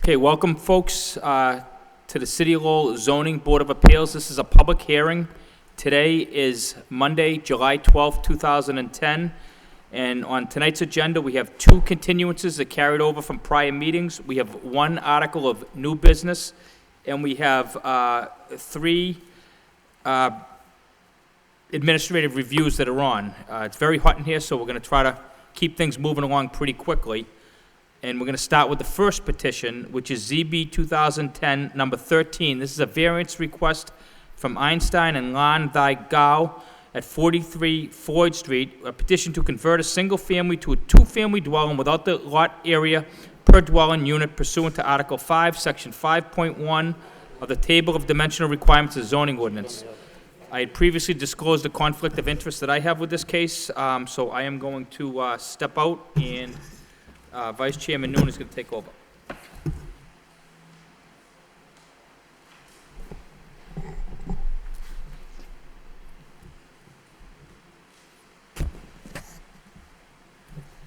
Okay, welcome folks to the City of Lowell Zoning Board of Appeals. This is a public hearing. Today is Monday, July 12th, 2010. And on tonight's agenda, we have two continuances that carried over from prior meetings. We have one article of new business, and we have three administrative reviews that are on. It's very hot in here, so we're going to try to keep things moving along pretty quickly. And we're going to start with the first petition, which is ZB 2010, number 13. This is a variance request from Einstein and Lan Thai Gao at 43 Floyd Street, a petition to convert a single-family to a two-family dwelling without the lot area per dwelling unit pursuant to Article 5, Section 5.1 of the Table of Dimensional Requirements of Zoning Ordinance. I had previously disclosed the conflict of interest that I have with this case, so I am going to step out, and Vice Chairman Noon is going to take over.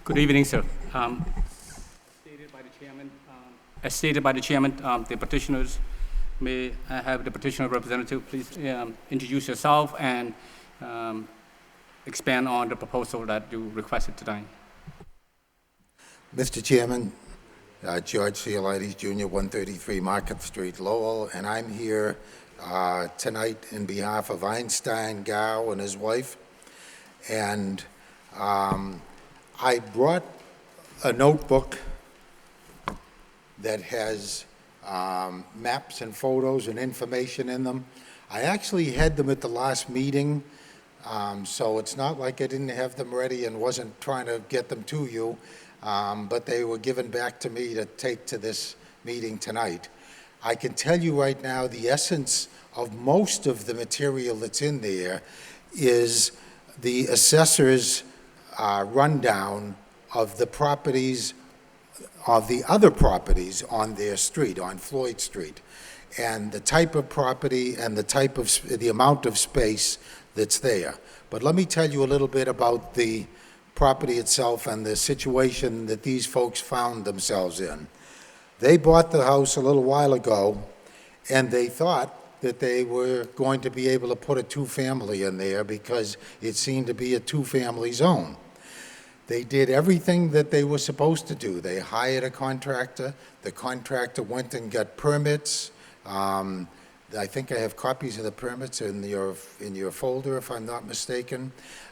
Good evening, sir. As stated by the chairman, the petitioners, may I have the petitioner representative please introduce yourself and expand on the proposal that you requested tonight. Mr. Chairman, George Ciolides Jr., 133 Market Street, Lowell, and I'm here tonight in behalf of Einstein Gao and his wife. And I brought a notebook that has maps and photos and information in them. I actually had them at the last meeting, so it's not like I didn't have them ready and wasn't trying to get them to you. But they were given back to me to take to this meeting tonight. I can tell you right now the essence of most of the material that's in there is the assessor's rundown of the properties, of the other properties on their street, on Floyd Street, and the type of property and the type of, the amount of space that's there. But let me tell you a little bit about the property itself and the situation that these folks found themselves in. They bought the house a little while ago, and they thought that they were going to be able to put a two-family in there because it seemed to be a two-family zone. They did everything that they were supposed to do. They hired a contractor. The contractor went and got permits. I think I have copies of the permits in your folder, if I'm not mistaken.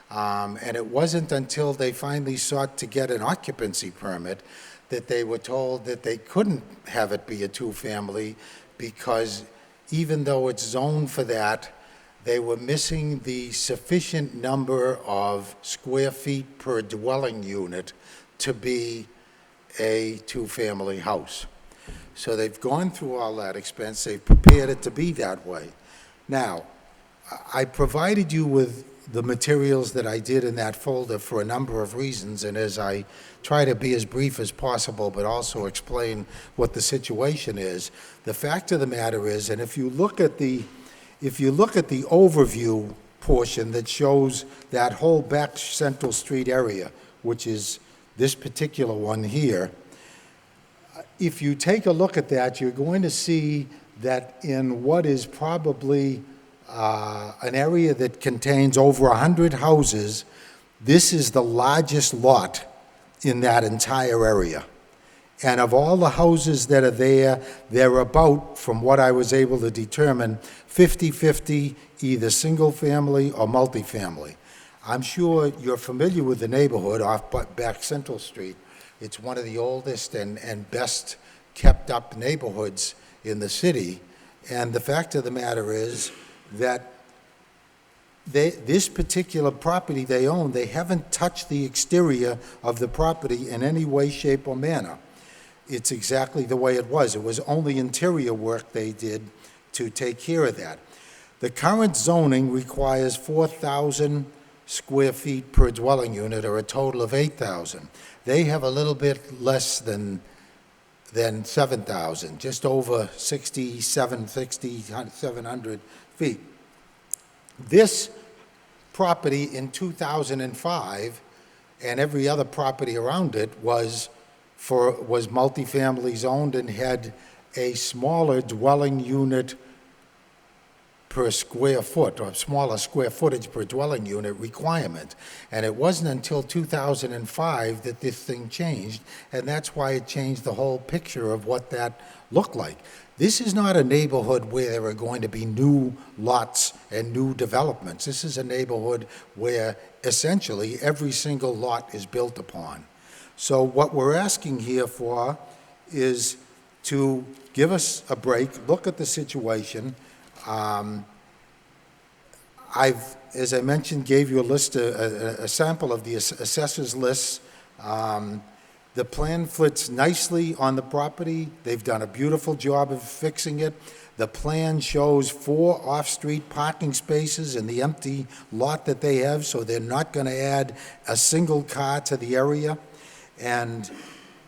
And it wasn't until they finally sought to get an occupancy permit that they were told that they couldn't have it be a two-family because even though it's zoned for that, they were missing the sufficient number of square feet per dwelling unit to be a two-family house. So they've gone through all that expense. They've prepared it to be that way. Now, I provided you with the materials that I did in that folder for a number of reasons, and as I try to be as brief as possible but also explain what the situation is, the fact of the matter is, and if you look at the overview portion that shows that whole back Central Street area, which is this particular one here, if you take a look at that, you're going to see that in what is probably an area that contains over 100 houses, this is the largest lot in that entire area. And of all the houses that are there, they're about, from what I was able to determine, 50-50, either single family or multifamily. I'm sure you're familiar with the neighborhood off back Central Street. It's one of the oldest and best kept up neighborhoods in the city. And the fact of the matter is that this particular property they own, they haven't touched the exterior of the property in any way, shape, or manner. It's exactly the way it was. It was only interior work they did to take care of that. The current zoning requires 4,000 square feet per dwelling unit, or a total of 8,000. They have a little bit less than 7,000, just over 6,700 feet. This property in 2005 and every other property around it was was multifamily zoned and had a smaller dwelling unit per square foot, or smaller square footage per dwelling unit requirement. And it wasn't until 2005 that this thing changed, and that's why it changed the whole picture of what that looked like. This is not a neighborhood where there are going to be new lots and new developments. This is a neighborhood where essentially every single lot is built upon. So what we're asking here for is to give us a break, look at the situation. As I mentioned, gave you a list, a sample of the assessor's lists. The plan fits nicely on the property. They've done a beautiful job of fixing it. The plan shows 4 off-street parking spaces in the empty lot that they have, so they're not going to add a single car to the area. And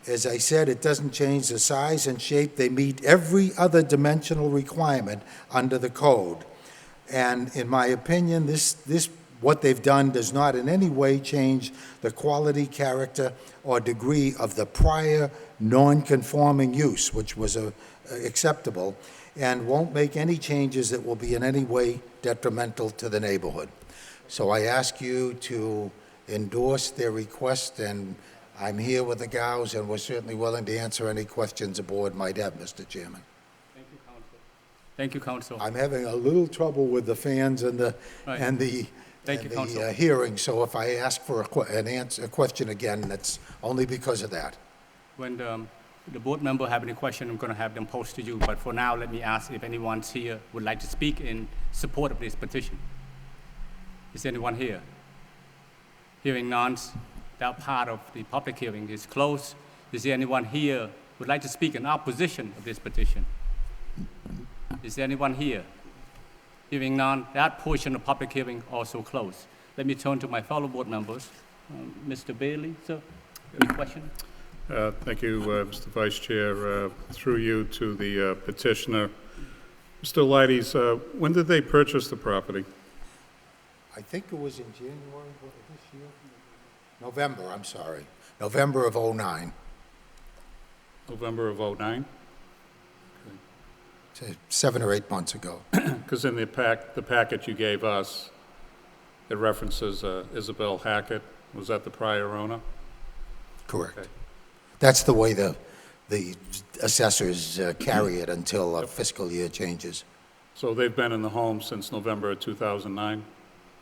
as I said, it doesn't change the size and shape. They meet every other dimensional requirement under the code. And in my opinion, what they've done does not in any way change the quality, character, or degree of the prior non-conforming use, which was acceptable, and won't make any changes that will be in any way detrimental to the neighborhood. So I ask you to endorse their request, and I'm here with the gals, and we're certainly willing to answer any questions the board might have, Mr. Chairman. Thank you, Council. Thank you, Council. I'm having a little trouble with the fans and the Right. and the Thank you, Council. hearing. So if I ask for a question again, that's only because of that. When the board member have any question, I'm going to have them post to you. But for now, let me ask if anyone's here would like to speak in support of this petition. Is anyone here? Hearing none, that part of the public hearing is closed. Is there anyone here who would like to speak in opposition of this petition? Is there anyone here? Hearing none, that portion of public hearing also closed. Let me turn to my fellow board members. Mr. Bailey, sir, any question? Thank you, Mr. Vice Chair. Through you to the petitioner. Mr. Leides, when did they purchase the property? I think it was in January of this year? November, I'm sorry. November of '09. November of '09? So 7 or 8 months ago. Because in the packet you gave us, it references Isabel Hackett. Was that the prior owner? Correct. Okay. That's the way the assessors carry it until a fiscal year changes. So they've been in the home since November of 2009?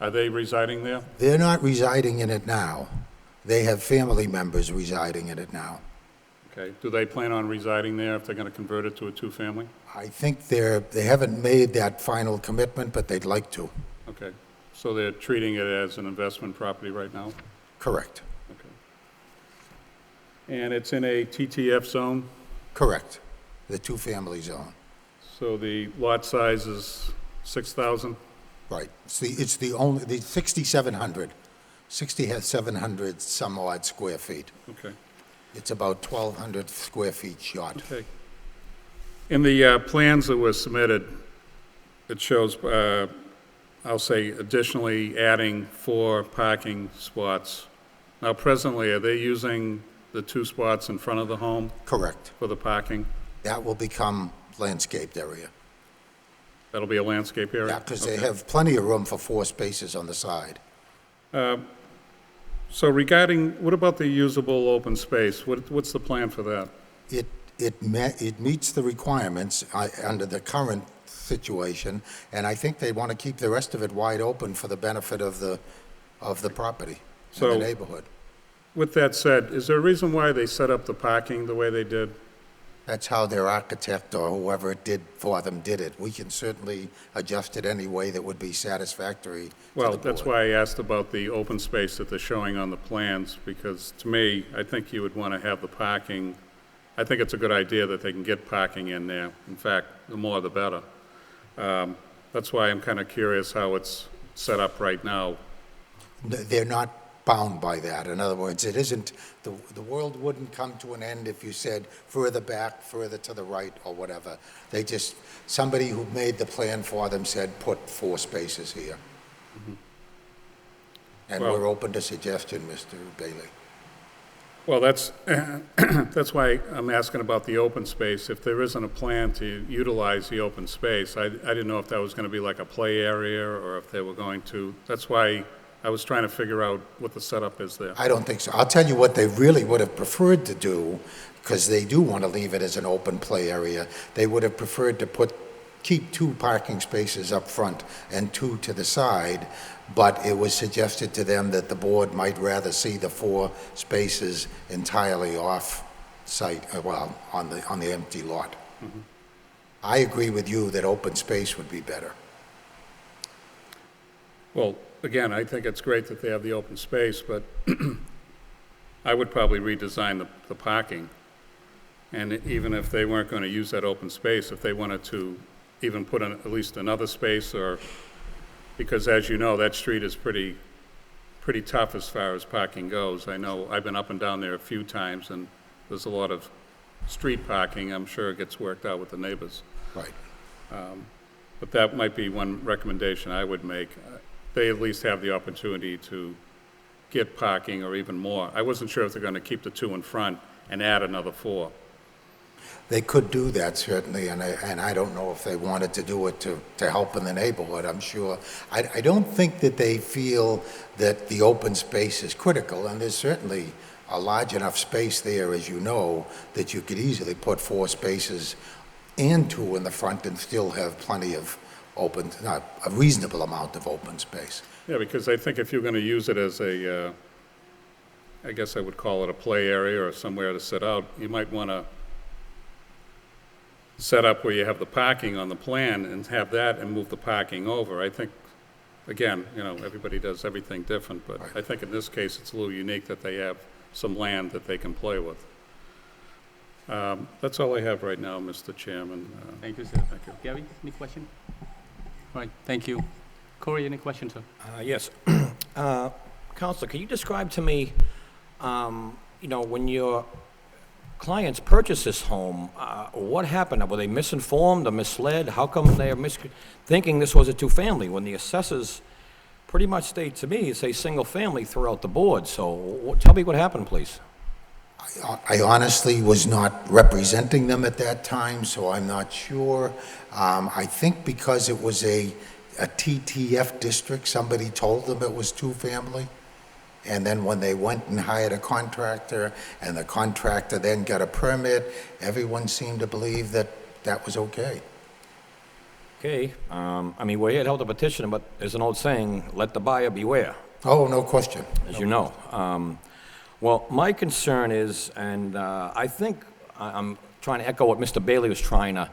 Are they residing there? They're not residing in it now. They have family members residing in it now. Okay. Do they plan on residing there if they're going to convert it to a two-family? I think they haven't made that final commitment, but they'd like to. Okay. So they're treating it as an investment property right now? Correct. Okay. And it's in a TTF zone? Correct. The two-family zone. So the lot size is 6,000? Right. It's the 6,700. 6,700 some odd square feet. Okay. It's about 1,200 square feet short. Okay. In the plans that were submitted, it shows, I'll say, additionally adding 4 parking spots. Now, presently, are they using the 2 spots in front of the home Correct. for the parking? That will become landscaped area. That'll be a landscape area? Yeah, because they Okay. have plenty of room for 4 spaces on the side. So regarding, what about the usable open space? What's the plan for that? It meets the requirements under the current situation, and I think they want to keep the rest of it wide open for the benefit of the property and So- the neighborhood. With that said, is there a reason why they set up the parking the way they did? That's how their architect or whoever it did for them did it. We can certainly adjust it any way that would be satisfactory to the Well, board. that's why I asked about the open space that they're showing on the plans, because to me, I think you would want to have the parking. I think it's a good idea that they can get parking in there. In fact, the more the better. That's why I'm kind of curious how it's set up right now. They're not bound by that. In other words, it isn't, the world wouldn't come to an end if you said further back, further to the right, or whatever. They just, somebody who made the plan for them said, put 4 spaces here. And Well- we're open to suggestion, Mr. Bailey. Well, that's, that's why I'm asking about the open space. If there isn't a plan to utilize the open space, I didn't know if that was going to be like a play area or if they were going to, that's why I was trying to figure out what the setup is there. I don't think so. I'll tell you what they really would have preferred to do, because they do want to leave it as an open play area. They would have preferred to keep 2 parking spaces up front and 2 to the side, but it was suggested to them that the board might rather see the 4 spaces entirely off-site, well, on the empty lot. Mm-hmm. I agree with you that open space would be better. Well, again, I think it's great that they have the open space, but I would probably redesign the parking. And even if they weren't going to use that open space, if they wanted to even put in at least another space, or, because as you know, that street is pretty tough as far as parking goes. I know, I've been up and down there a few times, and there's a lot of street parking. I'm sure it gets worked out with the neighbors. Right. But that might be one recommendation I would make. They at least have the opportunity to get parking or even more. I wasn't sure if they're going to keep the 2 in front and add another 4. They could do that, certainly, and I don't know if they wanted to do it to help in the neighborhood, I'm sure. I don't think that they feel that the open space is critical, and there's certainly a large enough space there, as you know, that you could easily put 4 spaces and 2 in the front and still have plenty of a reasonable amount of open space. Yeah, because I think if you're going to use it as a, I guess I would call it a play area or somewhere to sit out, you might want to set up where you have the parking on the plan and have that and move the parking over. I think, again, you know, everybody does everything different, but I think in this case, it's a little unique that they have some land that they can play with. That's all I have right now, Mr. Chairman. Thank you, sir. Thank you. Gary, any question? All right, thank you. Corey, any questions, sir? Yes. Counselor, can you describe to me, you know, when your clients purchased this home, what happened? Were they misinformed or misled? How come they're thinking this was a 2-family when the assessors pretty much state to me, it's a single family throughout the board? So tell me what happened, please. I honestly was not representing them at that time, so I'm not sure. I think because it was a TTF district, somebody told them it was 2-family. And then when they went and hired a contractor, and the contractor then got a permit, everyone seemed to believe that that was okay. Okay, I mean, we're here to help the petitioner, but there's an old saying, let the buyer beware, Oh, no question. as you know. Well, my concern is, and I think I'm trying to echo what Mr. Bailey was trying to,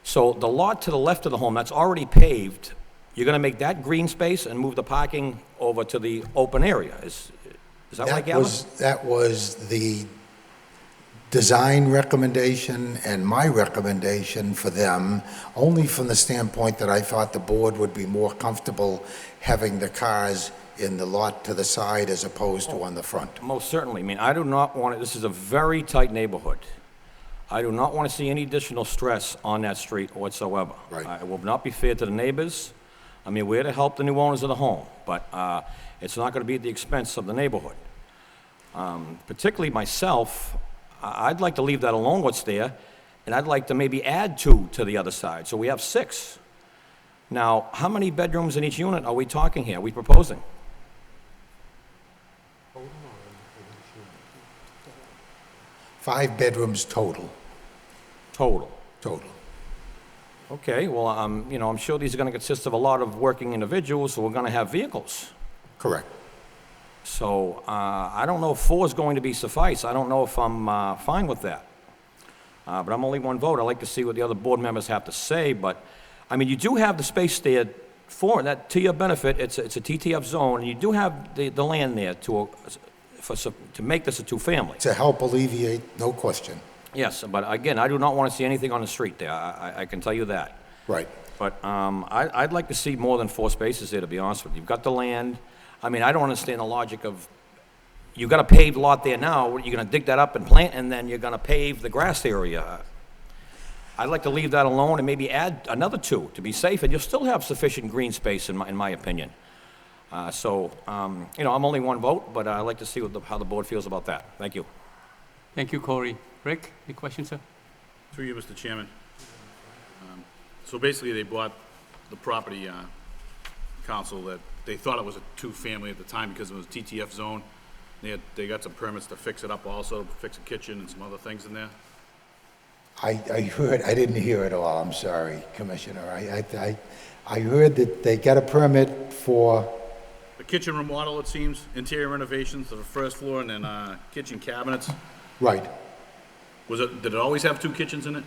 so the lot to the left of the home, that's already paved, you're going to make that green space and move the parking over to the open area. Is that what I gather? That was the design recommendation and my recommendation for them, only from the standpoint that I thought the board would be more comfortable having the cars in the lot to the side as opposed to on the front. Most certainly. I mean, I do not want it, this is a very tight neighborhood. I do not want to see any additional stress on that street whatsoever. Right. It will not be fair to the neighbors. I mean, we're here to help the new owners of the home, but it's not going to be at the expense of the neighborhood. Particularly myself, I'd like to leave that alone what's there, and I'd like to maybe add 2 to the other side, so we have 6. Now, how many bedrooms in each unit are we talking here, are we proposing? 5 bedrooms total. Total. Okay, well, you know, I'm sure these are going to consist of a lot of working individuals, so we're going to have vehicles. correct. So I don't know if 4 is going to be suffice. I don't know if I'm fine with that. But I'm only one vote. I'd like to see what the other board members have to say. But, I mean, you do have the space there for that, to your benefit. It's a TTF zone, and you do have the land there to make this a 2-family. To help alleviate, no question. Yes, but again, I do not want to see anything on the street there. I can tell you that. Right. But I'd like to see more than 4 spaces there, to be honest with you. You've got the land. I mean, I don't understand the logic of, you've got a paved lot there now, you're going to dig that up and plant, and then you're going to pave the grass area. I'd like to leave that alone and maybe add another 2 to be safe, and you'll still have sufficient green space, in my opinion. You know, I'm only one vote, but I'd like to see how the board feels about that. Thank you. Thank you, Corey. Rick, any questions, sir? Through you, Mr. Chairman. So basically, they bought the property, council, that they thought it was a two-family at the time because it was TTF zone. They got some permits to fix it up also, fix a kitchen and some other things in there. I heard, I didn't hear it all, I'm sorry, Commissioner. I heard that they got a permit for, The kitchen remodel, it seems, interior renovations to the first floor, and then kitchen cabinets. right, Did it always have two kitchens in it?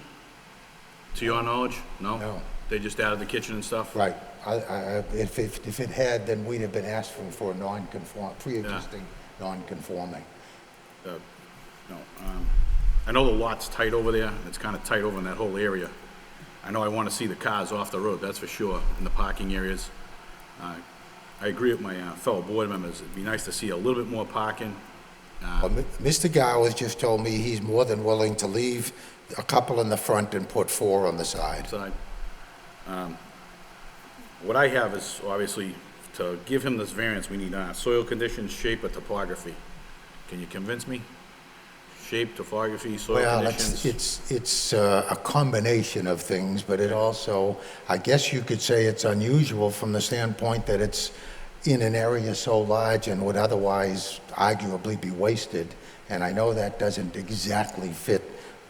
To your knowledge? No? No. They just added the kitchen and stuff? right. If it had, then we'd have been asking for a pre-existing non-conforming. No. I know the lot's tight over there. It's kind of tight over in that whole area. I know I want to see the cars off the road, that's for sure, in the parking areas. I agree with my fellow board members. It'd be nice to see a little bit more parking. Well, Mr. Gow has just told me he's more than willing to leave a couple in the front and put 4 on the side. Side. What I have is, obviously, to give him this variance, we need soil conditions, shape, or topography. Can you convince me? Shape, topography, soil Well, conditions? it's a combination of things, but it also, I guess you could say it's unusual from the standpoint that it's in an area so large and would otherwise arguably be wasted. And I know that doesn't exactly fit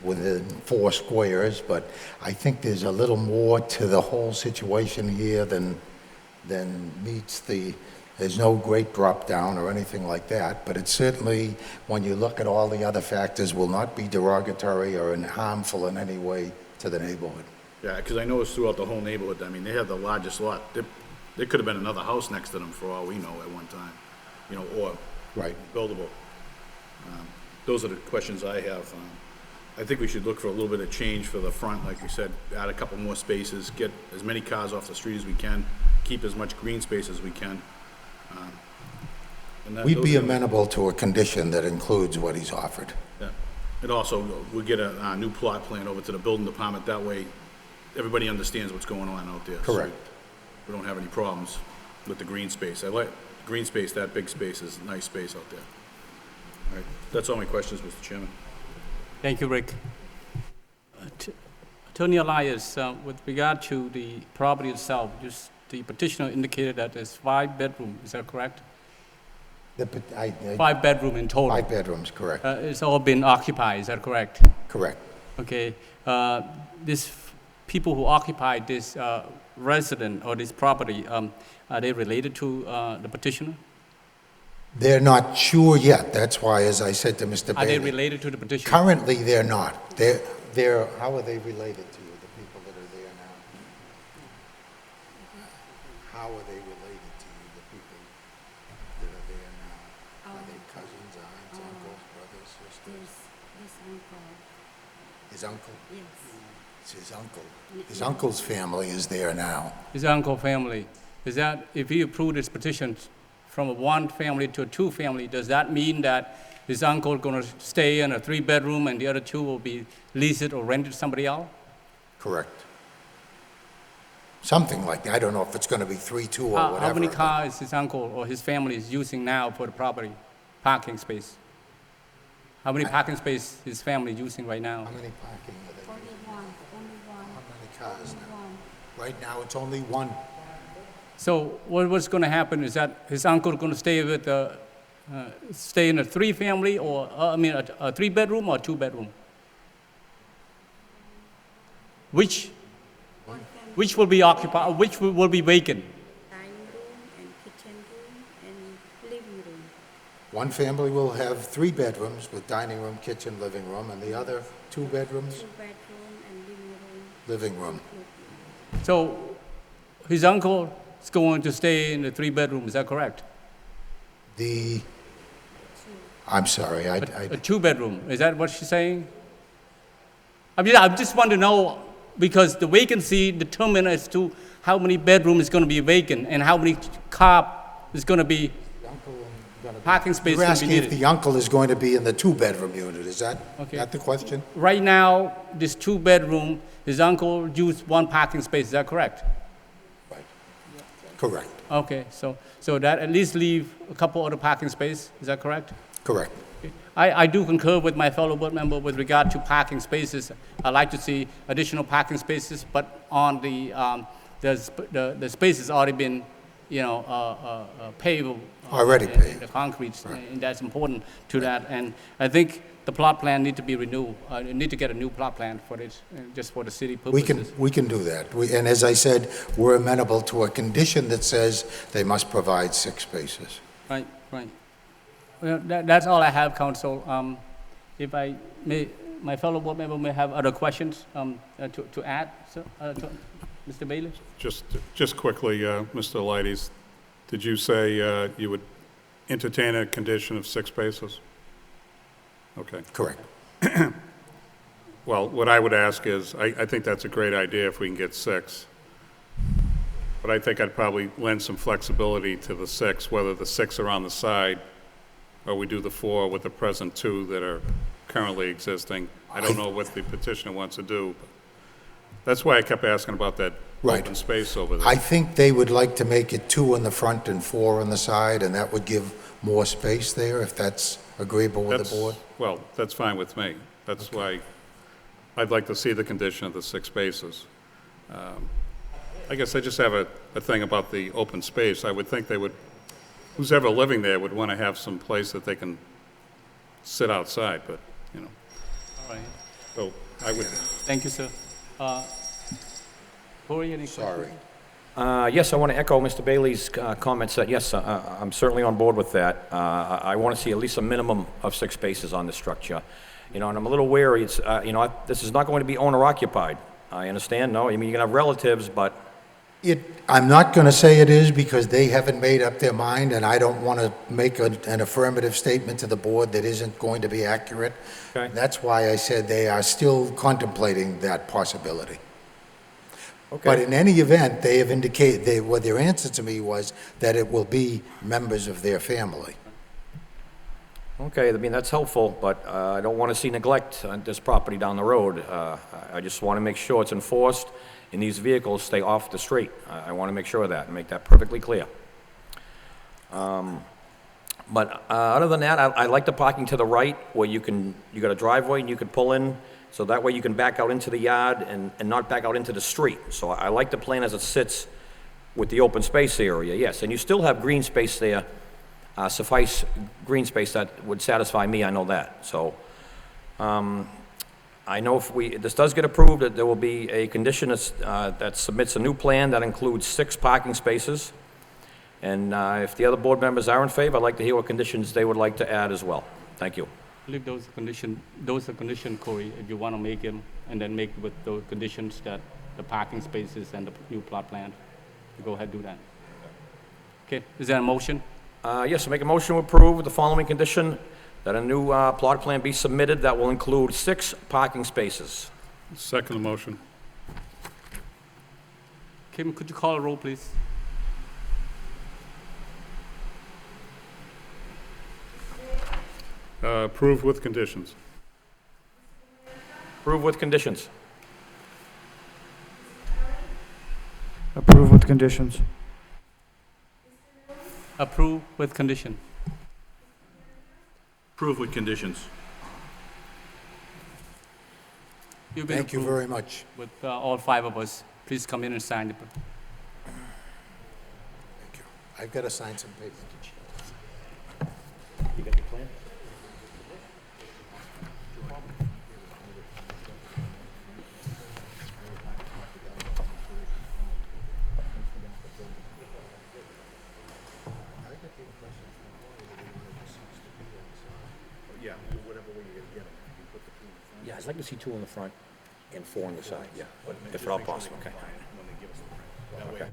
within 4 squares, but I think there's a little more to the whole situation here than meets there's no great drop down or anything like that, but it certainly, when you look at all the other factors, will not be derogatory or harmful in any way to the neighborhood. Yeah, because I know it's throughout the whole neighborhood. I mean, they have the largest lot. There could have been another house next to them for all we know at one time, or Right. buildable. Those are the questions I have. I think we should look for a little bit of change for the front, like we said, add a couple more spaces, get as many cars off the street as we can, keep as much green space as we can. And We'd those be are- amenable to a condition that includes what he's offered. Yeah. And also, we'll get a new plot plan over to the building department. That way, everybody understands what's going on out there. so Correct. We don't have any problems with the green space. I like green space, that big space is nice space out there. All right, that's all my questions, Mr. Chairman. Thank you, Rick. Attorney Elias, with regard to the property itself, the petitioner indicated that there's 5 bedrooms, is that correct? 5 bedroom in total. 5 bedrooms, correct, It's all been occupied, is that correct? correct. Okay. These people who occupied this resident or this property, are they related to the petitioner? They're not sure yet, that's why, as I said to Mr. Are they Bailey, related to the petitioner? currently they're not. How are they related to you, the people that are there now? How are they related to you, the people that are there now? Are they cousins, aunts, uncles, brothers, sisters? This uncle, His uncle? yes. It's his uncle. His uncle's family is there now. His uncle family. Is that, if he approved this petition from a 1 family to a 2 family, does that mean that his uncle going to stay in a 3-bedroom and the other 2 will be leased or rented to somebody else? Correct. Something like that. I don't know if it's going to be 3, 2, or whatever. How many but- cars his uncle or his family is using now for the property, parking space? How many parking space his family using right now? How many parking are they? Only one. How many cars now? One. Right now, it's only 1. So what's going to happen is that his uncle going to stay with stay in a 3-family or a 3-bedroom or 2-bedroom? Which will be occupied? Which will be vacant? Dining room and kitchen room and living room. One family will have 3 bedrooms with dining room, kitchen, living room, and the other 2 bedrooms, 2-bedroom and living living room. room. So his uncle is going to stay in the 3-bedroom, is that correct? I'm sorry, A 2-bedroom, is that what she's saying? I mean, I just want to know, because the vacancy determines as to how many bedrooms is going to be vacant and how many car is going to be, parking space You're going to be asking if needed. the uncle is going to be in the 2-bedroom unit, is that Okay. the question? Right now, this 2-bedroom, his uncle used 1 parking space, is that correct? Right. Correct, Okay, so that at least leave a couple other parking space, is that correct? correct. I do concur with my fellow board member with regard to parking spaces. I'd like to see additional parking spaces, but on the space has already been, paved. Already paved. The concrete, and that's important to that. And I think the plot plan need to be renewed. Need to get a new plot plan for this, just for the city purposes. We can do that. And as I said, we're amenable to a condition that says they must provide 6 spaces. Right. Well, that's all I have, Council. If I may, my fellow board member may have other questions to add, to Mr. Bailey? Just quickly, Mr. Leites, did you say you would entertain a condition of 6 spaces? Okay. Correct. Well, what I would ask is, I think that's a great idea if we can get 6. But I think I'd probably lend some flexibility to the 6, whether the 6 are on the side, or we do the 4 with the present 2 that are currently existing. I don't know what the petitioner wants to do, but that's why I kept asking about that Right. open space over there. I think they would like to make it 2 in the front and 4 on the side, and that would give more space there, if that's agreeable with the board. Well, that's fine with me. That's why I'd like to see the condition of the 6 spaces. I guess I just have a thing about the open space. I would think they would, who's ever living there would want to have some place that they can sit outside, but, All right. so I would, Thank you, sir. Corey, any questions? Sorry. Yes, I want to echo Mr. Bailey's comments that, yes, I'm certainly on board with that. I want to see at least a minimum of 6 spaces on the structure. And I'm a little wary, it's, this is not going to be owner-occupied. I understand, no, I mean, you can have relatives, but, I'm not going to say it is because they haven't made up their mind, and I don't want to make an affirmative statement to the board that isn't going to be accurate. Okay. That's why I said they are still contemplating that possibility. okay. But in any event, they have indicated, what their answer to me was that it will be members of their family. Okay, I mean, that's helpful, but I don't want to see neglect on this property down the road. I just want to make sure it's enforced and these vehicles stay off the street. I want to make sure of that and make that perfectly clear. But other than that, I like the parking to the right where you got a driveway and you can pull in, so that way you can back out into the yard and not back out into the street. So I like the plan as it sits with the open space area, yes. And you still have green space there, suffice green space that would satisfy me, I know that. So I know if this does get approved, that there will be a condition that submits a new plan that includes 6 parking spaces. And if the other board members are in favor, I'd like to hear what conditions they would like to add as well. Thank you. I believe those are conditions, Corey, if you want to make them, and then make with those conditions that the parking spaces and the new plot plan. You go ahead and do that. Okay, is there a motion? Yes, make a motion to approve with the following condition, that a new plot plan be submitted that will include 6 parking spaces. second the motion. Kim, could you call a roll, please? Approved with conditions. Approve with conditions. Approve with conditions. Approve with condition. Approve with conditions. You've been Thank you approved very much. with all 5 of us. Please come in and sign it. Thank you. I've got to sign some papers. You got the plan? Yeah, whatever way you're gonna get them. You put the 2 in front. Yeah, I'd like to see 2 on the front and 4 on the side, yeah, if at all possible, okay. When they give us the print. That way, Okay.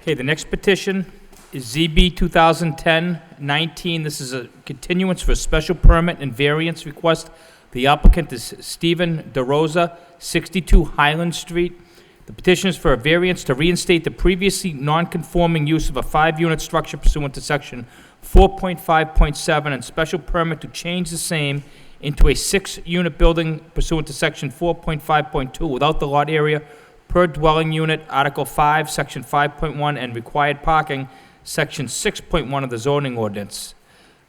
Okay, the next petition is ZB 2010-19. This is a continuance for a special permit and variance request. The applicant is Stephen DeRosa, 62 Highland Street. The petition is for a variance to reinstate the previously non-conforming use of a 5-unit structure pursuant to Section 4.5.7, and special permit to change the same into a 6-unit building pursuant to Section 4.5.2 without the lot area per dwelling unit, Article 5, Section 5.1, and required parking, Section 6.1 of the zoning ordinance.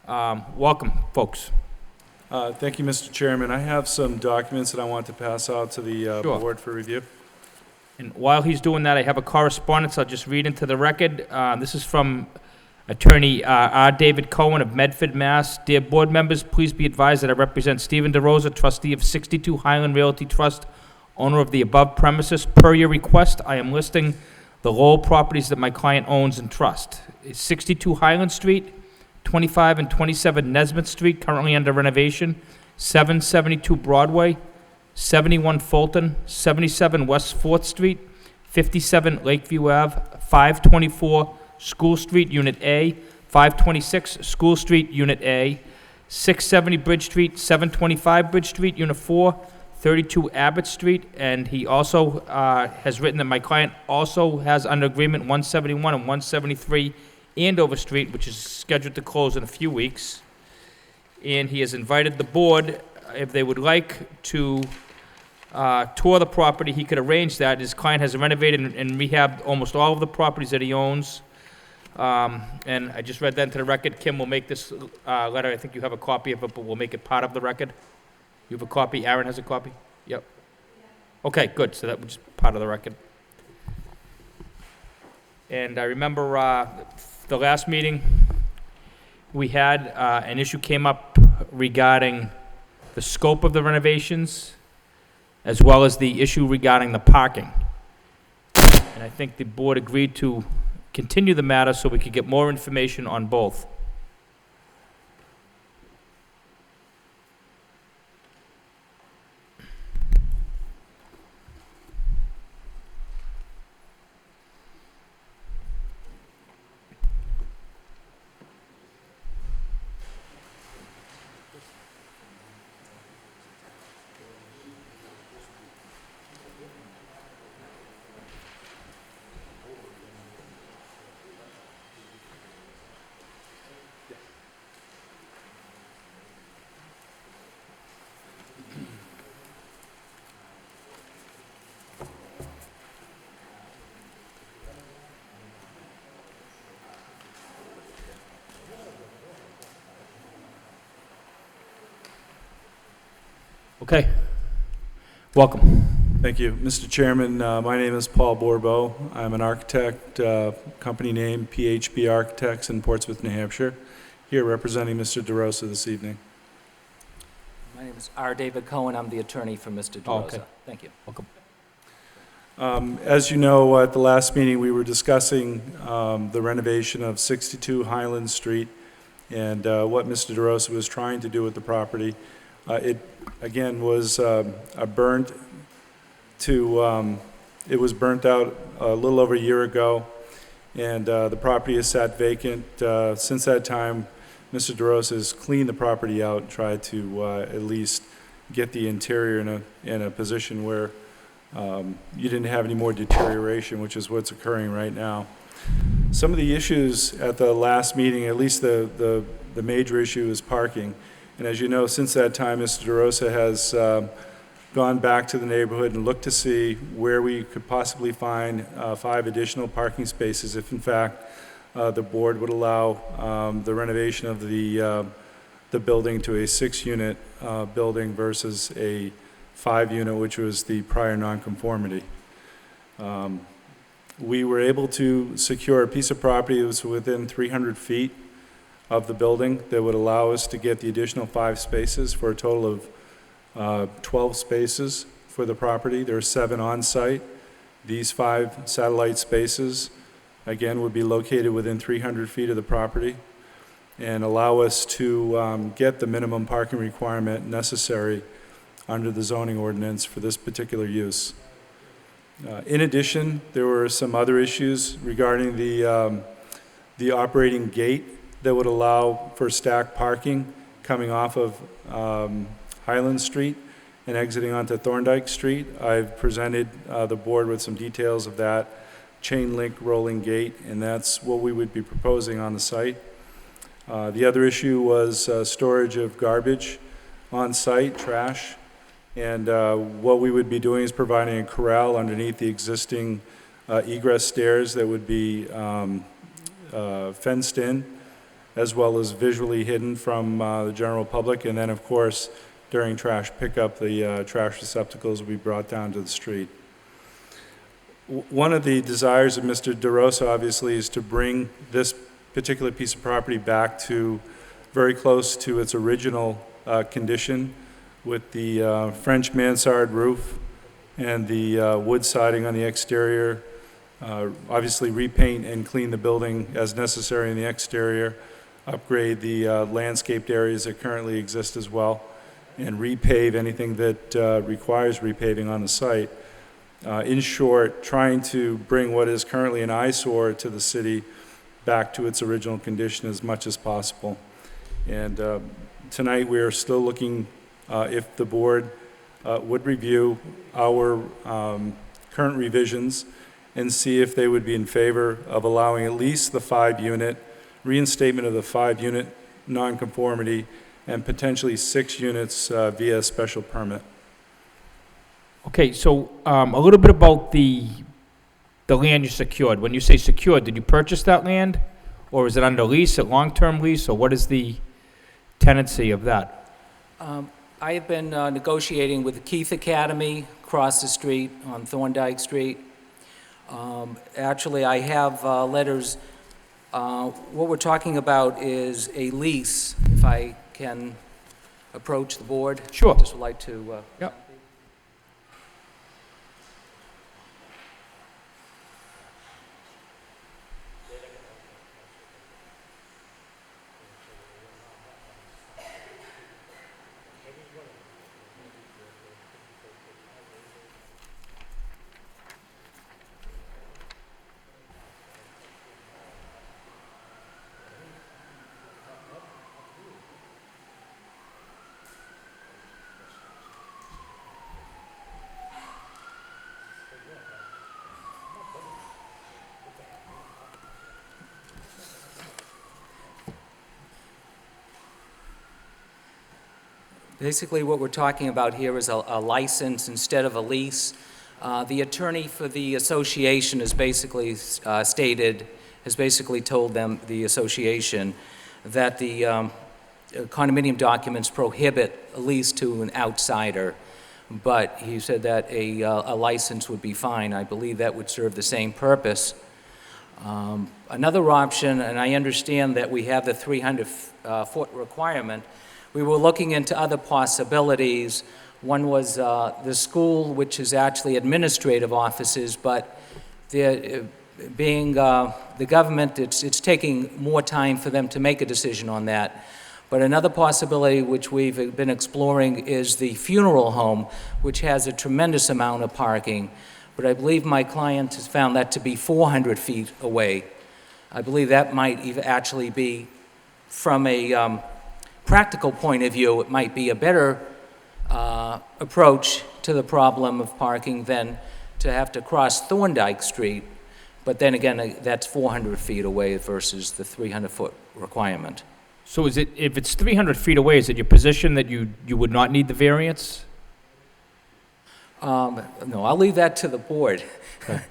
Welcome, folks. Thank you, Mr. Chairman. I have some documents that I want to pass out to the Sure. board for review. And while he's doing that, I have a correspondence I'll just read into the record. This is from Attorney R. David Cohen of Medford, Mass. Dear board members, please be advised that I represent Stephen DeRosa, trustee of 62 Highland Realty Trust, owner of the above premises. Per your request, I am listing the Lowell properties that my client owns in trust. It's 62 Highland Street, 25 and 27 Nesmith Street, currently under renovation, 772 Broadway, 71 Fulton, 77 West 4th Street, 57 Lakeview Ave, 524 School Street, Unit A, 526 School Street, Unit A, 670 Bridge Street, 725 Bridge Street, Unit 4, 32 Abbott Street, and he also has written that my client also has under agreement 171 and 173 Andover Street, which is scheduled to close in a few weeks. And he has invited the board, if they would like to tour the property, he could arrange that. His client has renovated and rehabbed almost all of the properties that he owns. And I just read that into the record. Kim will make this letter, I think you have a copy of it, but we'll make it part of the record. You have a copy? Aaron has a copy? Yep. Okay, good. So that was part of the record. And I remember the last meeting we had, an issue came up regarding the scope of the renovations, as well as the issue regarding the parking. And I think the board agreed to continue the matter so we could get more information on both. Okay. Welcome. Thank you. Mr. Chairman, my name is Paul Borbeau. I'm an architect, company name PHB Architects in Portsmouth, New Hampshire, here representing Mr. DeRosa this evening. My name is R. David Cohen. I'm the attorney for Mr. DeRosa. Okay. Thank you. Welcome. As you know, at the last meeting, we were discussing the renovation of 62 Highland Street and what Mr. DeRosa was trying to do with the property. It, again, was it was burnt out a little over a year ago, and the property has sat vacant. Since that time, Mr. DeRosa has cleaned the property out and tried to at least get the interior in a position where you didn't have any more deterioration, which is what's occurring right now. Some of the issues at the last meeting, at least the major issue, is parking. And as you know, since that time, Mr. DeRosa has gone back to the neighborhood and looked to see where we could possibly find 5 additional parking spaces if, in fact, the board would allow the renovation of the building to a 6-unit building versus a 5-unit, which was the prior nonconformity. We were able to secure a piece of property that was within 300 feet of the building that would allow us to get the additional 5 spaces for a total of 12 spaces for the property. There are 7 on site. These 5 satellite spaces, again, would be located within 300 feet of the property and allow us to get the minimum parking requirement necessary under the zoning ordinance for this particular use. In addition, there were some other issues regarding the operating gate that would allow for stacked parking coming off of Highland Street and exiting onto Thorndike Street. I've presented the board with some details of that chain link rolling gate, and that's what we would be proposing on the site. The other issue was storage of garbage on site, trash. And what we would be doing is providing a corral underneath the existing egress stairs that would be fenced in, as well as visually hidden from the general public. And then, of course, during trash pickup, the trash receptacles will be brought down to the street. One of the desires of Mr. DeRosa, obviously, is to bring this particular piece of property back to very close to its original condition, with the French mansard roof and the wood siding on the exterior. Obviously repaint and clean the building as necessary in the exterior, upgrade the landscaped areas that currently exist as well, and repave anything that requires repaving on the site. In short, trying to bring what is currently an eyesore to the city back to its original condition as much as possible. And tonight we are still looking if the board would review our current revisions and see if they would be in favor of allowing at least the 5-unit, reinstatement of the 5-unit nonconformity, and potentially 6 units via special permit. Okay, so a little bit about the land you secured. When you say secured, did you purchase that land? Or is it under lease, a long-term lease, or what is the tenancy of that? I have been negotiating with the Keith Academy across the street on Thorndike Street. Actually, I have letters. What we're talking about is a lease, if I can approach the board. Sure. Just would like to... Yep. Basically, what we're talking about here is a license instead of a lease. The attorney for the association has basically has basically told them, the association, that the condominium documents prohibit a lease to an outsider, but he said that a license would be fine. I believe that would serve the same purpose. Another option, and I understand that we have the 300-foot requirement. We were looking into other possibilities. One was the school, which is actually administrative offices, but being the government, it's taking more time for them to make a decision on that. But another possibility which we've been exploring is the funeral home, which has a tremendous amount of parking. But I believe my client has found that to be 400 feet away. I believe that might even actually be, from a practical point of view, it might be a better approach to the problem of parking than to have to cross Thorndike Street. But then again, that's 400 feet away versus the 300-foot requirement. So is it, if it's 300 feet away, is it your position that you would not need the variance? No, I'll leave that to the board. Okay.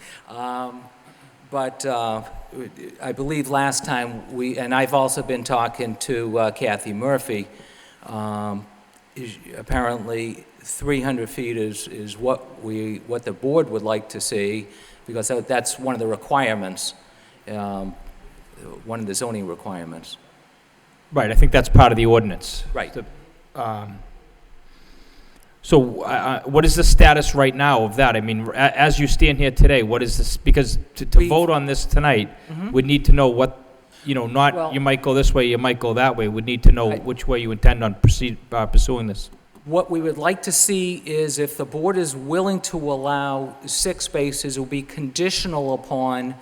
But I believe last time and I've also been talking to Kathy Murphy, apparently 300 feet is what the board would like to see, because that's one of the requirements, one of the zoning requirements. Right, I think that's part of the ordinance. Right. So what is the status right now of that? I mean, as you stand here today, what is this? Because to vote on this tonight, we'd need to know what, not Well, you might go this way, you might go that way. We'd need to know which way you intend on pursuing this. What we would like to see is if the board is willing to allow 6 spaces, it will be conditional upon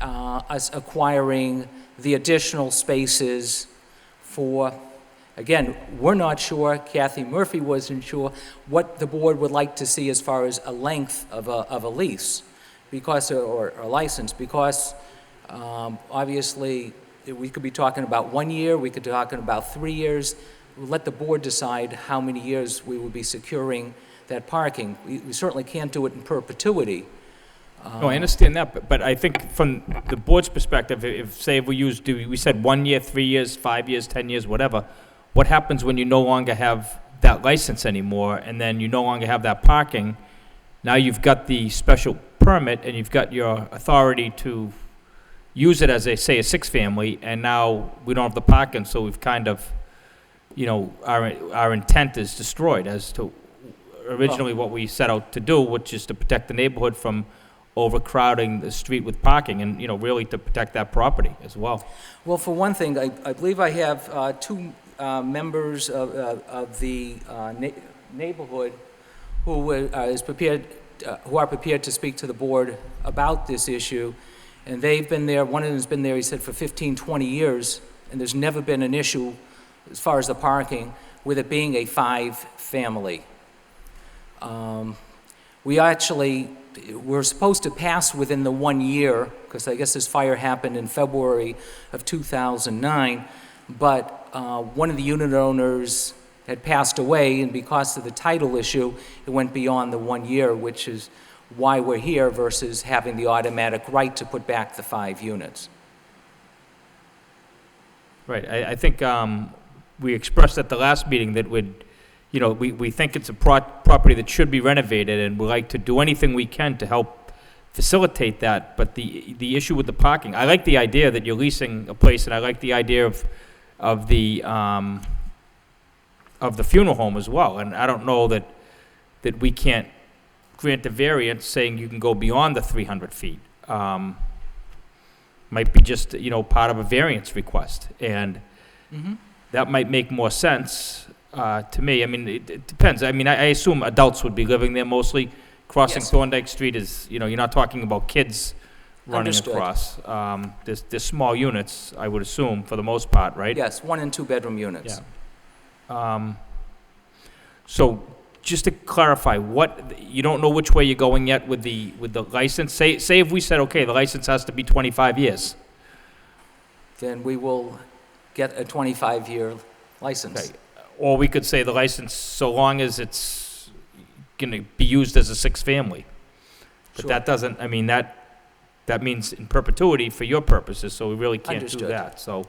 us acquiring the additional spaces for, again, we're not sure, Kathy Murphy wasn't sure, what the board would like to see as far as a length of a lease, because, or a license, because obviously we could be talking about 1 year, we could be talking about 3 years. We'll let the board decide how many years we will be securing that parking. We certainly can't do it in perpetuity. No, I understand that, but I think from the board's perspective, if we said 1 year, 3 years, 5 years, 10 years, whatever, what happens when you no longer have that license anymore, and then you no longer have that parking? Now you've got the special permit, and you've got your authority to use it as a six-family, and now we don't have the parking, so we've kind of, our intent is destroyed as to originally what we set out to do, which is to protect the neighborhood from overcrowding the street with parking, and, really to protect that property as well. Well, for one thing, I believe I have two members of the neighborhood who who are prepared to speak to the board about this issue, and they've been there, one of them has been there, he said, for 15, 20 years, and there's never been an issue as far as the parking, with it being a 5-family. We're supposed to pass within the 1 year, because I guess this fire happened in February of 2009, but one of the unit owners had passed away, and because of the title issue, it went beyond the 1 year, which is why we're here versus having the automatic right to put back the 5 units. Right, I think we expressed at the last meeting that we think it's a property that should be renovated, and we'd like to do anything we can to help facilitate that, but the issue with the parking, I like the idea that you're leasing a place, and I like the idea of the funeral home as well, and I don't know that we can't grant a variance saying you can go beyond the 300 feet. Might be just, part of a variance request, and that might make more sense to me. I mean, it depends. I mean, I assume adults would be living there mostly. Crossing Yes. Thorndike Street is, you're not talking about kids running Understood. across. There's small units, I would assume, for the most part, right? Yes, 1 and 2 bedroom units. Yeah. So, just to clarify, you don't know which way you're going yet with the license? Say if we said, okay, the license has to be 25 years. Then we will get a 25-year license. Okay. Or we could say the license, so long as it's going to be used as a 6-family. But Sure. that doesn't, I mean, that means in perpetuity for your purposes, so we really can't do Understood. that. So,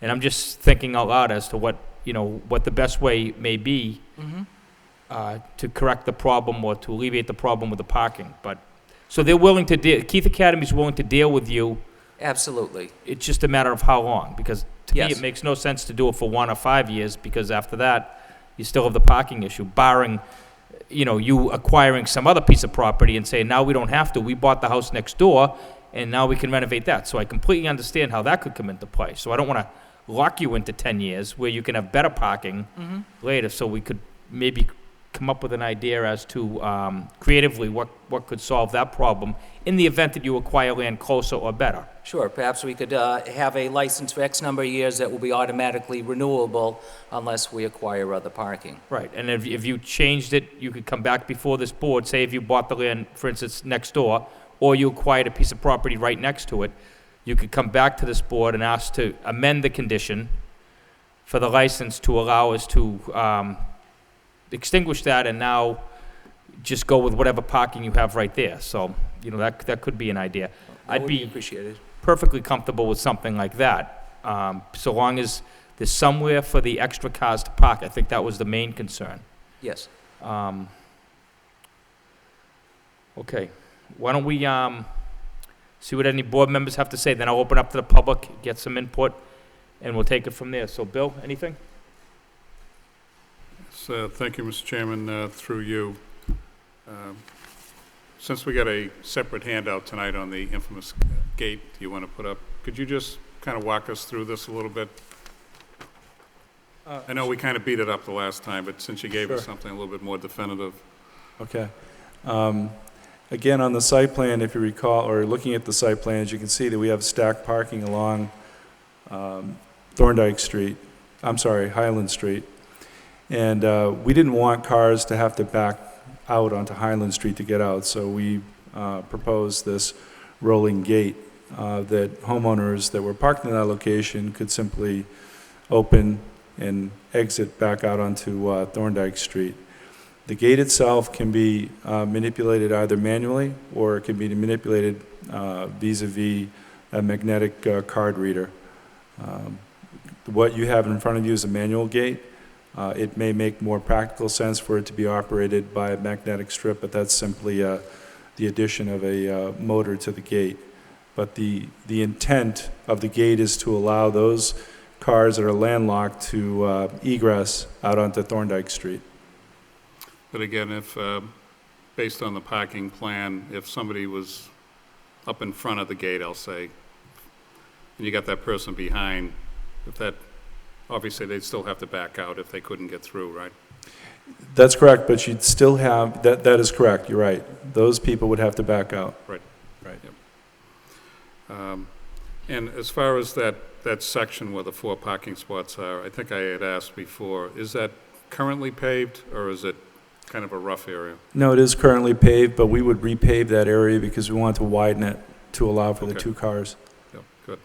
and I'm just thinking out loud as to what the best way may be to correct the problem or to alleviate the problem with the parking. But, so they're willing to Keith Academy's willing to deal with you. Absolutely. It's just a matter of how long, because to me, Yes. it makes no sense to do it for 1 or 5 years, because after that, you still have the parking issue, barring, you acquiring some other piece of property and saying, now we don't have to, we bought the house next door, and now we can renovate that. So I completely understand how that could come into play. So I don't want to lock you into 10 years where you can have better parking later, so we could maybe come up with an idea as to creatively what could solve that problem in the event that you acquire land closer or better. Sure, perhaps we could have a license for X number of years that will be automatically renewable unless we acquire other parking. Right, and if you changed it, you could come back before this board, say if you bought the land, for instance, next door, or you acquired a piece of property right next to it, you could come back to this board and ask to amend the condition for the license to allow us to extinguish that and now just go with whatever parking you have right there. So, that could be an idea. That I'd would be appreciated. perfectly comfortable with something like that, so long as there's somewhere for the extra cars to park. I think that was the main concern. Yes. Okay, why don't we see what any board members have to say, then I'll open up to the public, get some input, and we'll take it from there. So, Bill, anything? So, thank you, Mr. Chairman, through you. Since we got a separate handout tonight on the infamous gate you want to put up, could you just kind of walk us through this a little bit? I know we kind of beat it up the last time, but since you gave us Sure. something a little bit more definitive. Okay. Again, on the site plan, if you recall, or looking at the site plans, you can see that we have stacked parking along Thorndike Street, Highland Street. And we didn't want cars to have to back out onto Highland Street to get out, so we proposed this rolling gate that homeowners that were parked in that location could simply open and exit back out onto Thorndike Street. The gate itself can be manipulated either manually or it can be manipulated vis-a-vis a magnetic card reader. What you have in front of you is a manual gate. It may make more practical sense for it to be operated by a magnetic strip, but that's simply the addition of a motor to the gate. But the intent of the gate is to allow those cars that are landlocked to egress out onto Thorndike Street. But again, if, based on the parking plan, if somebody was up in front of the gate, I'll say, and you got that person behind, if that, obviously they'd still have to back out if they couldn't get through, right? That's correct, but you'd still have, that is correct, you're right. Those people would have to back out. Right. Right. Yep. And as far as that section where the 4 parking spots are, I think I had asked before, is that currently paved or is it kind of a rough area? No, it is currently paved, but we would repave that area because we want to widen it to allow for the Okay. 2 cars. Yep, good.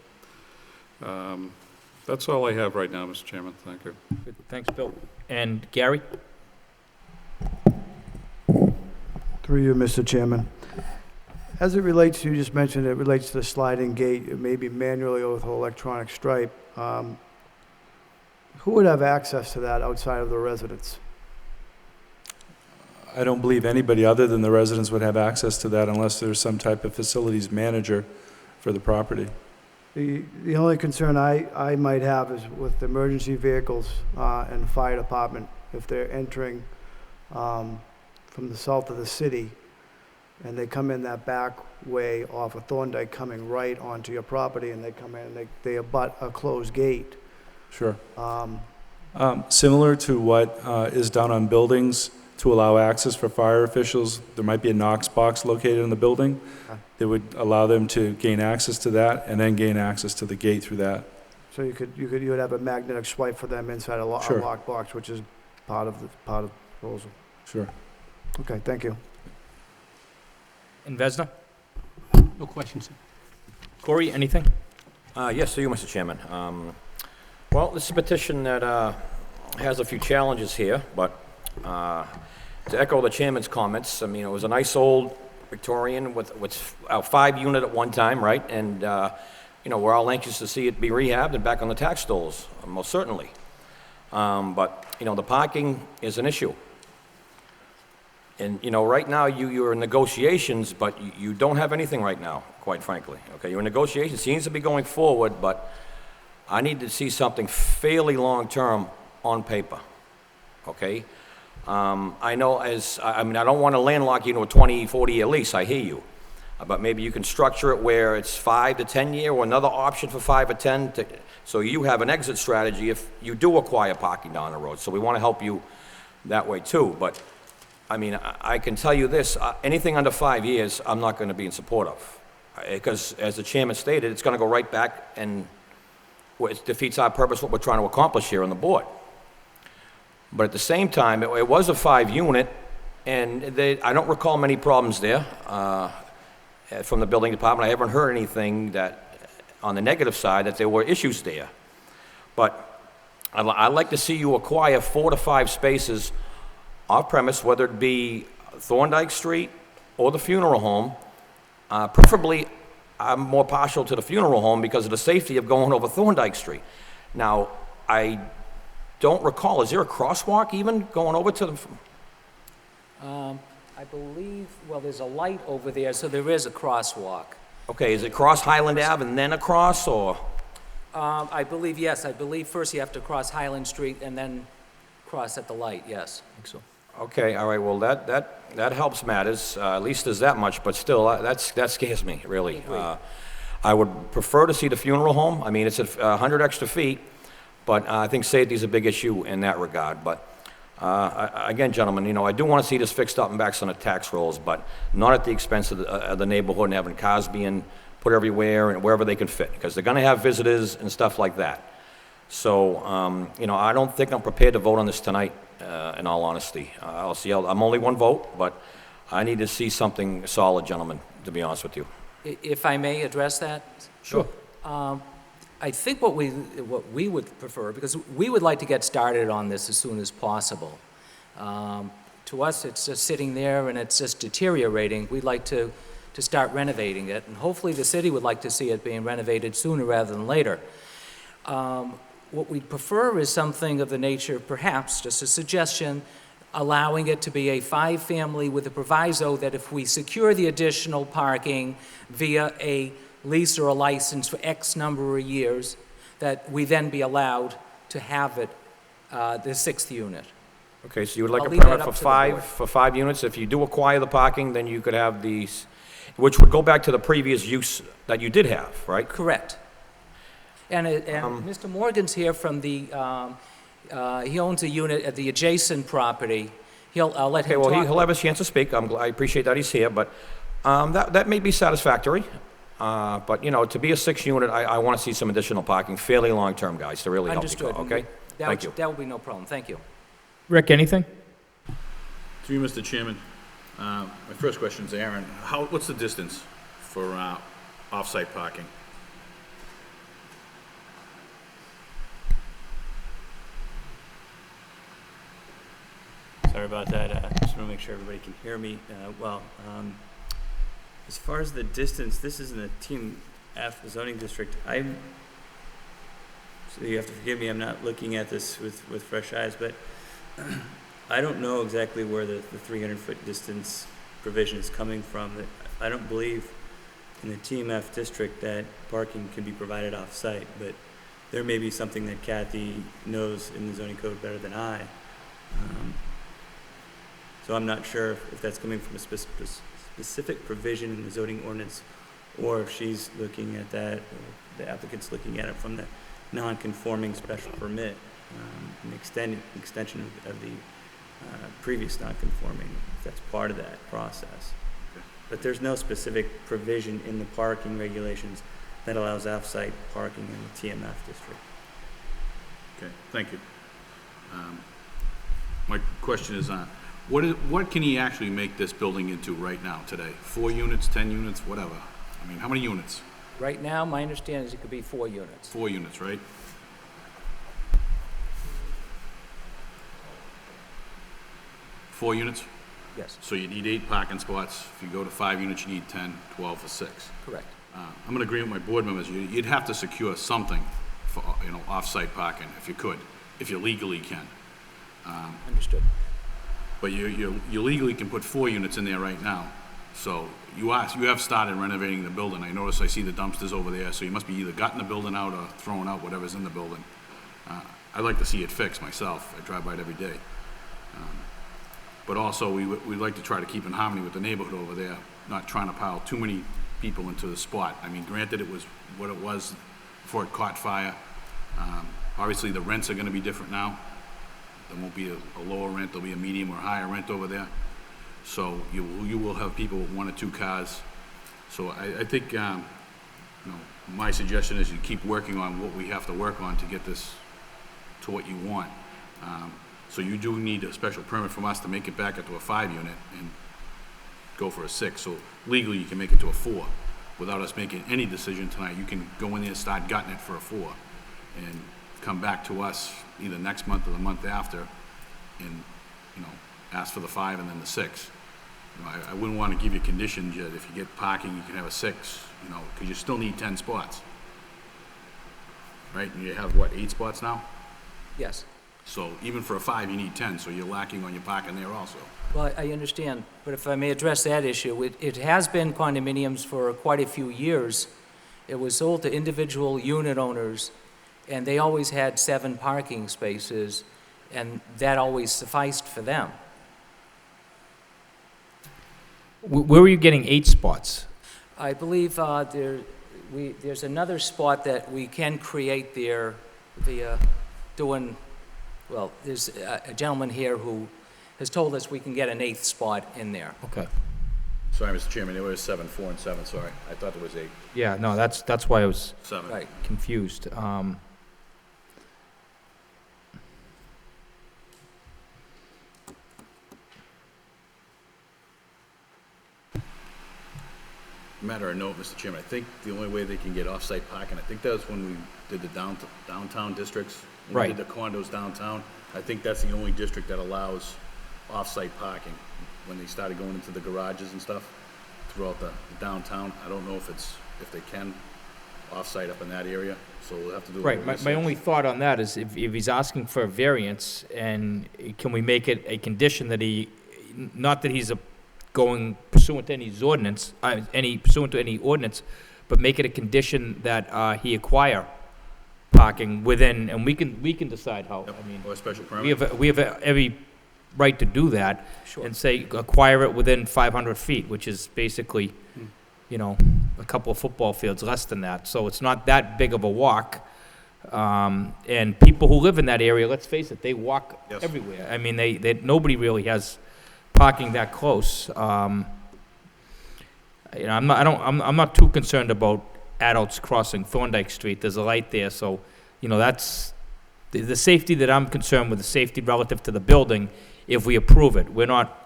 That's all I have right now, Mr. Chairman. Thank you. Good. Thanks, Bill. And Gary? Through you, Mr. Chairman. As it relates, you just mentioned it relates to the sliding gate, it may be manually or with an electronic stripe. Who would have access to that outside of the residents? I don't believe anybody other than the residents would have access to that unless there's some type of facilities manager for the property. The only concern I might have is with emergency vehicles and the fire department, if they're entering from the south of the city, and they come in that back way off of Thorndike coming right onto your property, and they come in and they abut a closed gate. Sure. Similar to what is done on buildings to allow access for fire officials, there might be a Knox box located in the building that would allow them to gain access to that and then gain access to the gate through that. So you would have a magnetic swipe for them inside a Sure. lockbox, which is part of the proposal. Sure. Okay, thank you. And Vesna? No questions, sir. Corey, anything? Yes, to you, Mr. Chairman. Well, this is a petition that has a few challenges here, but to echo the chairman's comments, I mean, it was a nice old Victorian with a 5-unit at one time, right? And, we're all anxious to see it be rehabbed and back on the tax rolls, most certainly. But, the parking is an issue. And, right now, you're in negotiations, but you don't have anything right now, quite frankly. Okay, you're in negotiations, seems to be going forward, but I need to see something fairly long-term on paper, okay? I know I don't want to landlock you into a 20, 40-year lease, I hear you. But maybe you can structure it where it's 5 to 10 year, or another option for 5 or 10, so you have an exit strategy if you do acquire parking down the road. So we want to help you that way too, but I mean, I can tell you this, anything under 5 years, I'm not going to be in support of. Because, as the chairman stated, it's going to go right back and it defeats our purpose, what we're trying to accomplish here on the board. But at the same time, it was a 5-unit, and I don't recall many problems there from the building department. I haven't heard anything that, on the negative side, that there were issues there. But I'd like to see you acquire 4 to 5 spaces off-premise, whether it be Thorndike Street or the funeral home. Preferably, I'm more partial to the funeral home because of the safety of going over Thorndike Street. Now, I don't recall, is there a crosswalk even going over to the... I believe, well, there's a light over there, so there is a crosswalk. Okay, is it cross Highland Ave and then across, or? I believe, yes. I believe first you have to cross Highland Street and then cross at the light, yes. I think so. Okay, all right, well, that helps matters, at least there's that much, but still, that scares me, really. I would prefer to see the funeral home. I mean, it's 100 extra feet, but I think safety is a big issue in that regard. But again, gentlemen, I do want to see this fixed up and back on the tax rolls, but not at the expense of the neighborhood and having cars being put everywhere and wherever they can fit, because they're going to have visitors and stuff like that. So, I don't think I'm prepared to vote on this tonight, in all honesty. I'll see. I'm only one vote, but I need to see something solid, gentlemen, to be honest with you. If I may address that? Sure. I think what we would prefer, because we would like to get started on this as soon as possible. To us, it's just sitting there and it's just deteriorating. We'd like to start renovating it, and hopefully the city would like to see it being renovated sooner rather than later. What we'd prefer is something of the nature, perhaps, just a suggestion, allowing it to be a 5-family with a proviso that if we secure the additional parking via a lease or a license for X number of years, that we then be allowed to have it, the 6th unit. Okay, so you would like I'll a leave that permit up for to the board. for 5 units? If you do acquire the parking, then you could have these, which would go back to the previous use that you did have, right? Correct. And Mr. Morgan's here from the, he owns a unit at the adjacent property. I'll let Okay, him well, talk. he'll have a chance to speak. I appreciate that he's here, but that may be satisfactory. But, you know, to be a 6-unit, I want to see some additional parking fairly long-term, guys, to really help you, Understood. okay? Thank you. That would be no problem. Thank you. Rick, anything? To you, Mr. Chairman, my first question is Aaron. What's the distance for off-site parking? Sorry about that. Just want to make sure everybody can hear me well. As far as the distance, this is in the Team F zoning district. So you have to forgive me, I'm not looking at this with fresh eyes, but I don't know exactly where the 300-foot distance provision is coming from. I don't believe in the Team F district that parking can be provided off-site, but there may be something that Kathy knows in the zoning code better than I. So I'm not sure if that's coming from a specific provision in the zoning ordinance, or if she's looking at that, or the applicant's looking at it from the non-conforming special permit, an extension of the previous non-conforming, if that's part of that process. But there's no specific provision in the parking regulations that allows off-site parking in the TMF district. Okay, thank you. My question is, what can he actually make this building into right now, today? 4 units, 10 units, whatever? I mean, how many units? Right now, my understanding is it could be 4 units. 4 units, right? Four units? Yes, So you need 8 parking spots. If you go to 5 units, you need 10, 12 for 6. correct. I'm gonna agree with my board members. You'd have to secure something for, off-site parking if you could, if you legally can. Understood. But you legally can put 4 units in there right now. So you have started renovating the building. I see the dumpsters over there, so you must be either gutting the building out or throwing out whatever's in the building. I'd like to see it fixed myself. I drive by it every day. But also, we'd like to try to keep in harmony with the neighborhood over there, not trying to pile too many people into the spot. I mean, granted, it was what it was before it caught fire. Obviously, the rents are gonna be different now. There won't be a lower rent, there'll be a medium or higher rent over there. So you will have people with 1 or 2 cars. So I think, my suggestion is you keep working on what we have to work on to get this to what you want. So you do need a special permit from us to make it back into a 5 unit and go for a 6. So legally, you can make it to a 4. Without us making any decision tonight, you can go in there and start gutting it for a 4. And come back to us either next month or the month after and, ask for the 5 and then the 6. I wouldn't want to give you conditions yet. If you get parking, you can have a 6, because you still need 10 spots. Right? And you have, 8 spots now? Yes. So even for a 5, you need 10, so you're lacking on your parking there also. Well, I understand, but if I may address that issue, it has been condominiums for quite a few years. It was sold to individual unit owners, and they always had 7 parking spaces, and that always sufficed for them. Where were you getting 8 spots? I believe there's another spot that we can create there via doing, well, there's a gentleman here who has told us we can get an 8th spot in there. Okay. Sorry, Mr. Chairman, there was 7, 4, and 7, sorry. I thought there was 8. Yeah, no, that's why I was 7. Right. confused. matter of note, Mr. Chairman, I think the only way they can get off-site parking, I think that was when we did the downtown districts. When we Right. did the condos downtown. I think that's the only district that allows off-site parking. When they started going into the garages and stuff throughout the downtown, I don't know if they can off-site up in that area, so we'll have to do a Right, little my research. only thought on that is if he's asking for a variance, and can we make it a condition that not that he's going pursuant to any ordinance, pursuant to any ordinance, but make it a condition that he acquire parking within, and we can decide how, I mean, Or a special permit. we have every right to do that. Sure. And say, acquire it within 500 feet, which is basically, a couple of football fields, less than that. So it's not that big of a walk. And people who live in that area, let's face it, they walk Yes. everywhere. I mean, nobody really has parking that close. I'm not too concerned about adults crossing Thorndike Street. There's a light there, so, that's, the safety that I'm concerned with, the safety relative to the building, if we approve it. We're not,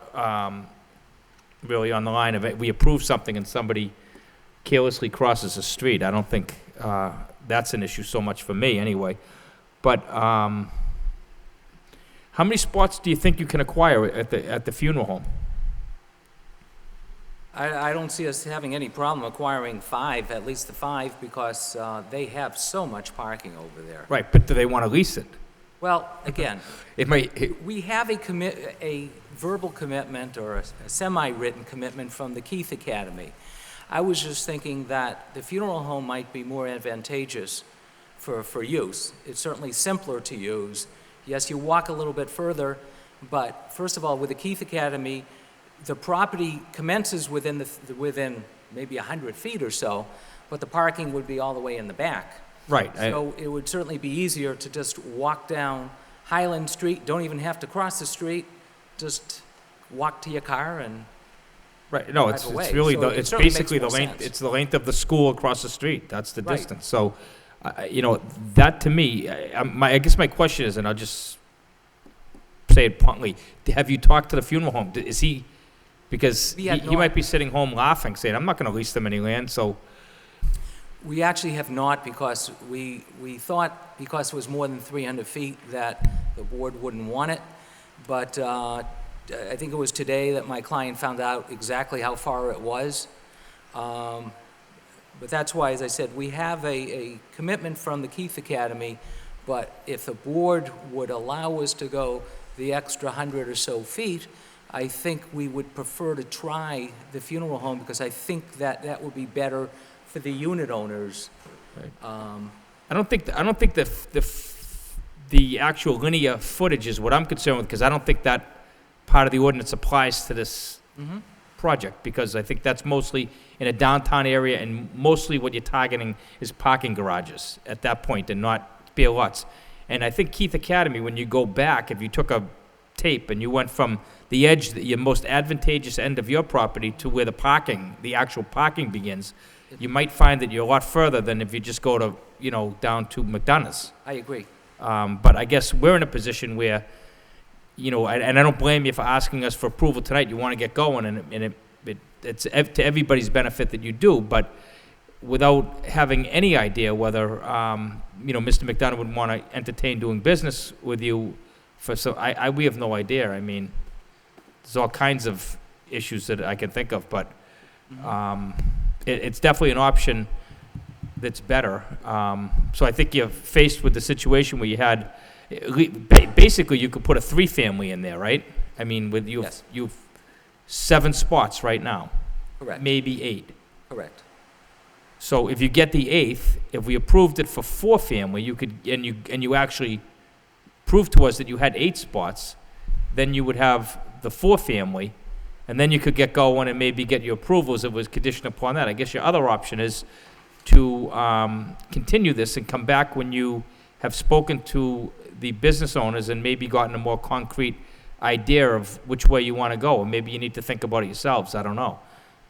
really on the line of it. We approve something and somebody carelessly crosses the street. I don't think, that's an issue so much for me, anyway. But, how many spots do you think you can acquire at the funeral home? I don't see us having any problem acquiring 5, at least the 5, because they have so much parking over there. Right, but do they want to lease it? Well, again, It may, we have a verbal commitment or a semi-written commitment from the Keith Academy. I was just thinking that the funeral home might be more advantageous for use. It's certainly simpler to use. Yes, you walk a little bit further, but first of all, with the Keith Academy, the property commences within maybe 100 feet or so, but the parking would be all the way in the back. right. So it would certainly be easier to just walk down Highland Street, don't even have to cross the street, just walk to your car and, Right, no, drive it's away. really, So it it's certainly makes basically the more length, sense. it's the length of the school across the street, that's the Right. distance. So, that to me, I guess my question is, and I'll just say it bluntly, have you talked to the funeral home? Is he, because We have he not. might be sitting home laughing, saying, I'm not gonna lease them any land, so, we actually have not because we thought because it was more than 300 feet that the board wouldn't want it. But I think it was today that my client found out exactly how far it was. But that's why, as I said, we have a commitment from the Keith Academy, but if the board would allow us to go the extra 100 or so feet, I think we would prefer to try the funeral home because I think that would be better for the unit owners. I don't think the actual linear footage is what I'm concerned with, because I don't think that part of the ordinance applies to this project, because I think that's mostly in a downtown area, and mostly what you're targeting is parking garages at that point, and not spare lots. And I think Keith Academy, when you go back, if you took a tape and you went from the edge, your most advantageous end of your property, to where the actual parking begins, you might find that you're a lot further than if you just go to, down to McDonough's. I agree. But I guess we're in a position where, and I don't blame you for asking us for approval tonight. You want to get going, and it's to everybody's benefit that you do, but without having any idea whether, Mr. McDonough would want to entertain doing business with you we have no idea. I mean, there's all kinds of issues that I can think of, but it's definitely an option that's better. So I think you're faced with the situation where you had, basically, you could put a 3-family in there, right? I mean, with Yes. you've 7 spots right now, Correct. maybe 8. Correct. So if you get the 8th, if we approved it for 4-family, you could, and you actually proved to us that you had 8 spots, then you would have the 4-family, and then you could get going and maybe get your approvals if it was conditioned upon that. I guess your other option is to continue this and come back when you have spoken to the business owners and maybe gotten a more concrete idea of which way you want to go, and maybe you need to think about it yourselves, I don't know.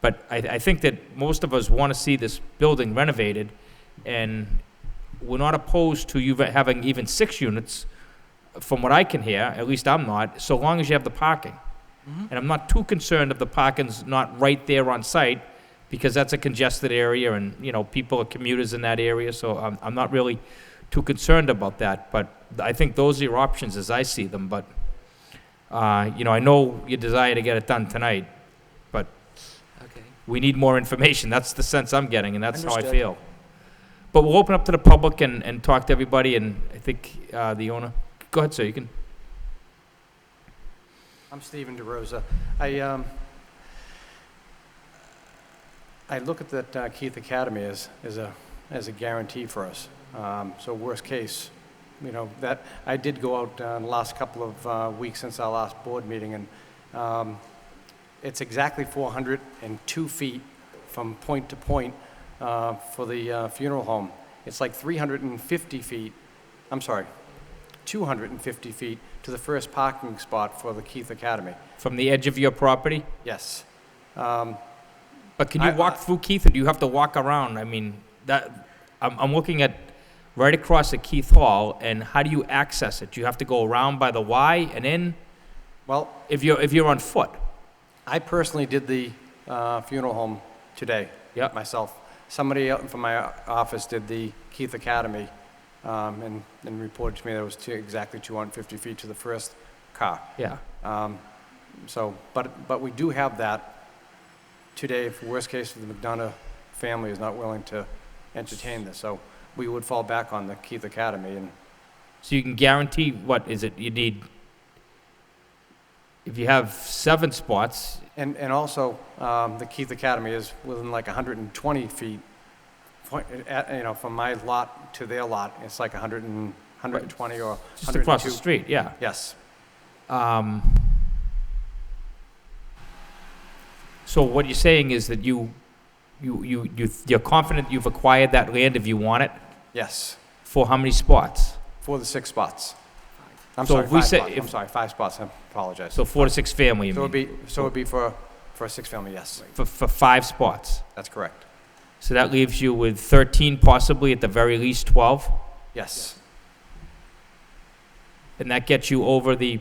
But I think that most of us want to see this building renovated, and we're not opposed to you having even 6 units, from what I can hear, at least I'm not, so long as you have the parking. And I'm not too concerned if the parking's not right there on site, because that's a congested area and, people are commuters in that area, so I'm not really too concerned about that, but I think those are your options as I see them, but, I know your desire to get it done tonight, but Okay. we need more information. That's the sense I'm getting, and that's how I Understood. feel. But we'll open up to the public and talk to everybody, and I think the owner, go ahead, sir, you can. I'm Stephen DeRosa. I look at that Keith Academy as a guarantee for us. So worst case, that, I did go out the last couple of weeks since our last board meeting, and it's exactly 402 feet from point to point for the funeral home. It's like 350 feet, I'm sorry, 250 feet to the first parking spot for the Keith Academy. From the edge of your property? Yes. But can you walk through Keith, or do you have to walk around? I mean, I'm looking at right across at Keith Hall, and how do you access it? Do you have to go around by the Y and in? Well, If you're on foot? I personally did the funeral home today, Yep. myself. Somebody out from my office did the Keith Academy, and reported to me that it was exactly 250 feet to the first car. Yeah. So, but we do have that today, if worst case, if the McDonough family is not willing to entertain this. So we would fall back on the Keith Academy, and So you can guarantee, what is it, you need, if you have 7 spots, and also, the Keith Academy is within like 120 feet, from my lot to their lot, it's like 120 or 102. just across the street, yeah. Yes. So what you're saying is that you're confident you've acquired that land if you want it? Yes, For how many spots? for the 6 spots. I'm So sorry, if we 5 say- spots. if- I'm sorry, 5 spots, I apologize. So 4 to 6 family, you So mean? it would be for a 6-family, yes. For 5 spots? That's correct. So that leaves you with 13, possibly at the very least 12? Yes, And that gets you over the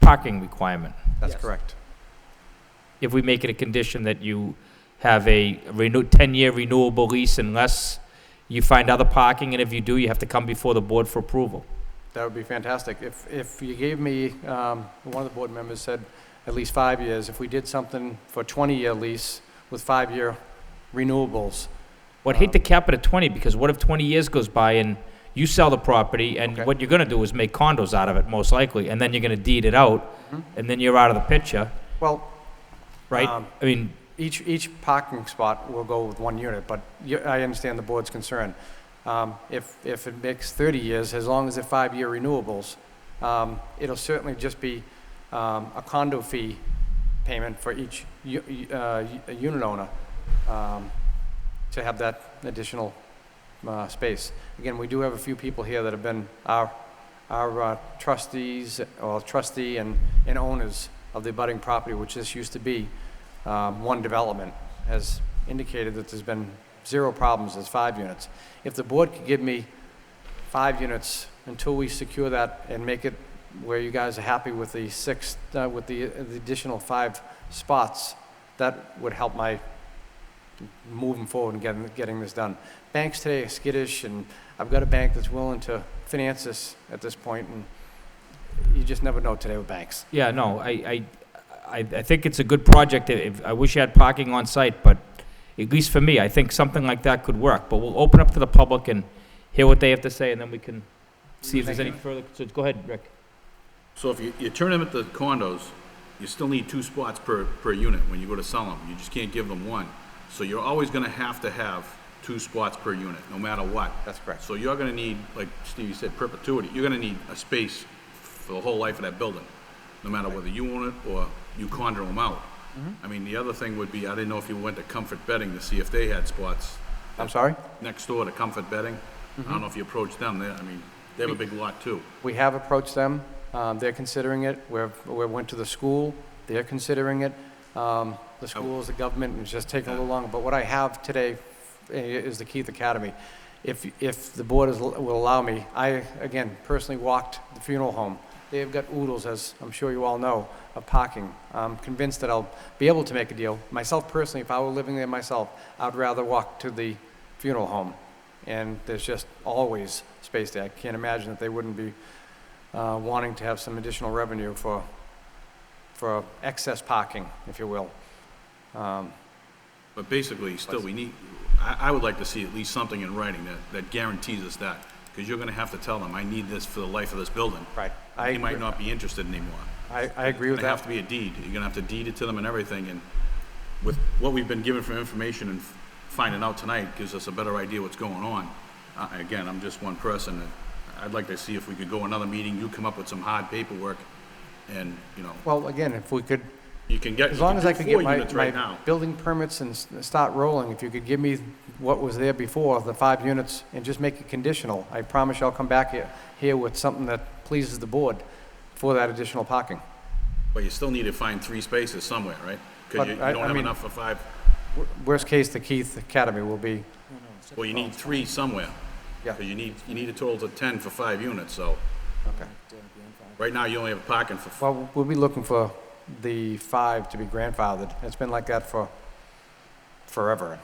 parking requirement, that's Yes. correct. if we make it a condition that you have a 10-year renewable lease unless you find other parking, and if you do, you have to come before the board for approval. That would be fantastic. If you gave me, one of the board members said at least 5 years, if we did something for a 20-year lease with 5-year renewables. Well, I'd hate to cap it at 20, because what if 20 years goes by and you sell the property, and Okay. what you're gonna do is make condos out of it, most likely, and then you're gonna deed it out, and then you're out of the picture, Well, right? I mean, each parking spot will go with 1 unit, but I understand the board's concern. If it makes 30 years, as long as they're 5-year renewables, it'll certainly just be a condo fee payment for each unit owner to have that additional space. Again, we do have a few people here that have been our trustees, or trustee and owners of the abutting property, which this used to be. One development has indicated that there's been 0 problems, there's 5 units. If the board could give me 5 units until we secure that and make it where you guys are happy with the 6, with the additional 5 spots, that would help my moving forward and getting this done. Banks today are skittish, and I've got a bank that's willing to finance this at this point, and you just never know today with banks. yeah, no, I think it's a good project. I wish you had parking on site, but at least for me, I think something like that could work. But we'll open up to the public and hear what they have to say, and then we can see if there's any further, so go ahead, Rick. So if you turn them into condos, you still need 2 spots per unit when you go to sell them. You just can't give them 1. So you're always gonna have to have 2 spots per unit, no matter what. That's correct. So you're gonna need, like Stevie said, perpetuity. You're gonna need a space for the whole life of that building, no matter whether you own it or you condo them out. I mean, the other thing would be, I didn't know if you went to Comfort Bedding to see if they had spots I'm sorry? next door to Comfort Bedding. I don't know if you approached them. I mean, they have a big lot too. We have approached them. They're considering it. We went to the school. They're considering it. The school is the government, and it's just taking a little longer. But what I have today is the Keith Academy. If the board will allow me, I, again, personally walked the funeral home. they've got oodles, as I'm sure you all know, of parking. I'm convinced that I'll be able to make a deal. Myself personally, if I were living there myself, I'd rather walk to the funeral home. And there's just always space there. I can't imagine that they wouldn't be wanting to have some additional revenue for excess parking, if you will. But basically, still, I would like to see at least something in writing that guarantees us that, because you're gonna have to tell them, I need this for the life of this building. Right. They might not be interested anymore. I agree with It's gonna have that. to be a deed. You're gonna have to deed it to them and everything, and with what we've been given for information and finding out tonight gives us a better idea what's going on. Again, I'm just one person. I'd like to see if we could go another meeting, you come up with some hard paperwork, and, Well, again, if we could, you can get, as you long can as do I could 4 get units right my now. building permits and start rolling, if you could give me what was there before, the 5 units, and just make it conditional, I promise you I'll come back here with something that pleases the board for that additional parking. But you still need to find 3 spaces somewhere, right? Because But you I don't have mean- enough for 5. Worst case, the Keith Academy will be, Well, you need 3 somewhere. Yeah. Because you need a total of 10 for 5 units, so okay. right now you only have parking for, Well, we'll be looking for the 5 to be grandfathered. It's been like that for forever.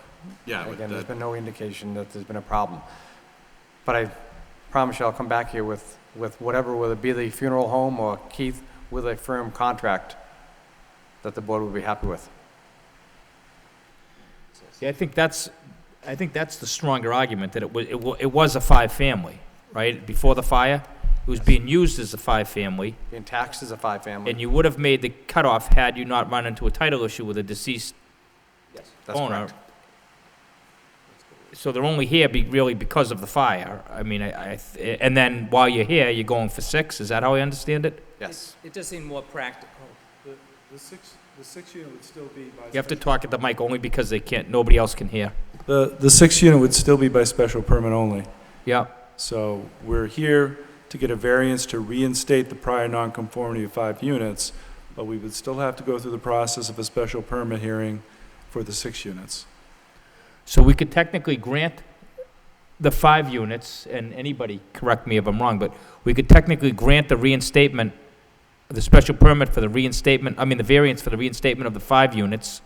yeah, but Again, there's that- been no indication that there's been a problem. But I promise you I'll come back here with whatever, whether it be the funeral home or Keith, with a firm contract that the board will be happy with. See, I think that's the stronger argument, that it was a 5-family, right? Before the fire, it was being used as a 5-family, Being taxed as a 5-family. and you would have made the cutoff had you not run into a title issue with a deceased Yes, that's owner. correct. So they're only here really because of the fire. I mean, and then while you're here, you're going for 6, is that how I understand it? Yes. It does seem more practical. The six unit would still be by. You have to talk at the mic only because nobody else can hear. The 6 unit would still be by special permit only. Yeah. So we're here to get a variance to reinstate the prior nonconformity of 5 units, but we would still have to go through the process of a special permit hearing for the 6 units. So we could technically grant the 5 units, and anybody correct me if I'm wrong, but we could technically grant the reinstatement, the special permit for the reinstatement, the variance for the reinstatement of the 5 units,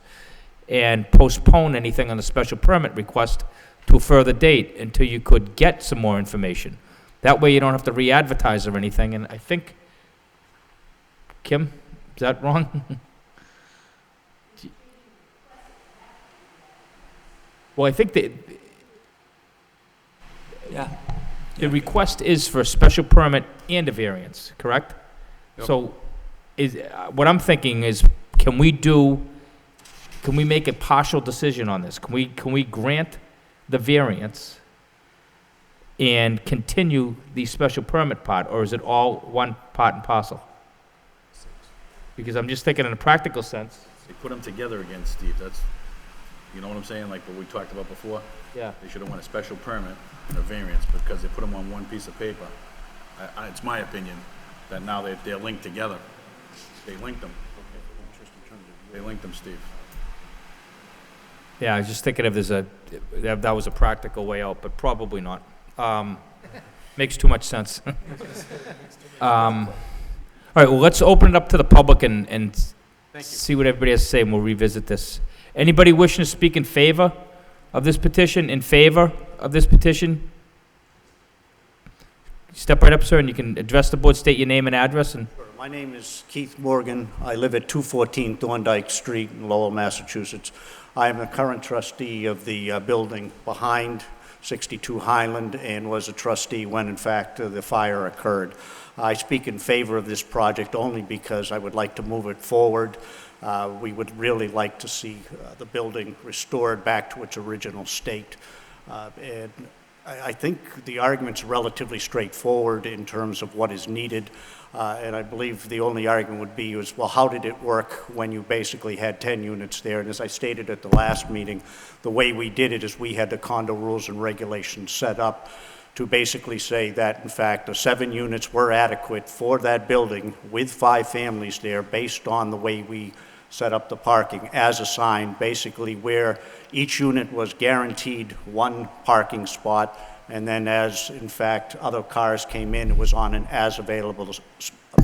and postpone anything on the special permit request to a further date until you could get some more information. That way you don't have to re-advertise or anything, and I think, Kim, is that wrong? Well, I think that Yeah. the request is for a special permit and a variance, correct? So, what I'm thinking is, can we make a partial decision on this? Can we grant the variance and continue the special permit part, or is it all one part and parcel? Because I'm just thinking in a practical sense. they put them together again, Steve, that's, you know what I'm saying, like what we talked about before? Yeah. They should have won a special permit and a variance because they put them on one piece of paper. It's my opinion that now they're linked together. They linked them. They linked them, Steve. Yeah, I was just thinking if that was a practical way out, but probably not. Makes too much sense. All right, well, let's open it up to the public and see what everybody has to say, and we'll revisit this. Anybody wishing to speak in favor of this petition? In favor of this petition? Step right up, sir, and you can address the board, state your name and address, and My name is Keith Morgan. I live at 214 Thorndike Street in Lowell, Massachusetts. I am the current trustee of the building behind 62 Highland and was a trustee when, in fact, the fire occurred. I speak in favor of this project only because I would like to move it forward. We would really like to see the building restored back to its original state. And I think the argument's relatively straightforward in terms of what is needed. And I believe the only argument would be is, well, how did it work when you basically had 10 units there? And as I stated at the last meeting, the way we did it is we had the condo rules and regulations set up to basically say that, in fact, the 7 units were adequate for that building with 5 families there based on the way we set up the parking as assigned, basically where each unit was guaranteed 1 parking spot And then as, in fact, other cars came in, it was on an as-available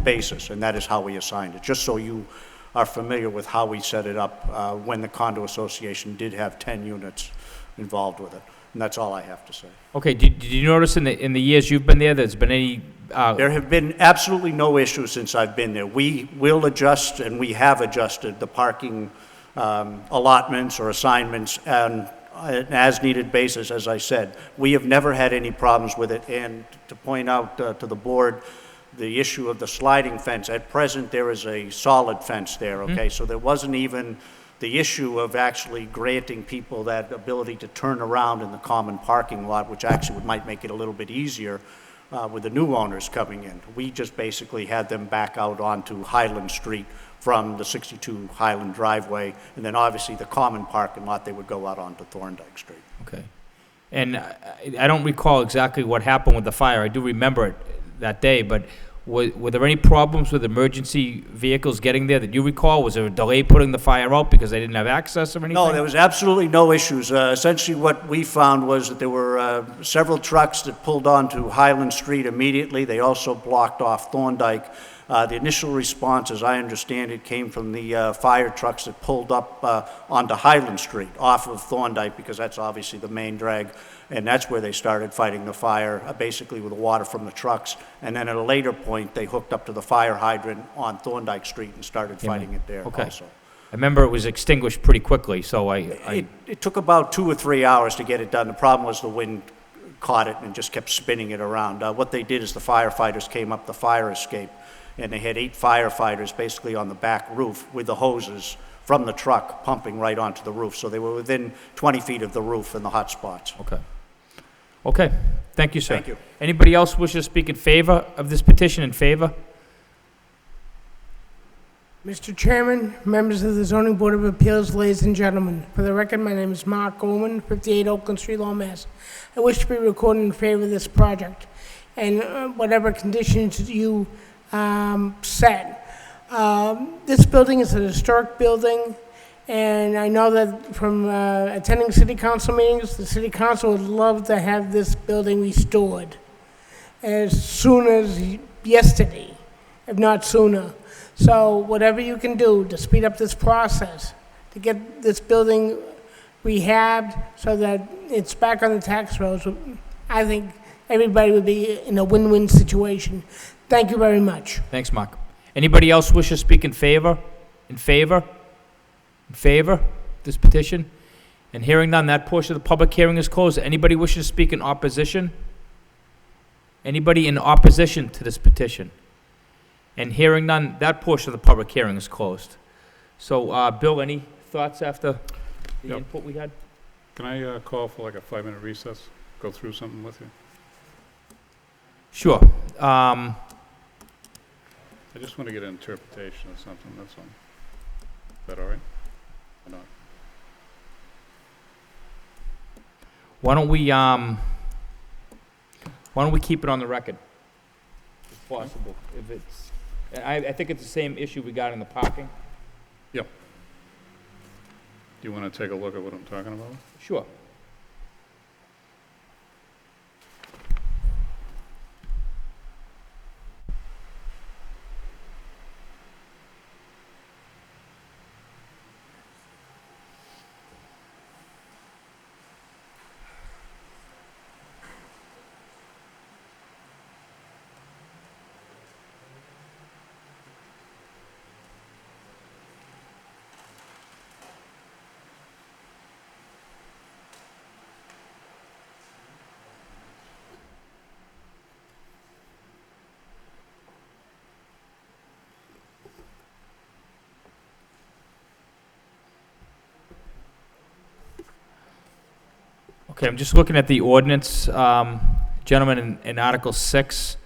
basis, and that is how we assigned it, just so you are familiar with how we set it up when the condo association did have 10 units involved with it. And that's all I have to say. Okay, did you notice in the years you've been there's been any, There have been absolutely no issues since I've been there. We will adjust, and we have adjusted the parking allotments or assignments on an as-needed basis, as I said. We have never had any problems with it, and to point out to the board, the issue of the sliding fence, at present, there is a solid fence there, okay? So there wasn't even the issue of actually granting people that ability to turn around in the common parking lot, which actually might make it a little bit easier with the new owners coming in. We just basically had them back out onto Highland Street from the 62 Highland driveway, and then obviously the common parking lot, they would go out onto Thorndike Street. okay. And I don't recall exactly what happened with the fire. I do remember it that day, but were there any problems with emergency vehicles getting there that you recall? Was there a delay putting the fire out because they didn't have access or anything? No, there was absolutely no issues. Essentially, what we found was that there were several trucks that pulled onto Highland Street immediately. They also blocked off Thorndike. The initial response, as I understand it, came from the fire trucks that pulled up onto Highland Street off of Thorndike, because that's obviously the main drag, and that's where they started fighting the fire, basically with the water from the trucks. And then at a later point, they hooked up to the fire hydrant on Thorndike Street and started fighting it there Okay. also. I remember it was extinguished pretty quickly, so It took about 2 or 3 hours to get it done. The problem was the wind caught it and just kept spinning it around. What they did is the firefighters came up the fire escape, and they had 8 firefighters basically on the back roof with the hoses from the truck pumping right onto the roof. So they were within 20 feet of the roof in the hot spots. Okay. Okay, thank you, sir. Thank you. Anybody else wish to speak in favor of this petition, in favor? Mr. Chairman, members of the Zoning Board of Appeals, ladies and gentlemen, for the record, my name is Mark Goldman, 58 Oakland Street, Lowell, Mass. I wish to be recorded in favor of this project and whatever conditions you set. This building is a historic building, and I know that from attending city council meetings, the city council would love to have this building restored as soon as yesterday, if not sooner. So whatever you can do to speed up this process, to get this building rehabbed so that it's back on the tax rolls, I think everybody would be in a win-win situation. Thank you very much. Thanks, Mark. Anybody else wish to speak in favor? In favor? In favor of this petition? And hearing none, that portion of the public hearing is closed. Anybody wishing to speak in opposition? Anybody in opposition to this petition? And hearing none, that portion of the public hearing is closed. So, Bill, any thoughts after the Yep. input we had? Can I call for like a 5-minute recess? Go through something with you? Sure. I just want to get an interpretation of something, that's all. Is that all right? Or not? Why don't we keep it on the record, if possible? If it's, I think it's the same issue regarding the parking. Yep. Do you want to take a look at what I'm talking about? Sure. Okay, I'm just looking at the ordinance, gentlemen, in Article 6,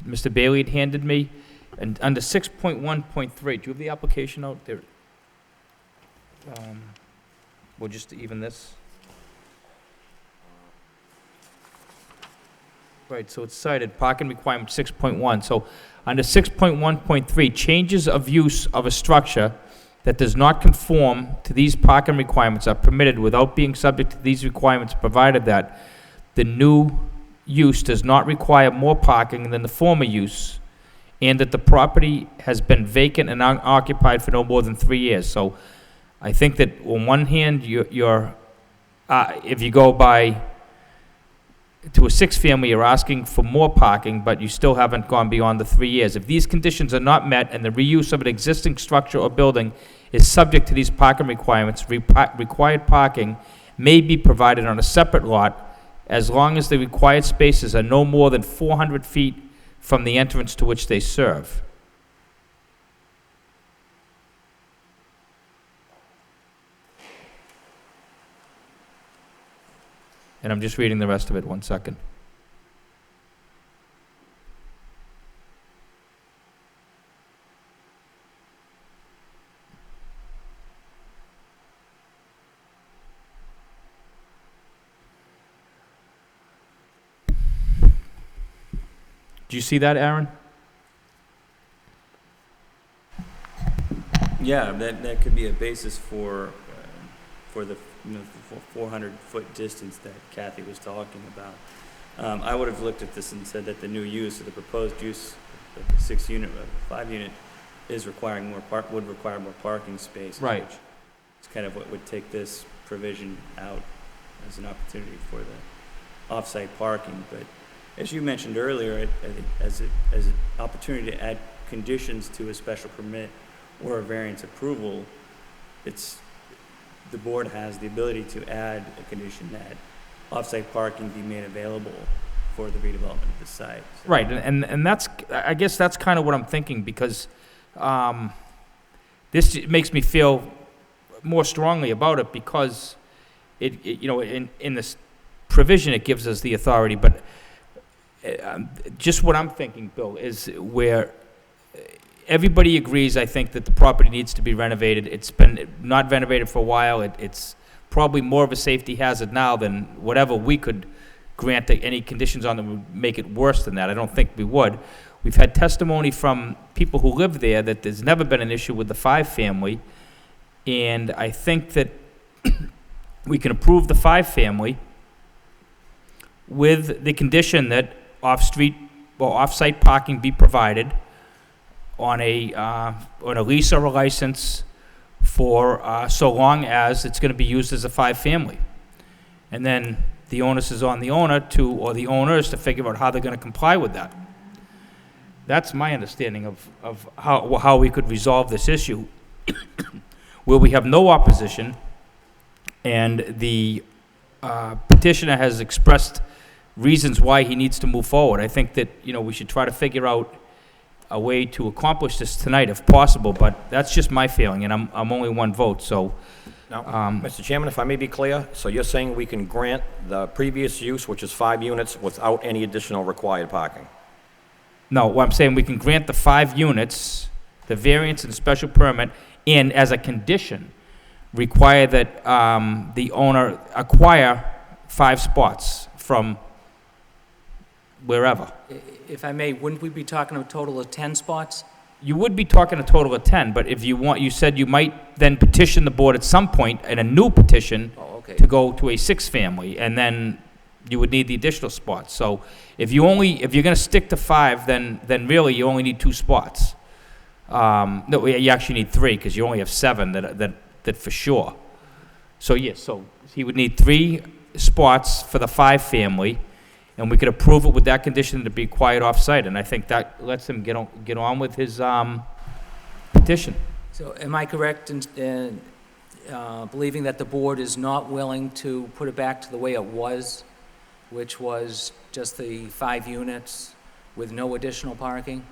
Mr. Bailey had handed me, and under 6.1.3, do you have the application out there? Well, just even this? Right, so it's cited, parking requirement 6.1. So under 6.1.3, changes of use of a structure that does not conform to these parking requirements are permitted without being subject to these requirements, provided that the new use does not require more parking than the former use, and that the property has been vacant and unoccupied for no more than 3 years. So I think that on one hand, if you go to a six-family, you're asking for more parking, but you still haven't gone beyond the 3 years. If these conditions are not met and the reuse of an existing structure or building is subject to these parking requirements, required parking may be provided on a separate lot as long as the required spaces are no more than 400 feet from the entrance to which they serve. And I'm just reading the rest of it, 1 second. Do you see that, Aaron? Yeah, that could be a basis for the, 400-foot distance that Kathy was talking about. I would have looked at this and said that the new use, or the proposed use of the 6-unit, 5-unit, is requiring would require more parking space. Right. Which is kind of what would take this provision out as an opportunity for the off-site parking. But as you mentioned earlier, I think as an opportunity to add conditions to a special permit or a variance approval, the board has the ability to add a condition that off-site parking be made available for the redevelopment of the site. So- Right, and that's, I guess that's kind of what I'm thinking, because this makes me feel more strongly about it, because in this provision, it gives us the authority, but just what I'm thinking, Bill, is where everybody agrees, I think, that the property needs to be renovated. It's been not renovated for a while. It's probably more of a safety hazard now than whatever we could grant any conditions on that would make it worse than that. I don't think we would. We've had testimony from people who live there that there's never been an issue with the 5-family, and I think that we can approve the 5-family with the condition that off-street or off-site parking be provided on a lease or a license for so long as it's going to be used as a 5-family. And then the onus is on the owner or the owners to figure out how they're going to comply with that. That's my understanding of how we could resolve this issue, where we have no opposition, and the petitioner has expressed reasons why he needs to move forward. I think that, we should try to figure out a way to accomplish this tonight if possible, but that's just my feeling, and I'm only one vote, so. Now, Mr. Chairman, if I may be clear, so you're saying we can grant the previous use, which is 5 units, without any additional required parking? No, what I'm saying, we can grant the 5 units, the variance and special permit, and as a condition, require that the owner acquire 5 spots from wherever. If I may, wouldn't we be talking a total of 10 spots? You would be talking a total of 10, but if you said you might then petition the board at some point in a new petition to go to a 6-family, and then you would need the additional spots. So if you're going to stick to 5, then really you only need 2 spots. No, you actually need 3, because you only have 7 that for sure. So yes, so he would need 3 spots for the 5-family, and we could approve it with that condition to be quiet off-site, and I think that lets him get on with his petition. So am I correct in believing that the board is not willing to put it back to the way it was, which was just the 5 units with no additional parking?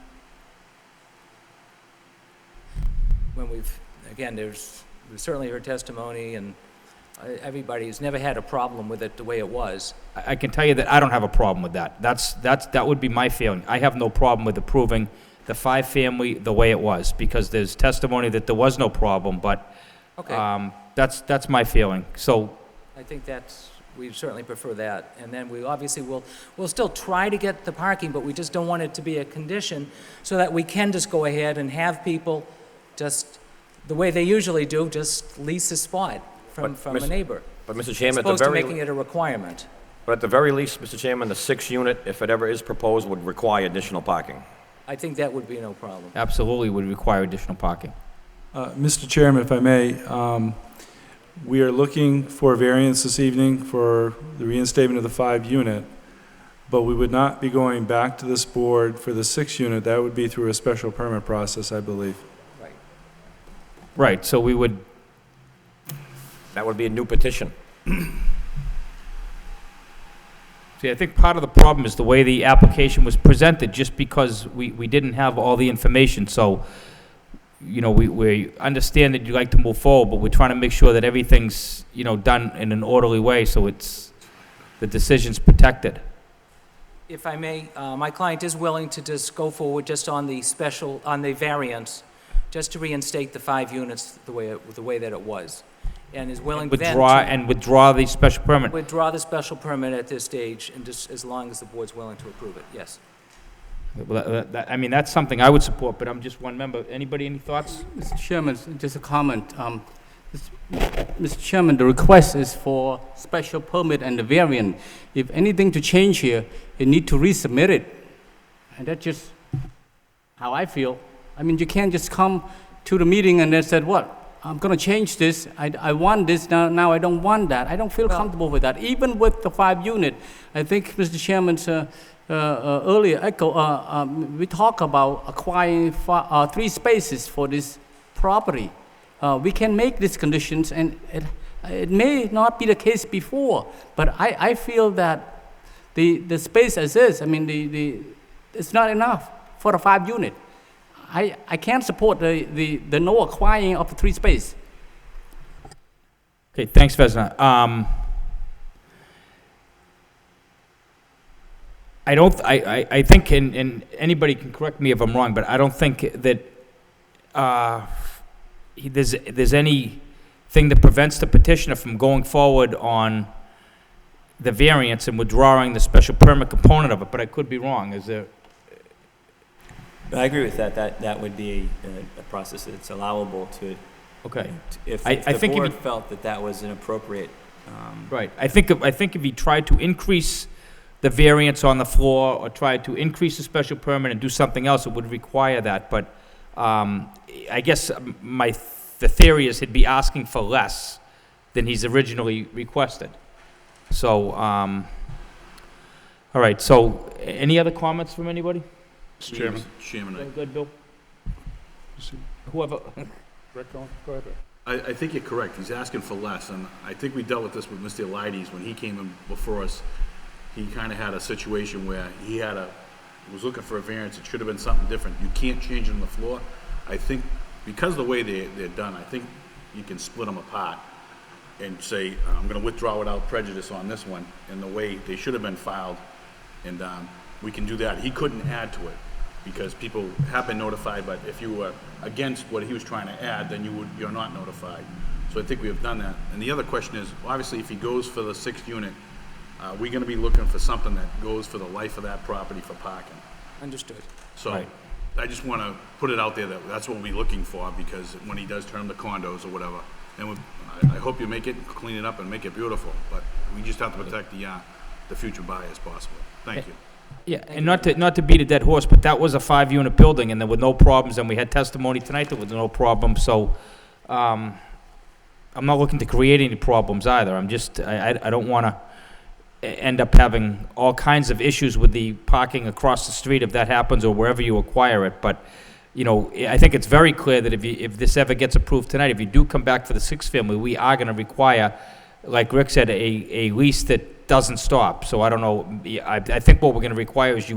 When we've certainly heard testimony, and everybody's never had a problem with it the way it was. I can tell you that I don't have a problem with that. That would be my feeling. I have no problem with approving the 5-family the way it was, because there's testimony that there was no problem, but that's my feeling. So I think we certainly prefer that. And then we obviously we'll still try to get the parking, but we just don't want it to be a condition, so that we can just go ahead and have people just, the way they usually do, just lease a spot from a neighbor. But Mr. Chairman, as opposed to making it a requirement. But at the very least, Mr. Chairman, the 6-unit, if it ever is proposed, would require additional parking. I think that would be no problem. Absolutely would require additional parking. Mr. Chairman, if I may, we are looking for variance this evening for the reinstatement of the 5-unit, but we would not be going back to this board for the 6-unit. That would be through a special permit process, I believe. Right, so we would, That would be a new petition. see, I think part of the problem is the way the application was presented, just because we didn't have all the information. So, you know, we understand that you'd like to move forward, but we're trying to make sure that everything's, you know, done in an orderly way, so the decision's protected. If I may, my client is willing to just go forward just on the variance, just to reinstate the 5 units the way that it was, and is willing then to Withdraw the special permit. withdraw the special permit at this stage, and just as long as the board's willing to approve it, yes. Well, I mean, that's something I would support, but I'm just one member. Anybody, any thoughts? Mr. Chairman, just a comment. Mr. Chairman, the request is for special permit and the variant. If anything to change here, you need to resubmit it. And that's just how I feel. I mean, you can't just come to the meeting and then said, what? I'm going to change this. I want this now I don't want that. I don't feel comfortable with that. Even with the 5-unit, I think Mr. Chairman's earlier echo, we talk about acquiring 3 spaces for this property. We can make these conditions, and it may not be the case before, but I feel that the space as is, I mean, it's not enough for the 5-unit. I can't support the no acquiring of the 3 space. Okay, thanks, Vesna. I think, and anybody can correct me if I'm wrong, but I don't think that there's anything that prevents the petitioner from going forward on the variance and withdrawing the special permit component of it, but I could be wrong. Is there? I agree with that. That would be a process that's allowable to. Okay. If I the think if board you- felt that was an appropriate. Right. I think if you tried to increase the variance on the floor or tried to increase the special permit and do something else, it would require that. But I guess the theory is he'd be asking for less than he's originally requested. So, all right. So, any other comments from anybody? Mr. Chairman. Chairman, Good, Bill. Whoever. Rick, go ahead, Rick. I think you're correct. He's asking for less, and I think we dealt with this with Mr. Elides when he came in before us. He kind of had a situation where he was looking for a variance. It should have been something different. You can't change it on the floor. I think because of the way they're done, I think you can split them apart and say, I'm going to withdraw without prejudice on this one, and the way they should have been filed, and we can do that. He couldn't add to it because people have been notified, but if you were against what he was trying to add, then you're not notified. So I think we have done that. And the other question is, obviously, if he goes for the 6th unit, we're going to be looking for something that goes for the life of that property for parking. Understood. So Right. I just want to put it out there that that's what we'll be looking for, because when he does turn them to condos or whatever, and I hope you make it, clean it up and make it beautiful, but we just have to protect the future buyer as possible. Thank you. Yeah, and not to beat a dead horse, but that was a 5-unit building, and there were no problems, and we had testimony tonight, there was no problem, so, I'm not looking to create any problems either. I don't want to end up having all kinds of issues with the parking across the street if that happens, or wherever you acquire it, but, you know, I think it's very clear that if this ever gets approved tonight, if you do come back for the 6th family, we are going to require, like Rick said, a lease that doesn't stop. So I don't know, I think what we're going to require is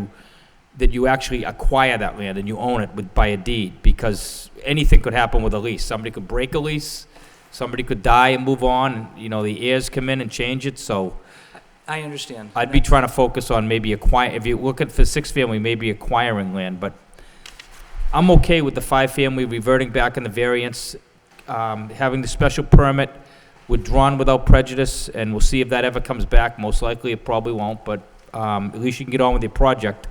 that you actually acquire that land and you own it by a deed, because anything could happen with a lease. Somebody could break a lease, somebody could die and move on, you know, the heirs come in and change it, so I understand. I'd be trying to focus on maybe if you're looking for 6th family, maybe acquiring land, but I'm okay with the 5 family reverting back in the variance, having the special permit withdrawn without prejudice, and we'll see if that ever comes back. Most likely it probably won't, but at least you can get on with your project.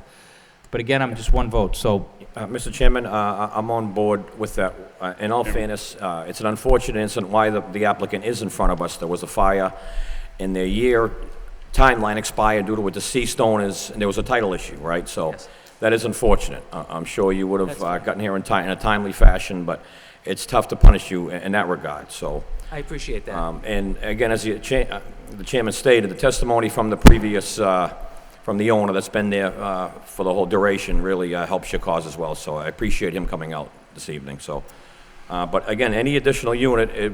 But again, I'm just one vote, so. Mr. Chairman, I'm on board with that. In all fairness, it's an unfortunate incident why the applicant is in front of us. There was a fire in their year timeline expired due to a deceased owner's, and there was a title issue, right? So Yes. that is unfortunate. I'm sure you would have That's fine. gotten here in a timely fashion, but it's tough to punish you in that regard, so. I appreciate that. And again, as the chairman stated, the testimony from the previous, from the owner that's been there for the whole duration really helps your cause as well, so I appreciate him coming out this evening, so. But again, any additional unit,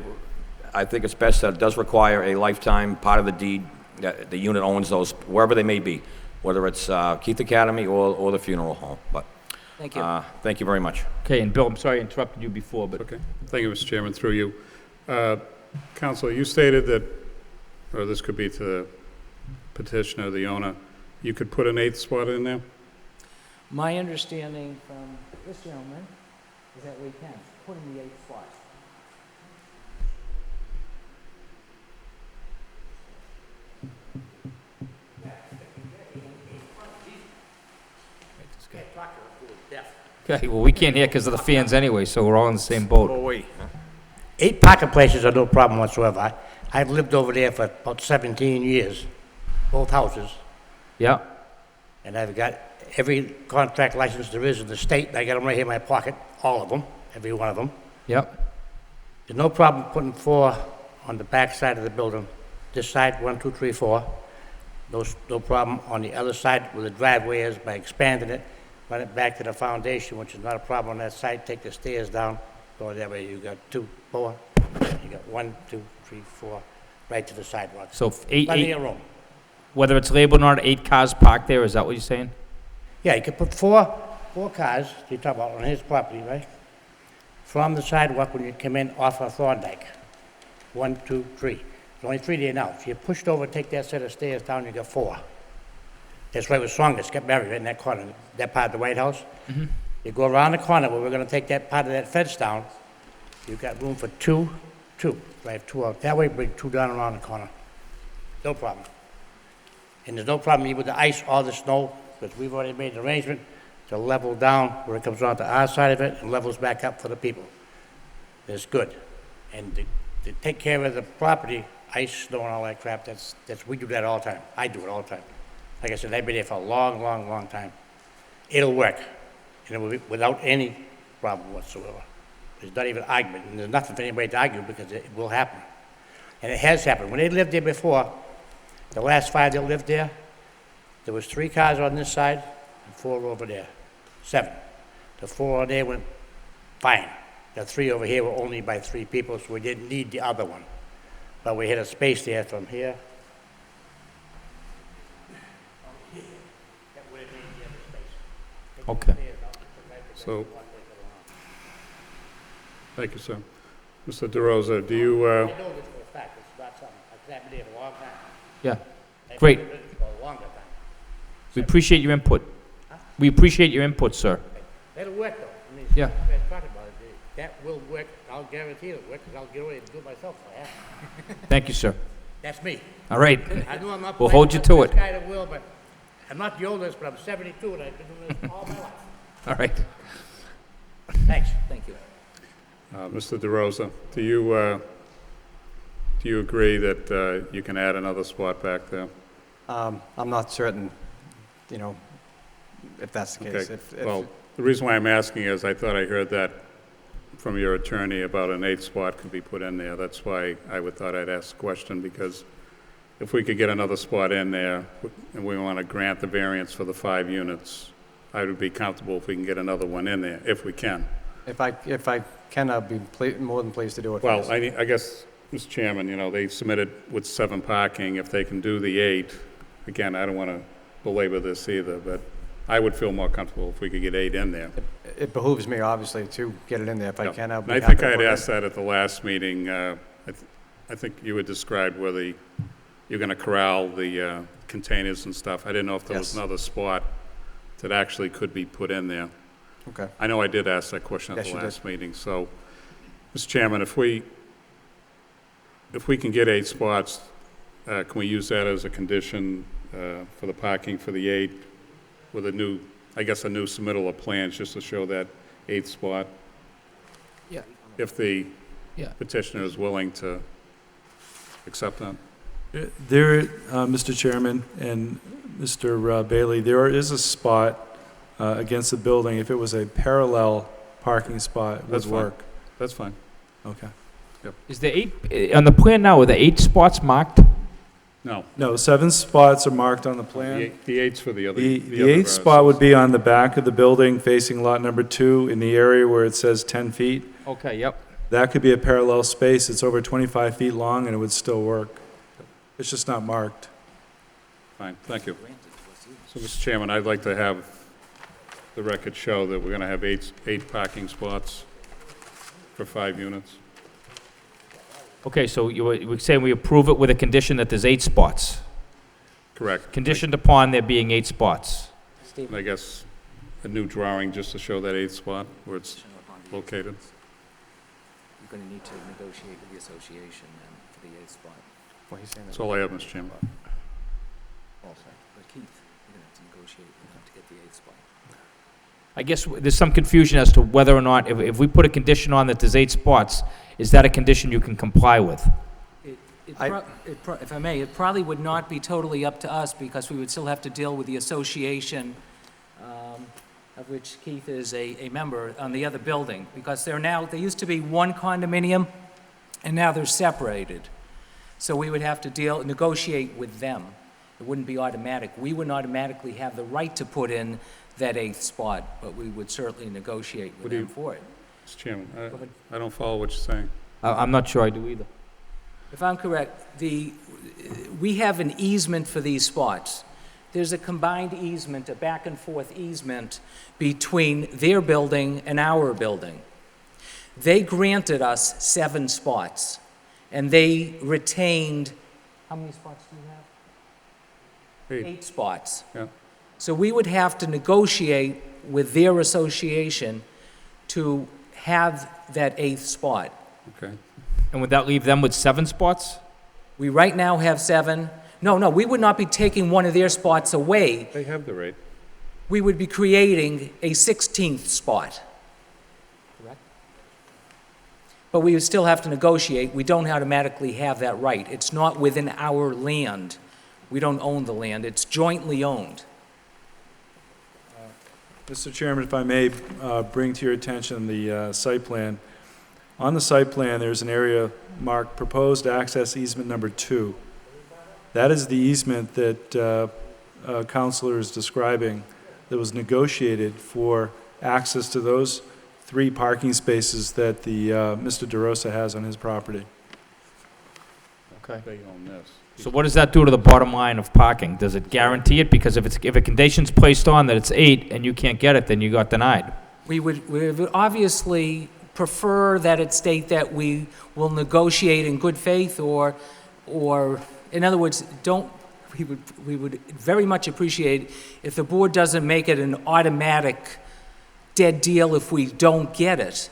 I think it's best that it does require a lifetime part of the deed, that the unit owns those, wherever they may be, whether it's Keith Academy or the funeral home, but. Thank you. Thank you very much. Okay, and Bill, I'm sorry I interrupted you before, but Okay. Thank you, Mr. Chairman, through you. Counselor, you stated that, or this could be to the petitioner, the owner, you could put an 8th spot in there? My understanding from this gentleman is that we can put in the 8th spot. okay, well, we can't hear because of the fans anyway, so we're all in the same boat. wait. 8 parking places are no problem whatsoever. I've lived over there for about 17 years, both houses, Yeah, and I've got every contract license there is in the state, and I got them right here in my pocket, all of them, every one of them. yeah, There's no problem putting 4 on the back side of the building. This side, 1, 2, 3, 4. No problem on the other side where the driveway is by expanding it, run it back to the foundation, which is not a problem on that side, take the stairs down, go that way, you got 2, 4, you got 1, 2, 3, 4, right to the sidewalk. so eight, Plenty of room. whether it's labeled or not, 8 cars parked there, is that what you're saying? Yeah, you could put four cars, you talk about on his property, right? From the sidewalk when you come in off of Thorndike. 1, 2, 3. There's only 3 there now. If you pushed over, take that set of stairs down, you got 4. That's right with Strongest, got married right in that corner, that part of the White House. You go around the corner where we're gonna take that part of that fence down, you've got room for 2. I have 2 out. That way, bring 2 down around the corner. No problem. And there's no problem even with the ice or the snow, because we've already made an arrangement to level down where it comes around to our side of it and levels back up for the people. It's good. And to take care of the property, ice, snow, and all that crap, we do that all the time. I do it all the time. Like I said, I've been there for a long, long, long time. It'll work, and it will be without any problem whatsoever. There's not even argument, and there's nothing for anybody to argue because it will happen. And it has happened. When they lived there before, the last 5 that lived there, there was 3 cars on this side and 4 over there. 7. The 4 on there went fine. The 3 over here were only by 3 people, so we didn't need the other one. But we had a space there from here. That would have made the other space. Okay. So, thank you, sir. Mr. DeRosa, do you, I know this for a fact, it's not something, I've been there for a long time. Yeah, I've great. been in business for a longer time. We appreciate your input. We appreciate your input, sir. That'll work though. I mean, Yeah. you guys talking about it, that will work, I'll guarantee it'll work, because I'll get away and do it myself if I have to. Thank you, sir. That's me. All right, I know I'm not. we'll hold you to the it. guy that will, but I'm not the oldest, but I'm 72 and I've been doing this all my life. All right. Thanks. Thank you. Mr. DeRosa, do you agree that you can add another spot back there? I'm not certain, you know, if that's the case. Okay, If- well, the reason why I'm asking is I thought I heard that from your attorney about an 8th spot could be put in there. That's why I thought I'd ask the question, because if we could get another spot in there, and we want to grant the variance for the 5 units, I would be comfortable if we can get another one in there, if we can. If I can, I'll be more than pleased to do it. Well, I guess, Mr. Chairman, you know, they submitted with 7 parking. If they can do the 8, again, I don't want to belabor this either, but I would feel more comfortable if we could get 8 in there. It behooves me, obviously, to get it in there. If I can, I'll be And I happy think to I had put it in. asked that at the last meeting. I think you had described where you're going to corral the containers and stuff. I didn't know if there was Yes. another spot that actually could be put in there. Okay. I know I did ask that question at Yes, the you did. last meeting. So, Mr. Chairman, if we can get 8 spots, can we use that as a condition for the parking for the 8 with a new submittal of plans just to show that 8th spot? Yeah. If the Yeah. petitioner is willing to accept that? There, Mr. Chairman and Mr. Bailey, there is a spot against the building. If it was a parallel parking spot, That's would fine. work. That's fine. Okay. Is there 8, on the plan now, are there 8 spots marked? No, No, 7 spots are marked on the plan. the eight's for the other. The other, eighth spot would be on the back of the building facing lot number 2 in the area where it says 10 feet. Okay, yep. That could be a parallel space. It's over 25 feet long and it would still work. It's just not marked. Fine, thank you. So, Mr. Chairman, I'd like to have the record show that we're going to have eight parking spots for 5 units. Okay, so we're saying we approve it with a condition that there's 8 spots. Correct. Conditioned upon there being 8 spots. And I guess a new drawing just to show that 8th spot where it's located. You're going to need to negotiate with the association then for the 8th spot. Well, he's saying That's all I have, Mr. Chairman. But Keith, you're going to have to negotiate with them to get the 8th spot. I guess there's some confusion as to whether or not, if we put a condition on that there's 8 spots, is that a condition you can comply with? If I may, it probably would not be totally up to us because we would still have to deal with the association of which Keith is a member on the other building, because there used to be one condominium, and now they're separated. So we would have to negotiate with them. It wouldn't be automatic. We wouldn't automatically have the right to put in that 8th spot, but we would certainly negotiate with them for it. Mr. Chairman, I don't follow what you're saying. I'm not sure I do either. If I'm correct, we have an easement for these spots. There's a combined easement, a back and forth easement between their building and our building. They granted us 7 spots, and they retained, how many spots do you have? 8 spots. Yeah. So we would have to negotiate with their association to have that 8th spot. Okay. And would that leave them with 7 spots? We right now have 7. No, we would not be taking one of their spots away. They have the rate. We would be creating a 16th spot. Correct? But we would still have to negotiate. We don't automatically have that right. It's not within our land. We don't own the land. It's jointly owned. Mr. Chairman, if I may bring to your attention the site plan. On the site plan, there's an area marked Proposed Access Easement Number 2. That is the easement that Counselor is describing that was negotiated for access to those 3 parking spaces that the Mr. DeRosa has on his property. Okay. They own this. So what does that do to the bottom line of parking? Does it guarantee it? Because if a condition's placed on that it's 8 and you can't get it, then you got denied. We would obviously prefer that it state that we will negotiate in good faith, or in other words, we would very much appreciate if the board doesn't make it an automatic dead deal if we don't get it.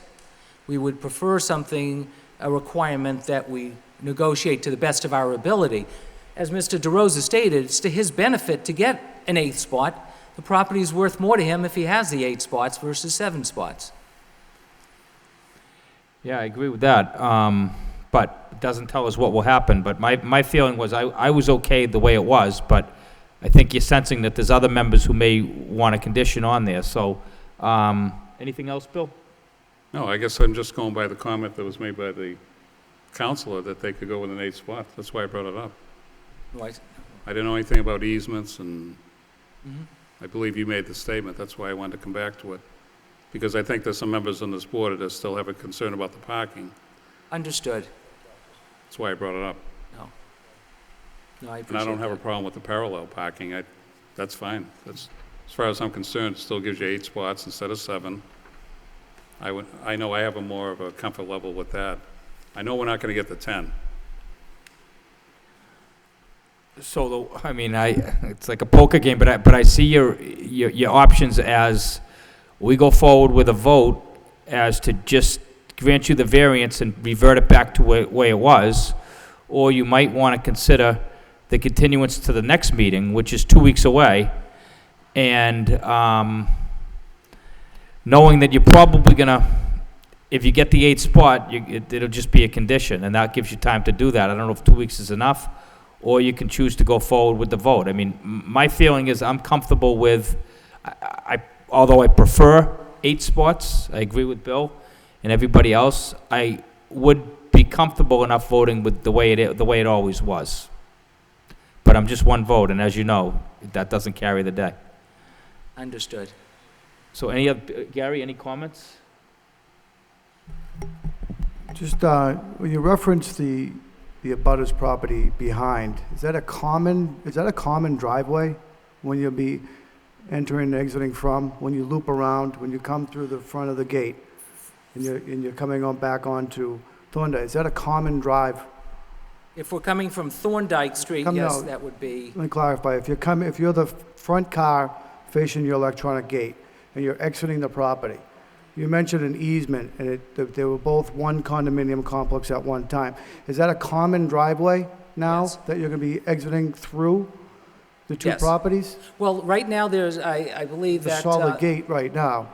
We would prefer a requirement that we negotiate to the best of our ability. As Mr. DeRosa stated, it's to his benefit to get an 8th spot. The property is worth more to him if he has the 8 spots versus 7 spots. Yeah, I agree with that, but it doesn't tell us what will happen. But my feeling was I was okay the way it was, but I think you're sensing that there's other members who may want a condition on there. So, anything else, Bill? No, I guess I'm just going by the comment that was made by the counselor that they could go with an 8th spot. That's why I brought it up. Right. I didn't know anything about easements, and I believe you made the statement. That's why I wanted to come back to it. Because I think there's some members on this board that still have a concern about the parking. Understood. That's why I brought it up. No, I appreciate And I don't have a that. problem with the parallel parking. That's fine. As far as I'm concerned, it still gives you 8 spots instead of 7. I know I have more of a comfort level with that. I know we're not going to get the 10. So, it's like a poker game, but I see your options as we go forward with a vote as to just grant you the variance and revert it back to where it was, or you might want to consider the continuance to the next meeting, which is 2 weeks away, and knowing that you're probably going to, if you get the 8th spot, it'll just be a condition, and that gives you time to do that. I don't know if 2 weeks is enough, or you can choose to go forward with the vote. I mean, my feeling is I'm comfortable with, although I prefer 8 spots, I agree with Bill and everybody else, I would be comfortable enough voting with the way it always was. But I'm just one vote, and as you know, that doesn't carry the day. Understood. So Gary, any comments? Just, when you reference the abutters property behind, is that a common driveway when you'll be entering and exiting from, when you loop around, when you come through the front of the gate, and you're coming on back onto Thorndike, is that a common drive? If we're coming from Thorndike Street, yes, that would be, Let me clarify, if you're the front car facing your electronic gate, and you're exiting the property, you mentioned an easement, and they were both one condominium complex at one time. Is that a common driveway now Yes. that you're going to be exiting through the two Yes. properties? well, right now, there's, I believe The that... solid gate right now.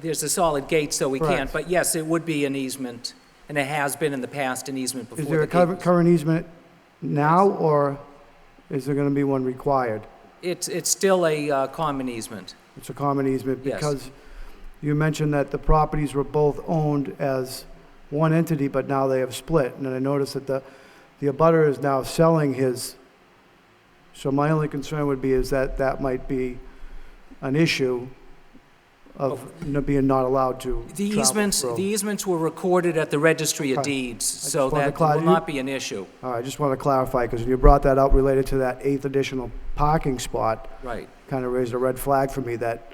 There's a solid gate, so we can't, Correct. but yes, it would be an easement, and it has been in the past an easement before Is there the a gate was- current easement now, or is there going to be one required? It's still a common easement. It's a common easement Yes. because you mentioned that the properties were both owned as one entity, but now they have split. And then I noticed that the abutter is now selling his. So my only concern would be is that might be an issue of being not allowed to The travel easements, through. the easements were recorded at the Registry of Okay. Deeds, just so wanted to that will clarify- not be an issue. All right, I just want to clarify, because when you brought that out related to that 8th additional parking spot, Right. kind of raised a red flag for me that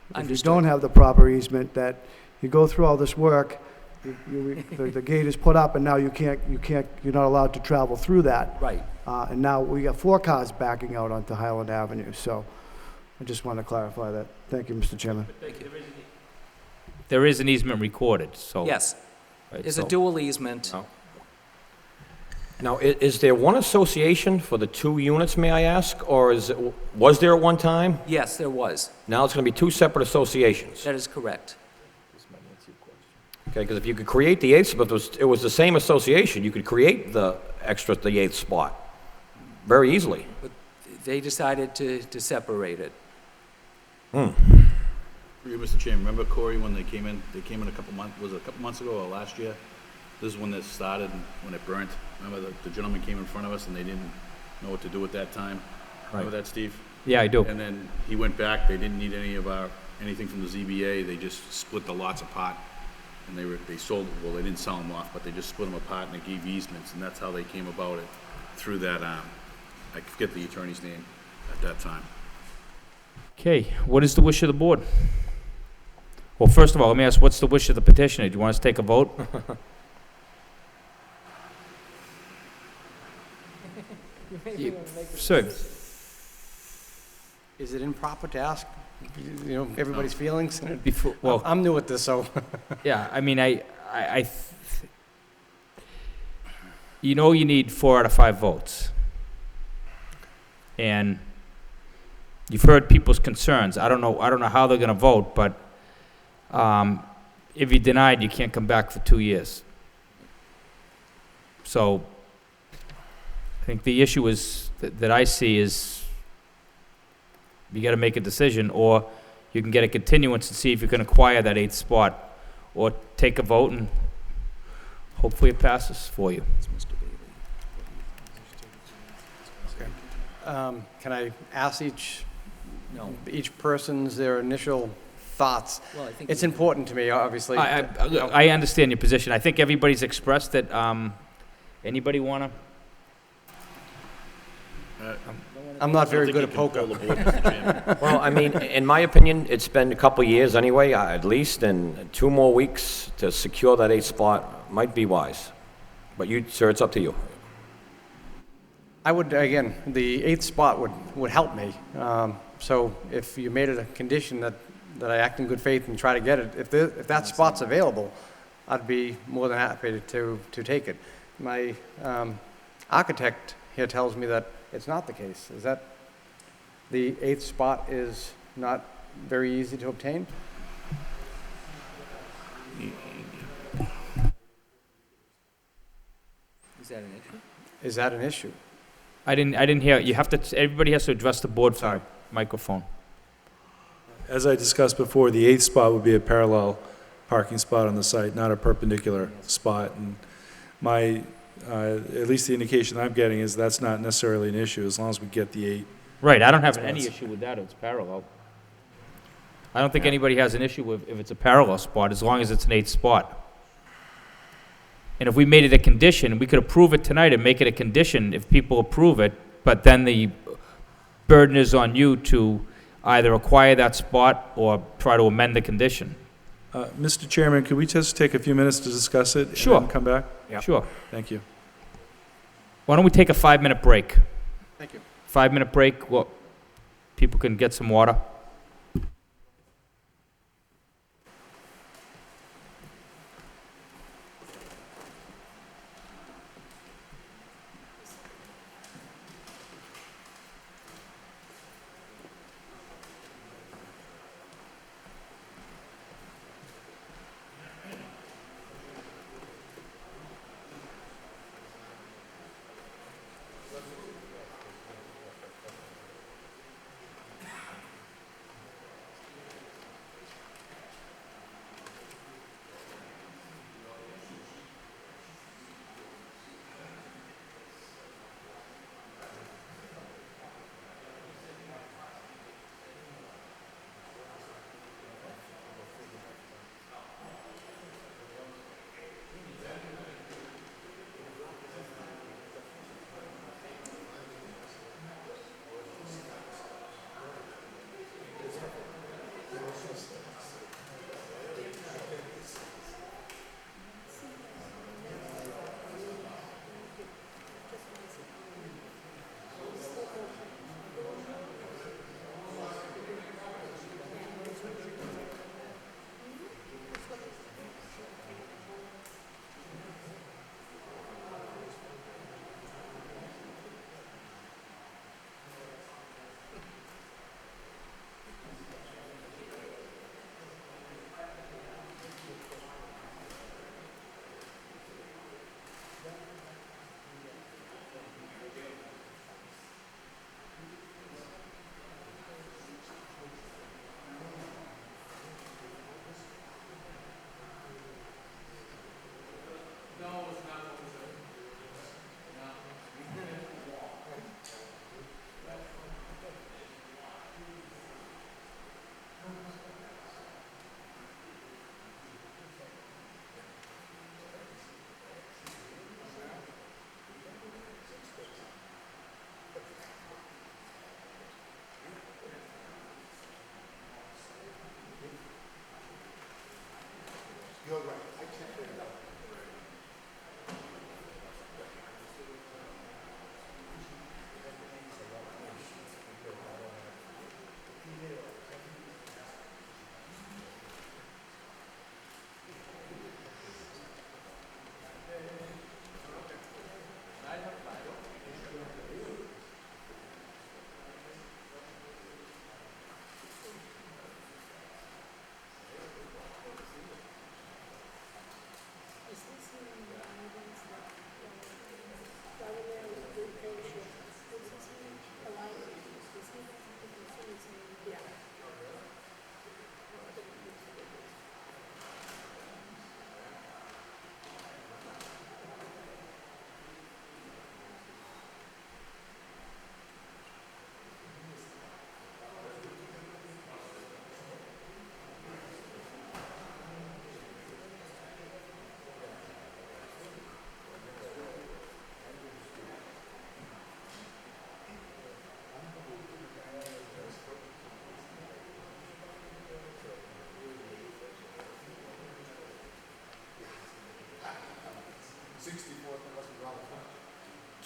if you Understood. don't have the proper easement, that you go through all this work, the gate is put up, and now you're not allowed to travel through that. Right. And now we got 4 cars backing out onto Highland Avenue, so I just want to clarify that. Thank you, Mr. Chairman. There is an easement recorded, so. Yes, right, there's a so- dual easement. Now, is there one association for the 2 units, may I ask? Or was there at one time? Yes, there was. Now it's going to be 2 separate associations? That is correct. Okay, because if you could create the 8th, but it was the same association, you could create the 8th spot very easily. But they decided to separate it. For you, Mr. Chairman, remember Corey, when they came in a couple months, was it a couple months ago or last year? This is when this started, and when it burnt. Remember the gentleman came in front of us and they didn't know what to do at that time? Remember that, Steve? Yeah, I do. And then he went back, they didn't need anything from the ZBA, they just split the lots apart. And they sold, well, they didn't sell them off, but they just split them apart and they gave easements, and that's how they came about it, through that, I forget the attorney's name at that time. Okay, what is the wish of the board? Well, first of all, let me ask, what's the wish of the petitioner? Do you want us to take a vote? Sir, Is it improper to ask, everybody's feelings? before, well, I'm new at this, so. yeah, I mean, you need 4 out of 5 votes. And you've heard people's concerns. I don't know how they're gonna vote, but, if you're denied, you can't come back for 2 years. So, I think the issue is, that I see is, you gotta make a decision, or you can get a continuance and see if you can acquire that 8th spot, or take a vote and hopefully it passes for you. Can I ask each person's their initial thoughts? Well, I think It's important to me, obviously. I understand your position. I think everybody's expressed that, anybody wanna? I'm not very good at poker. Well, I mean, in my opinion, it's been a couple of years anyway, at least, and 2 more weeks to secure that 8th spot might be wise. But sir, it's up to you. I would, again, the 8th spot would help me. So if you made it a condition that I act in good faith and try to get it, if that spot's available, I'd be more than happy to take it. My architect here tells me that it's not the case. Is that the 8th spot is not very easy to obtain? Is that an issue? Is that an issue? I didn't hear, you have to, everybody has to address the board from the microphone. As I discussed before, the 8th spot would be a parallel parking spot on the site, not a perpendicular spot. And my, at least the indication I'm getting is that's not necessarily an issue, as long as we get the 8. Right, I don't have any issue with that, if it's parallel. I don't think anybody has an issue with, if it's a parallel spot, as long as it's an 8th spot. And if we made it a condition, we could approve it tonight and make it a condition if people approve it, but then the burden is on you to either acquire that spot or try to amend the condition. Mr. Chairman, could we just take a few minutes to discuss it? Sure. And then come back? Sure. Thank you. Why don't we take a 5-minute break? Thank you. 5-minute break, well, people can get some water.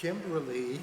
Kimberly.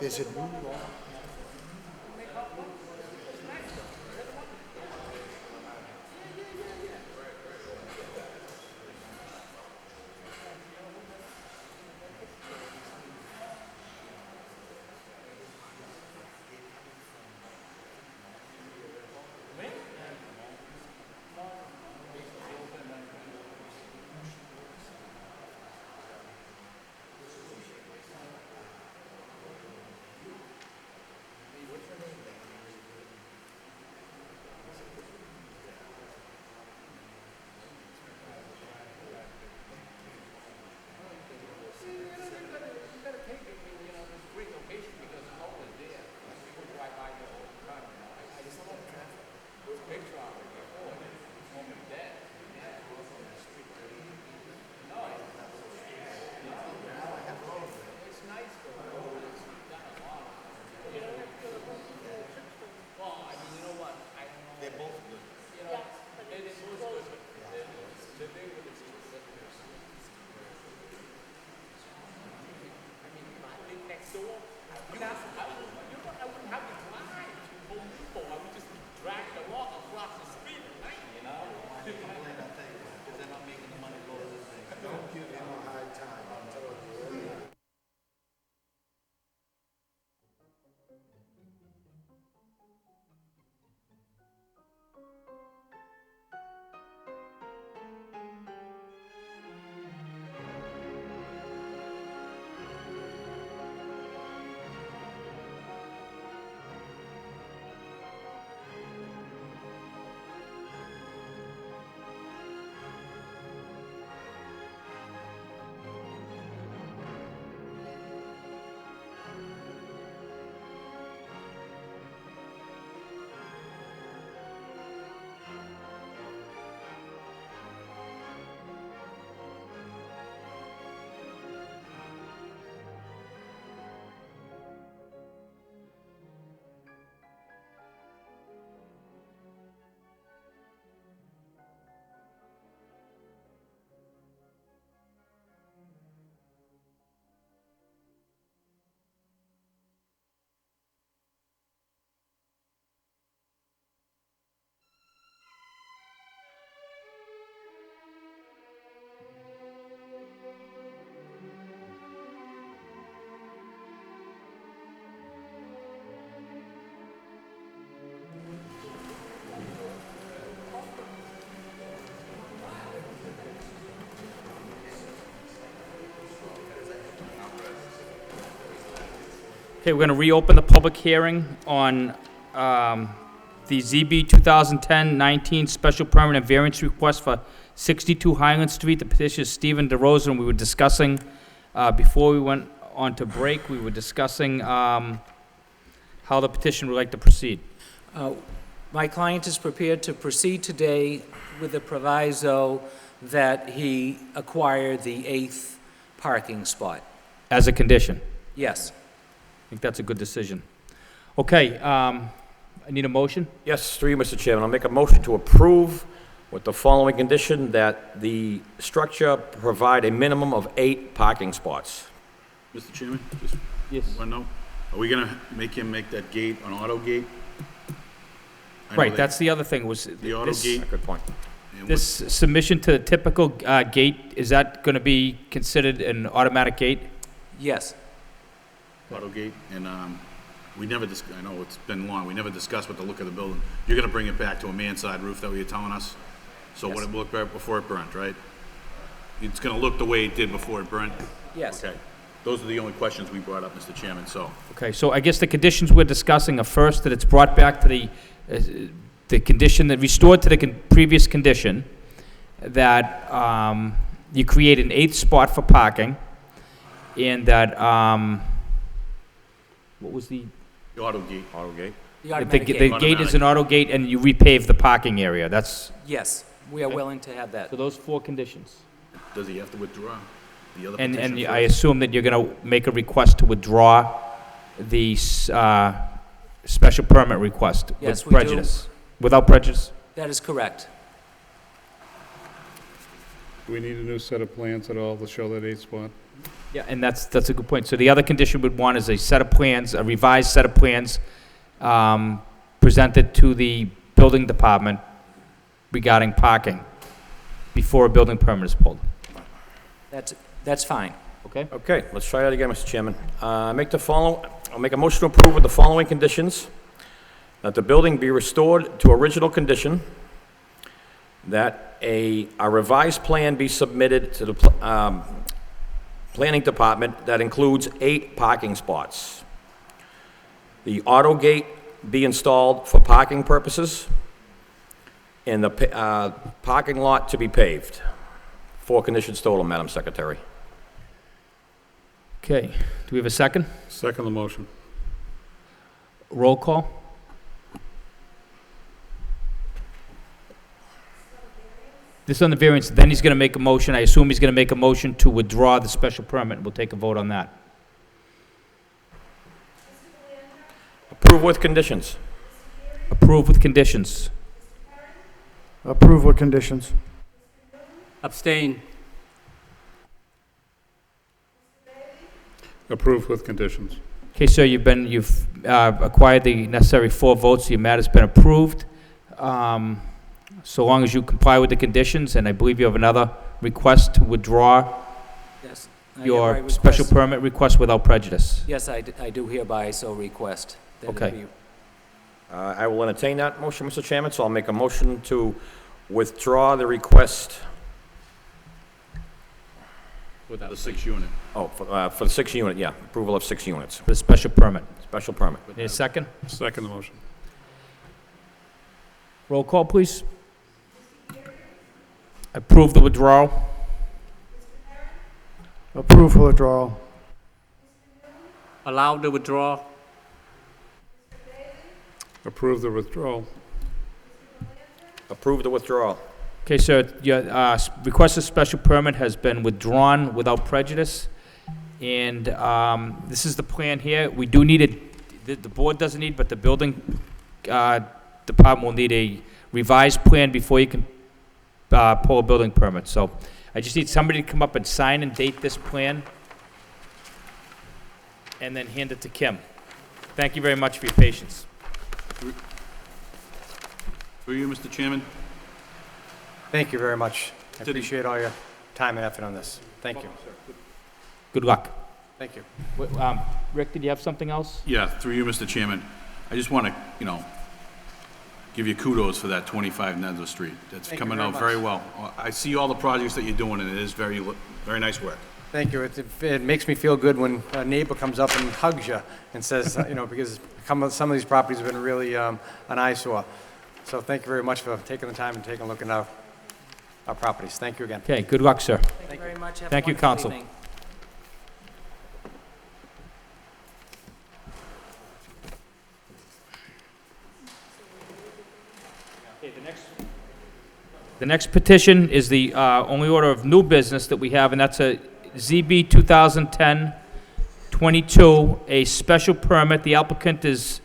There's a new law. Okay, we're going to reopen the public hearing on the ZB 2010-19 special permit and variance request for 62 Highland Street. The petitioner is Stephen DeRosa, and we were discussing, before we went on to break, we were discussing how the petition would like to proceed. My client is prepared to proceed today with the proviso that he acquire the 8th parking spot. As a condition. Yes. I think that's a good decision. Okay, I need a motion? Yes, through you, Mr. Chairman. I'll make a motion to approve with the following condition, that the structure provide a minimum of 8 parking spots. Mr. Chairman, just Yes. one note. Are we gonna make him make that gate an auto gate? I know Right, that- that's the other thing, was The auto this- gate. Good point. and This submission to the typical gate, is that going to be considered an automatic gate? Yes. Auto gate, and we never I know it's been long, we never discussed what the look of the building. You're gonna bring it back to a mansard roof, that what you're telling us? So what it looked like before it burnt, right? It's gonna look the way it did before it burnt? Yes. Okay. Those are the only questions we brought up, Mr. Chairman, so. Okay, so I guess the conditions we're discussing are first, that it's brought back to the condition, that restored to the previous condition, that you create an 8th spot for parking, and that, what was the? The auto gate. Auto gate. The The automatic the gate. gate is an auto gate, and you repave the parking area, that's, Yes, we are willing to have that. so those 4 conditions. Does he have to withdraw the other And petition I first? assume that you're going to make a request to withdraw the special permit request Yes, with we do. prejudice? Without prejudice? That is correct. Do we need a new set of plans at all to show that 8 spot? Yeah, and that's a good point. So the other condition would want is a set of plans, a revised set of plans, presented to the building department regarding parking before a building permit is pulled. That's fine. Okay? Okay, let's try that again, Mr. Chairman. I'll make a motion to approve with the following conditions: that the building be restored to original condition, that a revised plan be submitted to the planning department that includes 8 parking spots, the auto gate be installed for parking purposes, and the parking lot to be paved. 4 conditions total, Madam Secretary. Okay. Do we have a second? Second the motion. Roll call? This is on the variance, then he's going to make a motion. I assume he's going to make a motion to withdraw the special permit. We'll take a vote on that. Approve with conditions. Approve with conditions. Approve with conditions. Abstain. Approved with conditions. Okay, sir, you've acquired the necessary 4 votes. Your matter's been approved. So long as you comply with the conditions, and I believe you have another request to withdraw Yes. your special permit request without prejudice. Yes, I do hereby so request. that it Okay. be- I will entertain that motion, Mr. Chairman, so I'll make a motion to withdraw the request, Without the 6 unit. for the 6 unit, yeah, approval of 6 units, For the special permit. special permit. Need a second? Second the motion. Roll call, please. Approve the withdrawal. Approve for withdrawal. Allow the withdrawal. Approve the withdrawal. Approve the withdrawal. Okay, sir, your requested special permit has been withdrawn without prejudice, and this is the plan here. We do need the board doesn't need, but the building department will need a revised plan before you can pull a building permit. So I just need somebody to come up and sign and date this plan, and then hand it to Kim. Thank you very much for your patience. Through you, Mr. Chairman? Thank you very much. I Did he- appreciate all your time and effort on this. Thank you. Good luck. Thank you. Rick, did you have something else? Yeah, through you, Mr. Chairman. I just want to, give you kudos for that 25 Nedler Street. That's Thank you coming very out much. very well. I see all the projects that you're doing, and it is very, very nice work. Thank you. It makes me feel good when a neighbor comes up and hugs you and says, because some of these properties have been really an eyesore. So thank you very much for taking the time and taking a look at our properties. Thank you again. Okay, good luck, sir. Thank you very much. Have a Thank you, wonderful counsel. evening. The next petition is the only order of new business that we have, and that's a ZB 2010-22, a special permit. The applicant is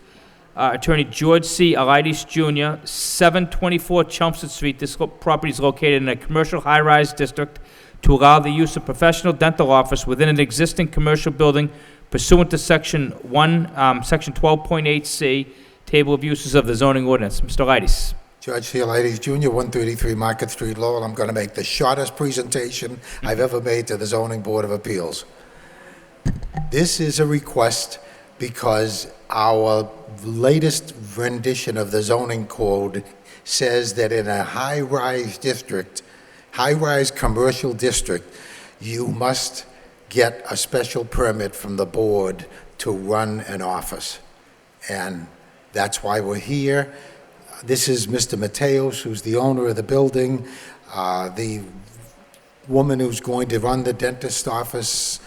Attorney George C. Alides Jr., 724 Chelmsford Street. This property is located in a commercial high-rise district to allow the use of professional dental office within an existing commercial building pursuant to Section 12.8C, Table of Uses of the zoning ordinance. Mr. Alides. George C. Alides Jr., 133 Market Street, Lowell. I'm going to make the shortest presentation I've ever made to the Zoning Board of Appeals. This is a request because our latest rendition of the zoning code says that in a high-rise district, high-rise commercial district, you must get a special permit from the board to run an office. And that's why we're here. This is Mr. Mateos, who's the owner of the building. The woman who's going to run the dentist office,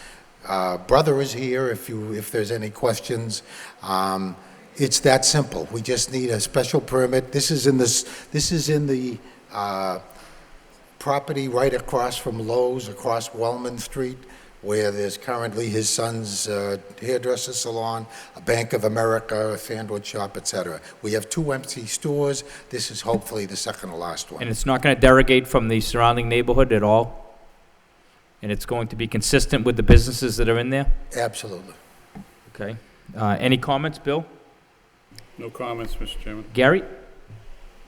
brother is here if there's any questions. It's that simple. We just need a special permit. This is in the property right across from Lowe's, across Wellman Street, where there's currently his son's hairdresser salon, a Bank of America, a sandwich shop, etc. We have 2 empty stores. This is hopefully the second to last one. And it's not going to derogate from the surrounding neighborhood at all? And it's going to be consistent with the businesses that are in there? Absolutely. Okay. Any comments, Bill? No comments, Mr. Chairman. Gary?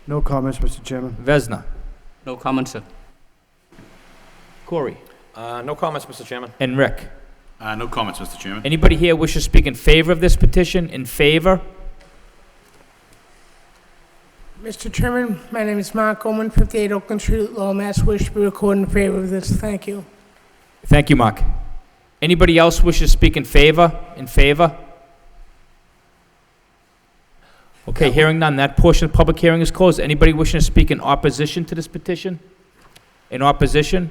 No comments, Mr. Chairman. Vesna? No comment, sir. Corey? No comments, Mr. Chairman. And Rick? No comments, Mr. Chairman. Anybody here wish to speak in favor of this petition? In favor? Mr. Chairman, my name is Mark Oman, 58 Oakland Street, Lowell, Mass. Wish to be recorded in favor of this. Thank you. Thank you, Mark. Anybody else wish to speak in favor? In favor? Okay, hearing none, that portion of the public hearing is closed. Anybody wishing to speak in opposition to this petition? In opposition?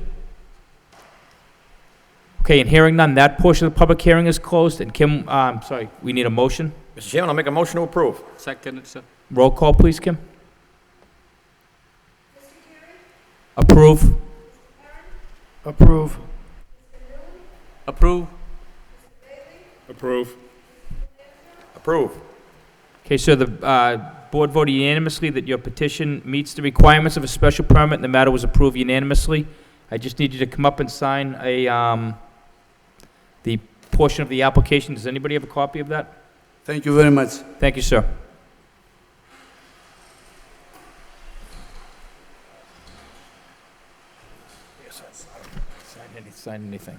Okay, and hearing none, that portion of the public hearing is closed. And Kim, sorry, we need a motion. Mr. Chairman, I'll make a motion to approve. Second, sir. Roll call, please, Kim. Approve. Approve. Approve. Approve. Approve. Okay, so the board voted unanimously that your petition meets the requirements of a special permit, and the matter was approved unanimously. I just need you to come up and sign the portion of the application. Does anybody have a copy of that? Thank you very much. Thank you, sir. Sign anything.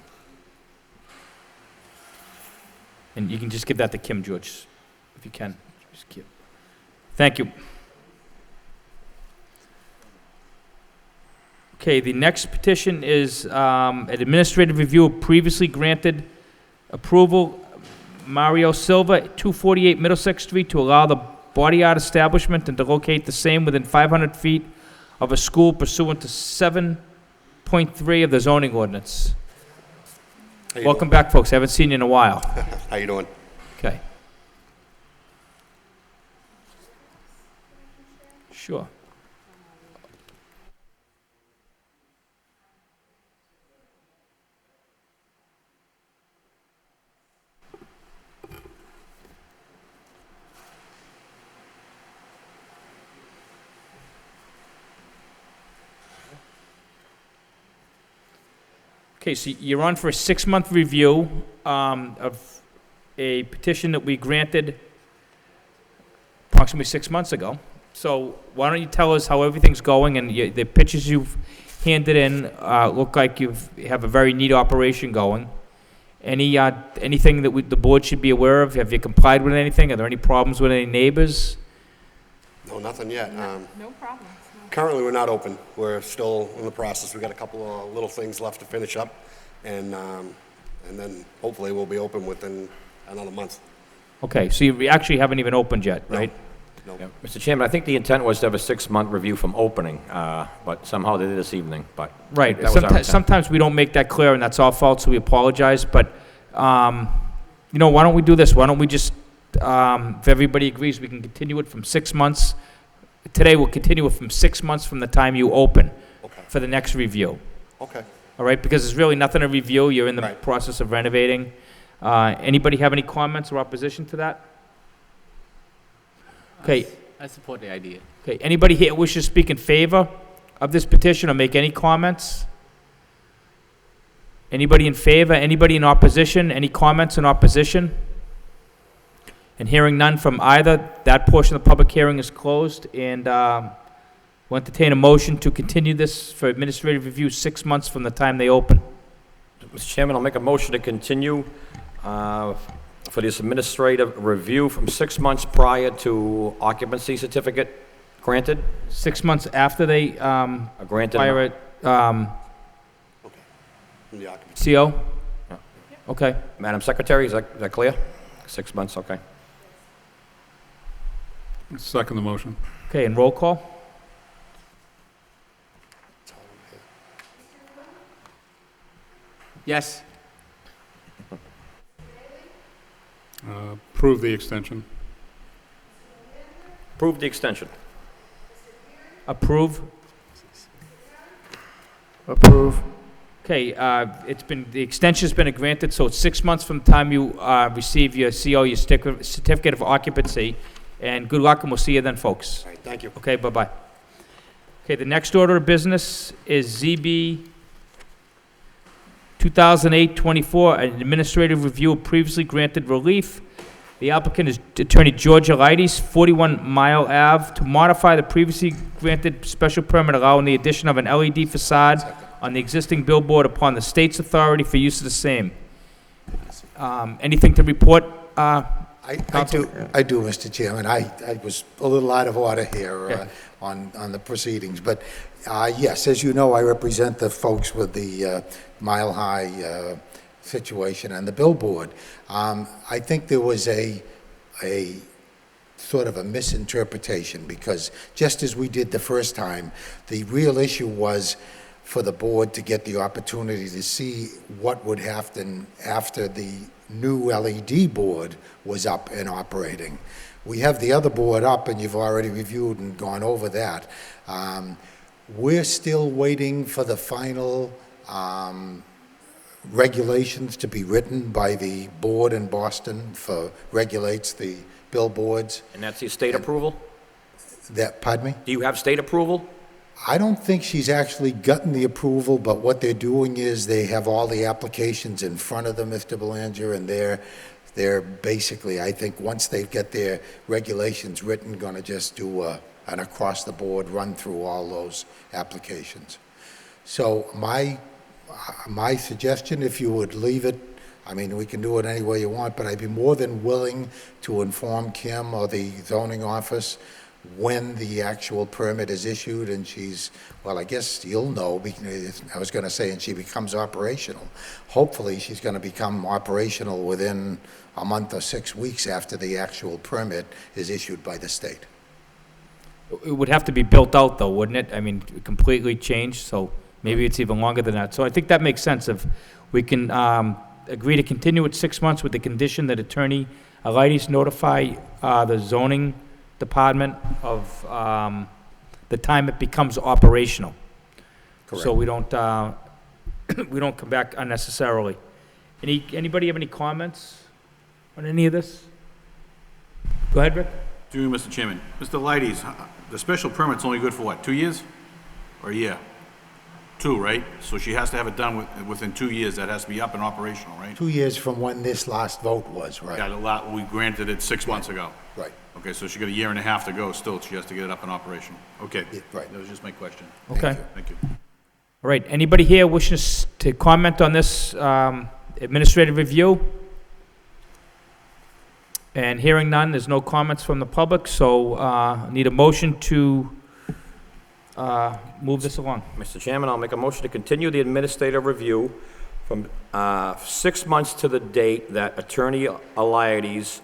And you can just give that to Kim, George, if you can. Just keep. Thank you. Okay, the next petition is an administrative review of previously granted approval, Mario Silva, 248 Middlesex Street, to allow the body art establishment and to locate the same within 500 feet of a school pursuant to 7.3 of the zoning ordinance. Welcome back, folks. Haven't seen you in a while. How you doing? Okay. Sure. Okay, so you're on for a 6-month review of a petition that we granted approximately 6 months ago. So why don't you tell us how everything's going, and the pictures you've handed in look like you have a very neat operation going. Anything that the board should be aware of? Have you complied with anything? Are there any problems with any neighbors? No, nothing yet. No problems. Currently, we're not open. We're still in the process. We've got a couple of little things left to finish up, and then hopefully we'll be open within another month. Okay, so you actually haven't even opened yet, right? No. Yeah. Mr. Chairman, I think the intent was to have a 6-month review from opening, but somehow they did this evening, but. Right. that was our intent. Sometimes we don't make that clear, and that's our fault, so we apologize. But, why don't we do this? Why don't we just, if everybody agrees, we can continue it from 6 months. Today, we'll continue it from 6 months from the time you open for the next review. Okay. All right? Because there's really nothing to review. You're in the Right. process of renovating. Anybody have any comments or opposition to that? Okay. I support the idea. Okay, anybody here wishes to speak in favor of this petition or make any comments? Anybody in favor? Anybody in opposition? Any comments in opposition? And hearing none from either, that portion of the public hearing is closed, and we'll entertain a motion to continue this for administrative review 6 months from the time they open. Mr. Chairman, I'll make a motion to continue for this administrative review from 6 months prior to occupancy certificate granted. 6 months after they Granted. fire it, From the occupancy. CO? Okay. Madam Secretary, is that clear? 6 months, okay. Second the motion. Okay, and roll call? Yes. Approve the extension. Approve the extension. Approve? Approve. Okay, the extension's been granted, so it's 6 months from the time you receive your CO, your certificate of occupancy, and good luck, and we'll see you then, folks. All right, thank you. Okay, bye-bye. Okay, the next order of business is ZB 2008-24, an administrative review of previously granted relief. The applicant is Attorney George Elides, 41 Mile Ave, to modify the previously granted special permit allowing the addition of an LED facade on the existing billboard upon the state's authority for use of the same. Anything to report? I do, Mr. Chairman. I was a little out of order here on the proceedings, but yes, as you know, I represent the folks with the Mile High situation and the billboard. I think there was a sort of a misinterpretation, because just as we did the first time, the real issue was for the board to get the opportunity to see what would happen after the new LED board was up and operating. We have the other board up, and you've already reviewed and gone over that. We're still waiting for the final regulations to be written by the board in Boston regulates the billboards. And that's the state approval? Pardon me? Do you have state approval? I don't think she's actually gotten the approval, but what they're doing is they have all the applications in front of them, Mr. Belanger, and they're basically, I think, once they get their regulations written, going to just do an across-the-board run through all those applications. So my suggestion, if you would leave it, I mean, we can do it any way you want, but I'd be more than willing to inform Kim or the zoning office when the actual permit is issued, and well, I guess you'll know, because I was going to say, and she becomes operational. Hopefully, she's going to become operational within a month or 6 weeks after the actual permit is issued by the state. It would have to be built out, though, wouldn't it? I mean, completely changed, so maybe it's even longer than that. So I think that makes sense. If we can agree to continue it 6 months with the condition that Attorney Elides notify the zoning department of the time it becomes operational. Correct. So we don't come back unnecessarily. Anybody have any comments on any of this? Go ahead, Rick. To you, Mr. Chairman. Mr. Leidy, the special permit's only good for what, 2 years? Or a year? 2, right? So she has to have it done within 2 years. That has to be up and operational, right? 2 years from when this last vote was, right? Yeah, we granted it 6 months ago. Right. Okay, so she got a year and a half to go still. She has to get it up and operational. Okay. Yeah, right. That was just my question. Okay. Thank you. All right, anybody here wishing to comment on this administrative review? And hearing none, there's no comments from the public, so I need a motion to move this along. Mr. Chairman, I'll make a motion to continue the administrative review from 6 months to the date that Attorney Elides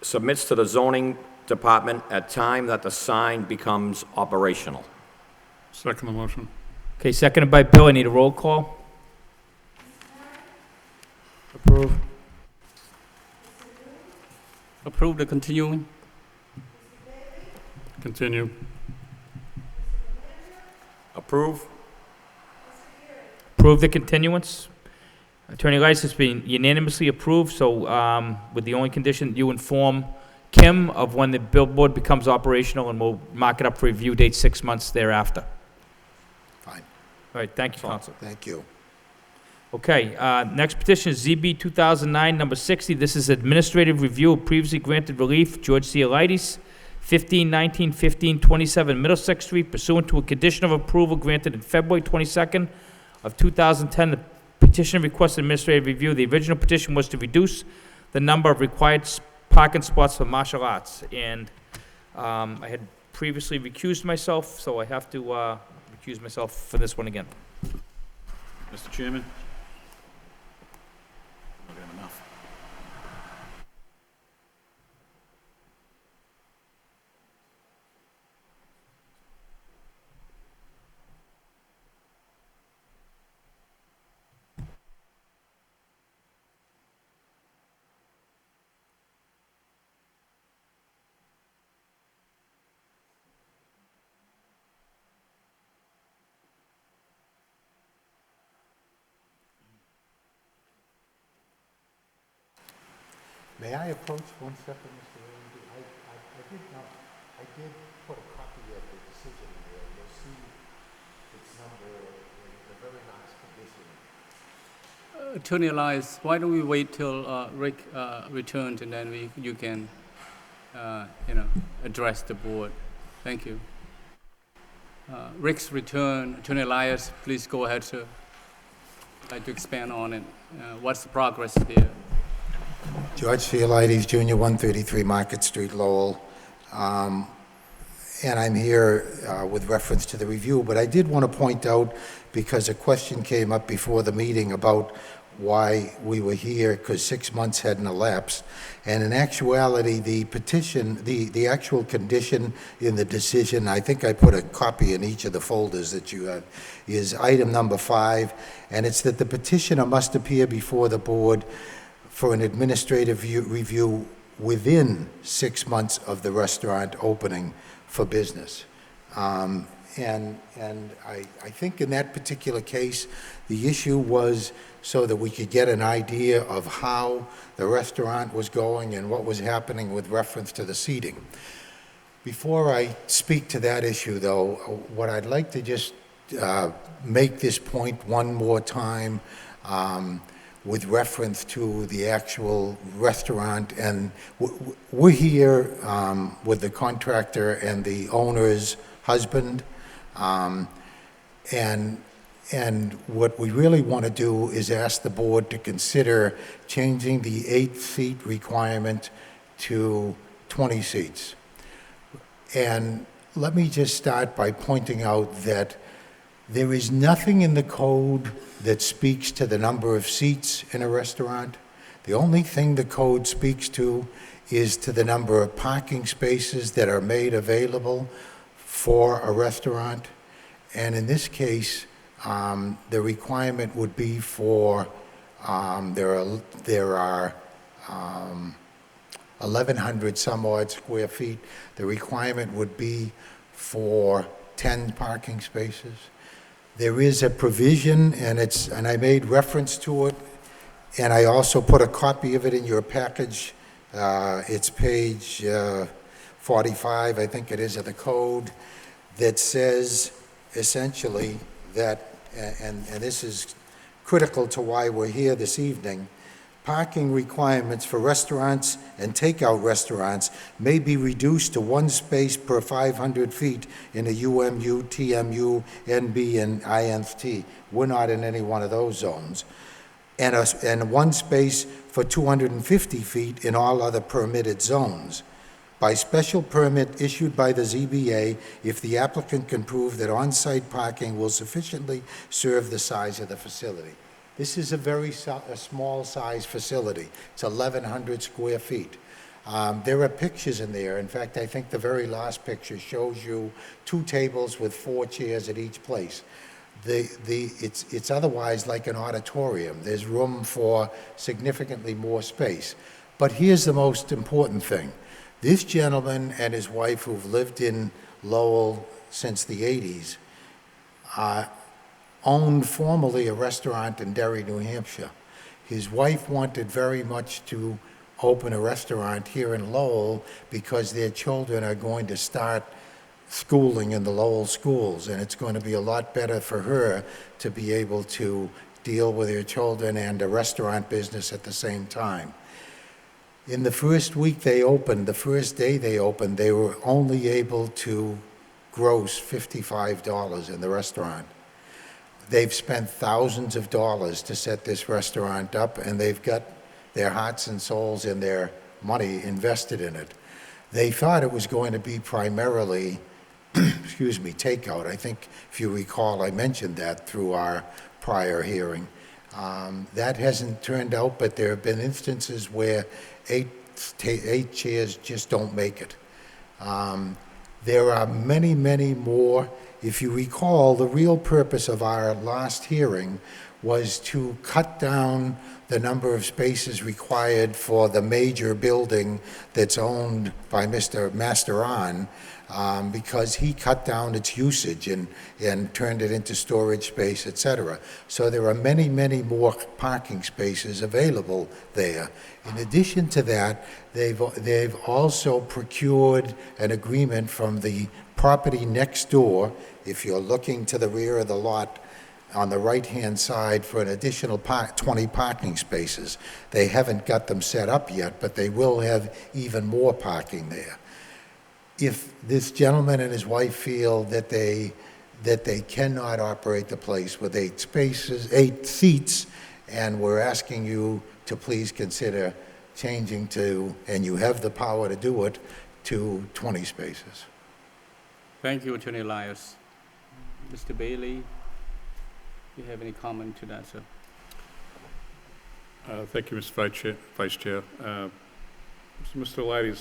submits to the zoning department at time that the sign becomes operational. Second the motion. Okay, seconded by Bill. I need a roll call. Approve. Approve the continuing. Continue. Approve? Approve the continuance. Attorney Elides has been unanimously approved, so with the only condition that you inform Kim of when the billboard becomes operational, and we'll mark it up for review date 6 months thereafter. Fine. All right, thank you, Counsel. Thank you. Okay, next petition is ZB 2009, number 60. This is administrative review of previously granted relief, George C. Elides, 1519, 1527 Middlesex Street, pursuant to a condition of approval granted in February 22nd of 2010. The petition requests administrative review. The original petition was to reduce the number of required parking spots for martial arts, and I had previously recused myself, so I have to recuse myself for this one again. Mr. Chairman? I don't have enough. May I approach 1 second, Mr. Randy? I did put a copy of the decision there. You'll see its number, the very last Attorney Elias, why don't we wait till Rick returns and then you can, address the board? Thank you. Rick's return, Attorney Elias, please go ahead, sir. I'd like to expand on it. What's the progress here? George Theolides, Jr., 133 Market Street, Lowell. And I'm here with reference to the review, but I did want to point out, because a question came up before the meeting about why we were here, because 6 months hadn't elapsed. And in actuality, the petition, the actual condition in the decision, I think I put a copy in each of the folders that you have, is item number 5, and it's that the petitioner must appear before the board for an administrative review within 6 months of the restaurant opening for business. And I think in that particular case, the issue was so that we could get an idea of how the restaurant was going and what was happening with reference to the seating. Before I speak to that issue, though, what I'd like to just make this point one more time with reference to the actual restaurant. And we're here with the contractor and the owner's husband. And what we really want to do is ask the board to consider changing the 8-seat requirement to 20 seats. And let me just start by pointing out that there is nothing in the code that speaks to the number of seats in a restaurant. The only thing the code speaks to is to the number of parking spaces that are made available for a restaurant. And in this case, the requirement would be for, there are 1,100 some odd square feet. The requirement would be for 10 parking spaces. There is a provision, and I made reference to it, and I also put a copy of it in your package. It's page 45, I think it is, of the code, that says essentially that, and this is critical to why we're here this evening, parking requirements for restaurants and takeout restaurants may be reduced to 1 space per 500 feet in a UMU, TMU, NB, and INT. We're not in any one of those zones. And 1 space for 250 feet in all other permitted zones. By special permit issued by the ZBA, if the applicant can prove that on-site parking will sufficiently serve the size of the facility. This is a very small size facility. It's 1,100 square feet. There are pictures in there. In fact, I think the very last picture shows you 2 tables with 4 chairs at each place. It's otherwise like an auditorium. There's room for significantly more space. But here's the most important thing. This gentleman and his wife, who've lived in Lowell since the 80s, owned formerly a restaurant in Derry, New Hampshire. His wife wanted very much to open a restaurant here in Lowell because their children are going to start schooling in the Lowell schools, and it's going to be a lot better for her to be able to deal with her children and a restaurant business at the same time. In the first week they opened, the first day they opened, they were only able to gross $55 in the restaurant. They've spent thousands of dollars to set this restaurant up, and they've got their hearts and souls and their money invested in it. They thought it was going to be primarily, takeout. I think, if you recall, I mentioned that through our prior hearing. That hasn't turned out, but there have been instances where 8 chairs just don't make it. There are many, many more. If you recall, the real purpose of our last hearing was to cut down the number of spaces required for the major building that's owned by Mr. Masteron, because he cut down its usage and turned it into storage space, etc. So there are many, many more parking spaces available there. In addition to that, they've also procured an agreement from the property next door. If you're looking to the rear of the lot, on the right-hand side for an additional 20 parking spaces. They haven't got them set up yet, but they will have even more parking there. If this gentleman and his wife feel that they cannot operate the place with 8 seats, and we're asking you to please consider changing to, and you have the power to do it, to 20 spaces. Thank you, Attorney Elias. Mr. Bailey, do you have any comment to that, sir? Thank you, Mr. Vice Chair. Mr. Leidy,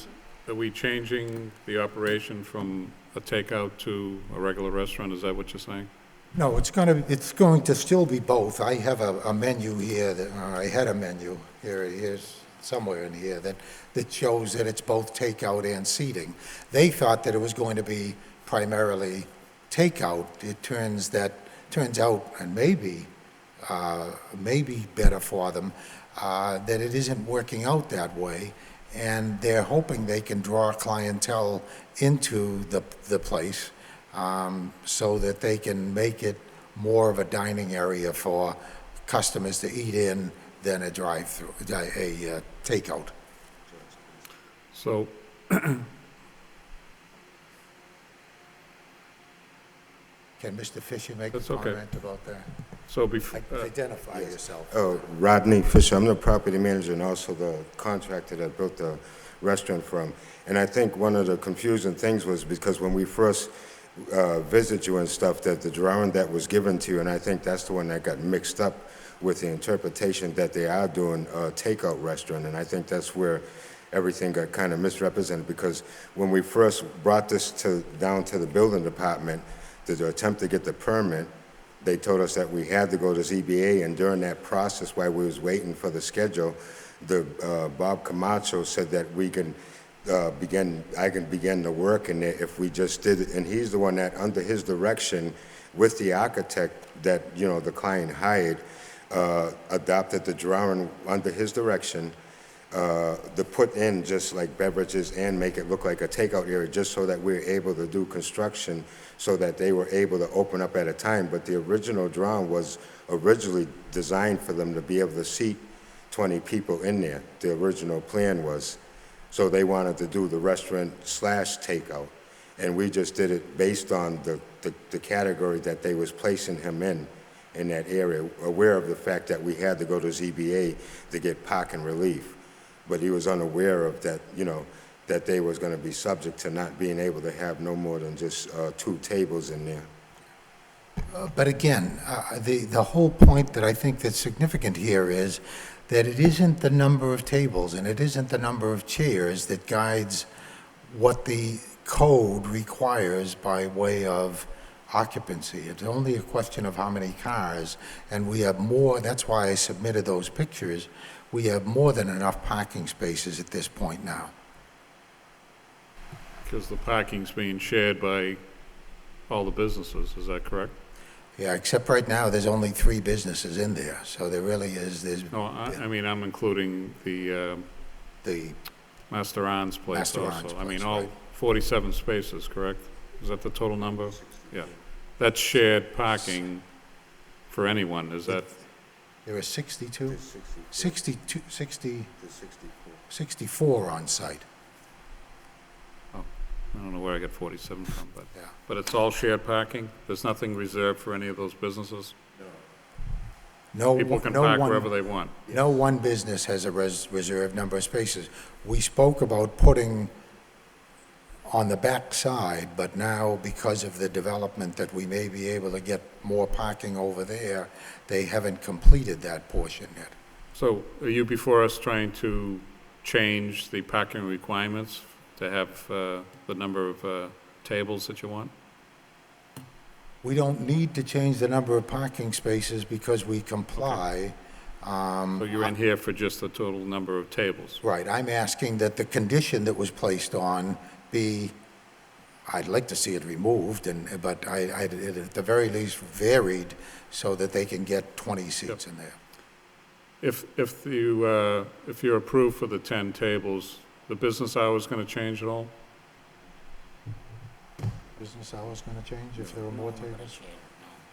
are we changing the operation from a takeout to a regular restaurant? Is that what you're saying? No, it's going to still be both. I have a menu here, I had a menu, here's somewhere in here, that shows that it's both takeout and seating. They thought that it was going to be primarily takeout. It turns out, and maybe better for them, that it isn't working out that way, and they're hoping they can draw clientele into the place so that they can make it more of a dining area for customers to eat in than a drive-through, a takeout. So, Can Mr. Fisher make a That's okay. comment about that? so before, Identify yourself. Oh, Rodney Fisher, I'm the property manager and also the contractor that built the restaurant from. And I think one of the confusing things was because when we first visited you and stuff, that the drawing that was given to you, and I think that's the one that got mixed up with the interpretation that they are doing a takeout restaurant, and I think that's where everything got kind of misrepresented, because when we first brought this down to the building department to attempt to get the permit, they told us that we had to go to ZBA, and during that process, while we was waiting for the schedule, Bob Camacho said that we can I can begin the work in there if we just did it, and he's the one that, under his direction, with the architect that, the client hired, adopted the drawing under his direction, to put in just like beverages and make it look like a takeout area, just so that we're able to do construction, so that they were able to open up at a time. But the original drawing was originally designed for them to be able to seat 20 people in there. The original plan was. So they wanted to do the restaurant/takeout. And we just did it based on the category that they was placing him in that area, aware of the fact that we had to go to ZBA to get parking relief. But he was unaware of that, that they was gonna be subject to not being able to have no more than just 2 tables in there. But again, the whole point that I think that's significant here is that it isn't the number of tables and it isn't the number of chairs that guides what the code requires by way of occupancy. It's only a question of how many cars, and we have more. That's why I submitted those pictures. We have more than enough parking spaces at this point now. because the parking's being shared by all the businesses, is that correct? Yeah, except right now, there's only 3 businesses in there, so there really is, No, I mean, I'm including the Masteron's place Masteron's also. I mean, place, all right. 47 spaces, correct? Is that the total number? Yeah. That's shared parking for anyone, is that? There are 62, 64 on site. I don't know where I got 47 from, but, Yeah. but it's all shared parking? There's nothing reserved for any of those businesses? No, People can no park one- wherever they want. No one business has a reserved number of spaces. We spoke about putting on the back side, but now because of the development that we may be able to get more parking over there, they haven't completed that portion yet. So are you before us trying to change the parking requirements to have the number of tables that you want? We don't need to change the number of parking spaces because we comply. So you're in here for just the total number of tables? Right, I'm asking that the condition that was placed on be, I'd like to see it removed, but I at the very least varied so that they can get 20 seats in there. If you're approved for the 10 tables, the business hours going to change at all? Business hours going to change if there are more tables?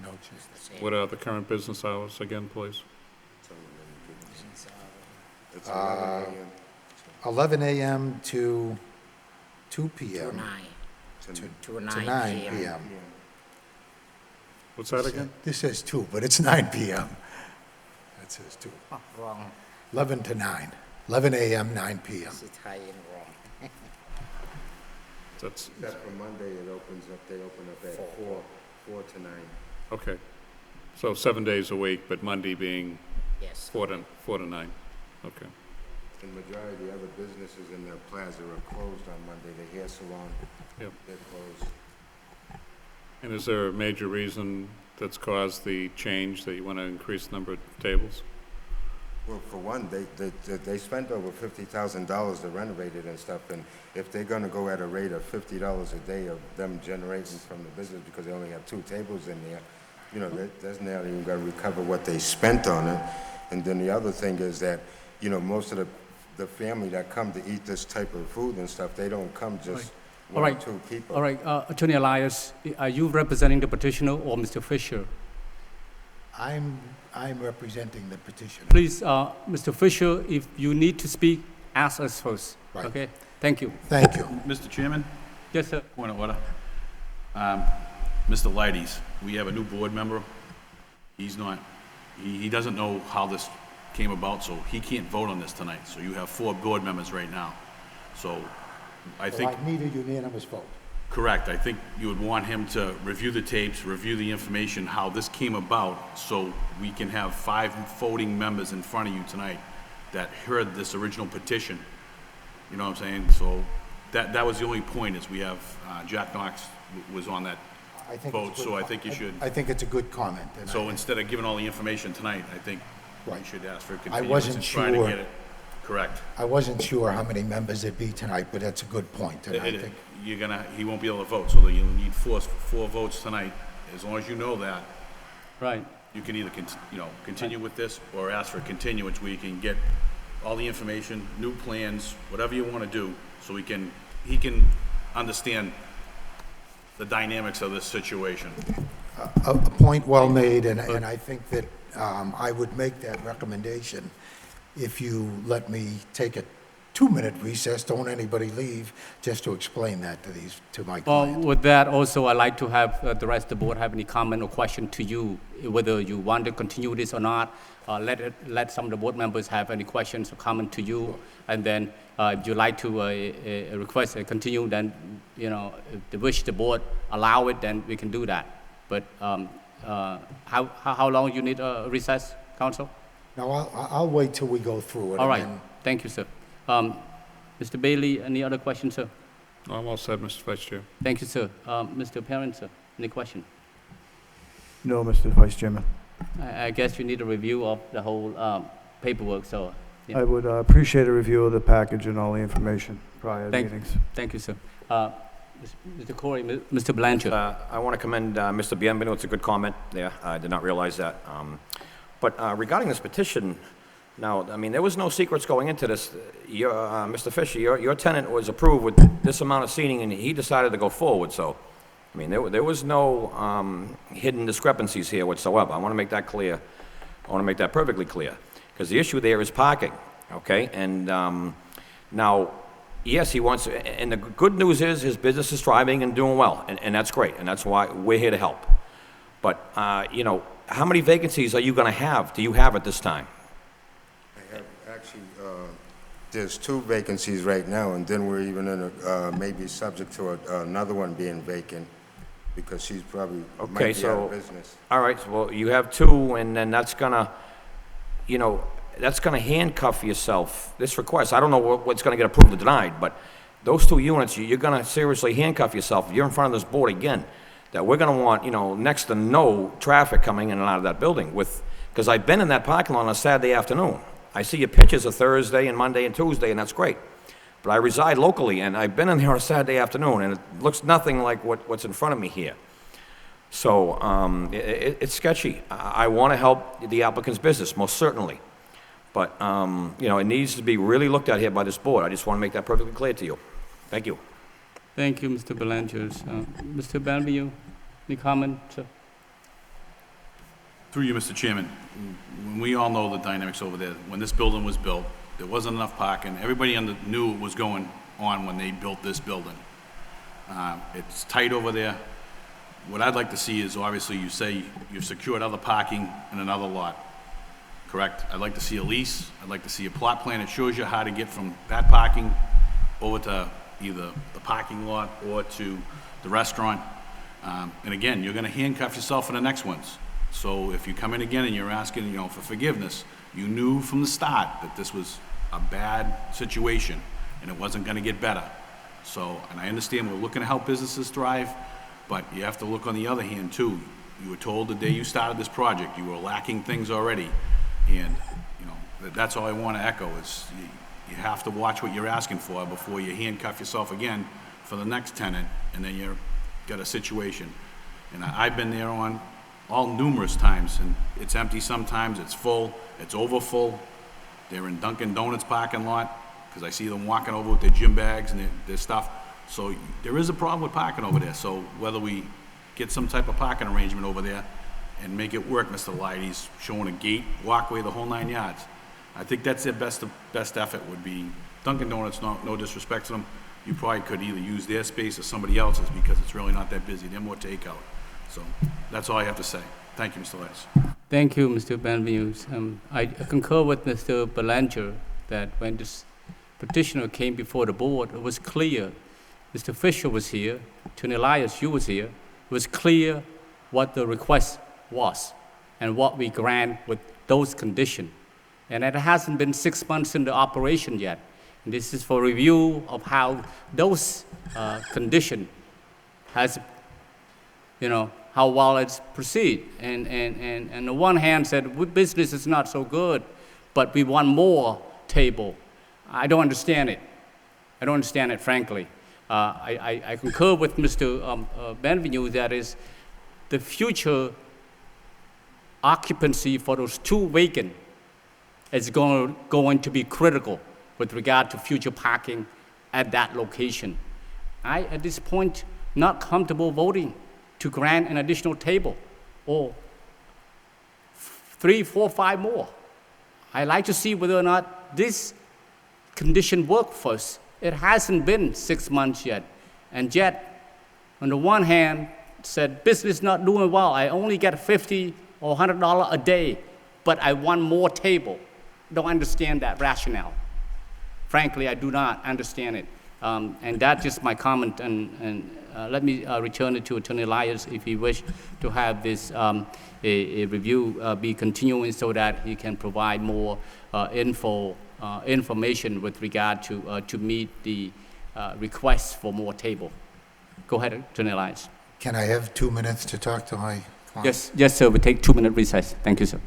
No change. What are the current business hours again, please? It's Uh, 11 a.m. 11 a.m. to 2 p.m. To To 9 p.m. What's that again? This says 2, but it's 9 p.m. That says 2. Oh, wrong. 11 to 9. 11 a.m., 9 p.m. It's Italian wrong. That's, Except for Monday, it opens up, they open up at 4 to 9. okay. So 7 days a week, but Monday being Yes. 4 to 9. Okay. The majority of the other businesses in the plaza are closed on Monday. The hair salon, Yep. they're closed. And is there a major reason that's caused the change, that you want to increase the number of tables? Well, for one, they spent over $50,000 to renovate it and stuff, and if they're gonna go at a rate of $50 a day of them generating from the business, because they only have 2 tables in there, you know, that's not even gonna recover what they spent on it. And then the other thing is that, you know, most of the family that come to eat this type of food and stuff, they don't come just All one or right. 2 people. All right, Attorney Elias, are you representing the petitioner or Mr. Fisher? I'm representing the petitioner. Please, Mr. Fisher, if you need to speak, ask us first. Right. Okay? Thank you. Thank you. Mr. Chairman, Yes, sir. point of order. Mr. Leides, we have a new board member. He's not, he doesn't know how this came about, so he can't vote on this tonight. So you have 4 board members right now. So I think, Well, I need a unanimous vote. correct, I think you would want him to review the tapes, review the information, how this came about, so we can have 5 voting members in front of you tonight that heard this original petition. You know what I'm saying? So that was the only point, is we have, Jack Knox was on that I think vote, it's a so good I think you should, I think it's a good comment. and so instead of giving all the information tonight, I think you Right. should ask for a I continuance wasn't and try to sure. get it correct. I wasn't sure how many members there'd be tonight, but that's a good point, and I think, He won't be able to vote, so you'll need 4 votes tonight. As long as you know that, Right. you can either, continue with this or ask for a continuance where you can get all the information, new plans, whatever you want to do, so he can understand the dynamics of this situation. a point well made, and I think that I would make that recommendation if you let me take a 2-minute recess, don't anybody leave, just to explain that to my Well, client. with that also, I'd like to have the rest of the board have any comment or question to you, whether you want to continue this or not. Let some of the board members have any questions or comment to you, and then if you'd like to request a continue, then, if they wish the board allow it, then we can do that. But how long you need a recess, counsel? No, I'll wait till we go through it. All and right, then- thank you, sir. Mr. Bailey, any other questions, sir? I'm all set, Mr. Vice Chair. Thank you, sir. Mr. Parent, sir, any question? No, Mr. Vice Chairman. I guess you need a review of the whole paperwork, so. yeah. I would appreciate a review of the package and all the information prior to Thank- meetings. Thank you, sir. Mr. Corey, Mr. Blanchard. I want to commend Mr. Bienvenu. It's a good comment there. I did not realize that. But regarding this petition, now, I mean, there was no secrets going into this. Mr. Fisher, your tenant was approved with this amount of seating, and he decided to go forward, so, I mean, there was no hidden discrepancies here whatsoever. I want to make that clear. I want to make that perfectly clear, because the issue there is parking, okay? And now, yes, he wants, and the good news is his business is thriving and doing well, and that's great, and that's why we're here to help. But, how many vacancies are you going to have, do you have at this time? I have, actually, there's 2 vacancies right now, and then we're even in maybe subject to another one being vacant, because she's probably might Okay, be out of so, business. all right, well, you have 2, and then that's gonna, that's gonna handcuff yourself, this request. I don't know what's gonna get approved or denied, but those 2 units, you're gonna seriously handcuff yourself. You're in front of this board again, that we're gonna want, next to no traffic coming in and out of that building because I've been in that parking lot on a Saturday afternoon. I see your pictures of Thursday and Monday and Tuesday, and that's great. But I reside locally, and I've been in here on a Saturday afternoon, and it looks nothing like what's in front of me here. So it's sketchy. I want to help the applicant's business, most certainly. But, it needs to be really looked at here by this board. I just want to make that perfectly clear to you. Thank you. Thank you, Mr. Blanchard. Mr. Bellevue, any comment, sir? Through you, Mr. Chairman, we all know the dynamics over there. When this building was built, there wasn't enough parking. Everybody knew what was going on when they built this building. It's tight over there. What I'd like to see is, obviously, you say you've secured other parking in another lot, correct? I'd like to see a lease. I'd like to see a plot plan that shows you how to get from that parking over to either the parking lot or to the restaurant. And again, you're gonna handcuff yourself for the next ones. So if you come in again and you're asking, for forgiveness, you knew from the start that this was a bad situation and it wasn't gonna get better. So, and I understand we're looking to help businesses thrive, but you have to look on the other hand too. You were told the day you started this project, you were lacking things already. And, that's all I want to echo is you have to watch what you're asking for before you handcuff yourself again for the next tenant, and then you've got a situation. And I've been there on all numerous times, and it's empty sometimes, it's full, it's over full. They're in Dunkin' Donuts parking lot, because I see them walking over with their gym bags and their stuff. So there is a problem with parking over there. So whether we get some type of parking arrangement over there and make it work, Mr. Leidy's showing a gate, walkway, the whole 9 yards. I think that's their best effort would be. Dunkin' Donuts, no disrespect to them, you probably could either use their space or somebody else's because it's really not that busy. They're more takeout. So that's all I have to say. Thank you, Mr. Leidy's. Thank you, Mr. Benvenues. I concur with Mr. Belanger that when this petitioner came before the board, it was clear. Mr. Fisher was here, Attorney Elias, you was here. It was clear what the request was and what we grant with those conditions. And it hasn't been 6 months into operation yet. And this is for review of how those conditions has, how well it's proceed. And on the one hand said, business is not so good, but we want more table. I don't understand it. I don't understand it, frankly. I concur with Mr. Benvenu that is the future occupancy for those two vacant is going to be critical with regard to future parking at that location. I, at this point, not comfortable voting to grant an additional table or 3, 4, 5 more. I'd like to see whether or not this condition work for us. It hasn't been 6 months yet. And yet, on the one hand, said business not doing well. I only get $50 or $100 a day, but I want more table. Don't understand that rationale. Frankly, I do not understand it. And that's just my comment. And let me return it to Attorney Elias if he wish to have this a review be continuing so that he can provide more information with regard to meet the request for more table. Go ahead, Attorney Elias. Can I have 2 minutes to talk to my client? Yes, sir. We take 2-minute recess. Thank you, sir.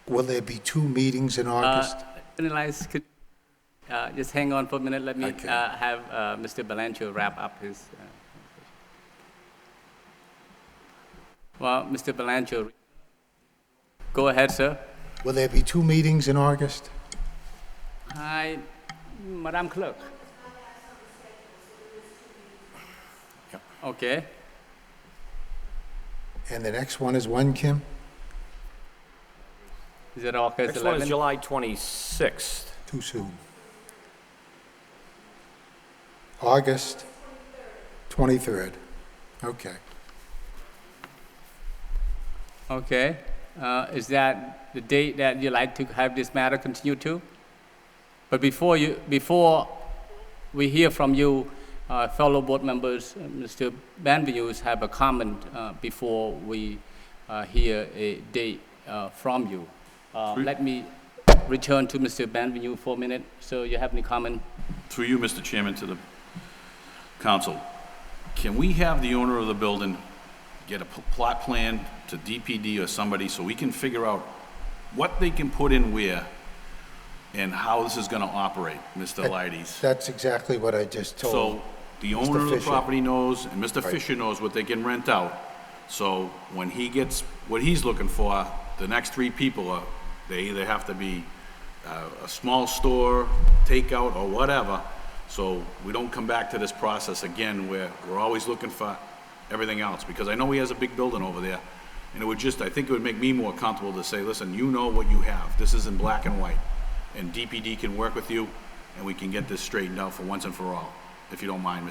Will there be 2 meetings in August? Elias, could, just hang on for a minute. Let me Okay. have Mr. Belancho wrap up his. Well, Mr. Belancho, go ahead, sir. Will there be 2 meetings in August? Hi, Madam Clerk. Okay. And the next one is when, Kim? Is it August Next one 11th? is July 26th. Too soon. August 23rd. Okay. Okay. Is that the date that you like to have this matter continue to? But before we hear from you, fellow board members, Mr. Banviews have a comment before we hear a date from you. Let me return to Mr. Banview for a minute. So you have any comment? Through you, Mr. Chairman, to the council, can we have the owner of the building get a plot plan to DPD or somebody so we can figure out what they can put in where and how this is gonna operate, Mr. Leides? That's exactly what I just told So the Mr. owner of the Fisher. property knows, and Mr. Right. Fisher knows what they can rent out. So when he gets what he's looking for, the next 3 people they either have to be a small store, takeout, or whatever, so we don't come back to this process again where we're always looking for everything else, because I know he has a big building over there, and it would just, I think it would make me more comfortable to say, listen, you know what you have, this is in black and white, and DPD can work with you, and we can get this straightened out for once and for all, if you don't mind,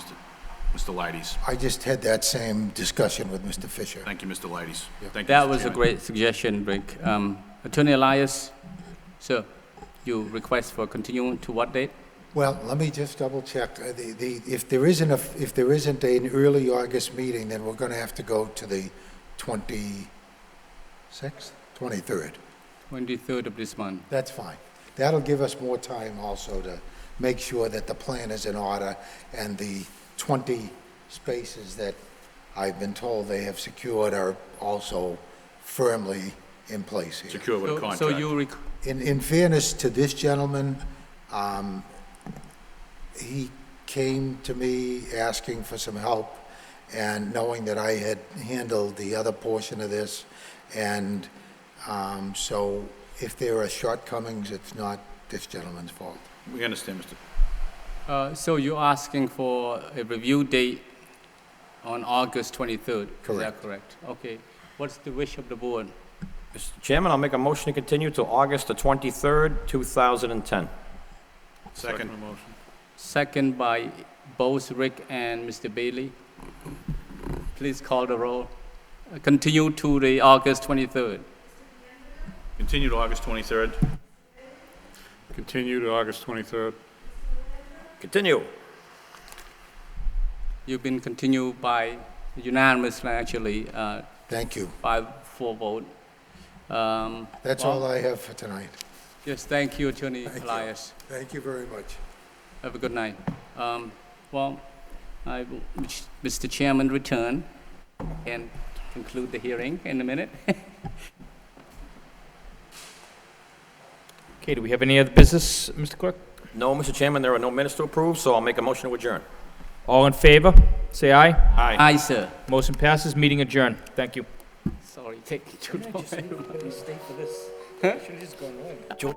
Mr. Leides. I just had that same discussion with Mr. Fisher. Thank you, Mr. Leides. Thank you, That Mr. was a Chairman. great suggestion, Rick. Attorney Elias, sir, you request for continuing to what date? Well, let me just double check. If there isn't an early August meeting, then we're going to have to go to the 26th, 23rd. 23rd of this month. That's fine. That'll give us more time also to make sure that the plan is in order and the 20 spaces that I've been told they have secured are also firmly in place here. Secure with a contract. So you, In fairness to this gentleman, he came to me asking for some help and knowing that I had handled the other portion of this. And so if there are shortcomings, it's not this gentleman's fault. We understand, Mr. so you're asking for a review date on August 23rd? Is that Correct. correct? Okay. What's the wish of the board? Mr. Chairman, I'll make a motion to continue to August the 23rd, 2010. Second. Second by both Rick and Mr. Bailey. Please call the roll. Continue to the August 23rd. Continue to August 23rd. Continue to August 23rd. Continue. You've been continued by unanimously, actually, Thank you. 5-4 vote. That's all I have for tonight. Yes, thank you, Attorney Thank you. Elias. Thank you very much. Have a good night. Well, I will, Mr. Chairman, return and conclude the hearing in a minute. Okay, do we have any other business, Mr. Clerk? No, Mr. Chairman, there are no minutes to approve, so I'll make a motion to adjourn. All in favor, say aye. Aye. Aye, sir. Motion passes, meeting adjourned. Thank you. Sorry, taking too long. Stay for this. Should have just gone on.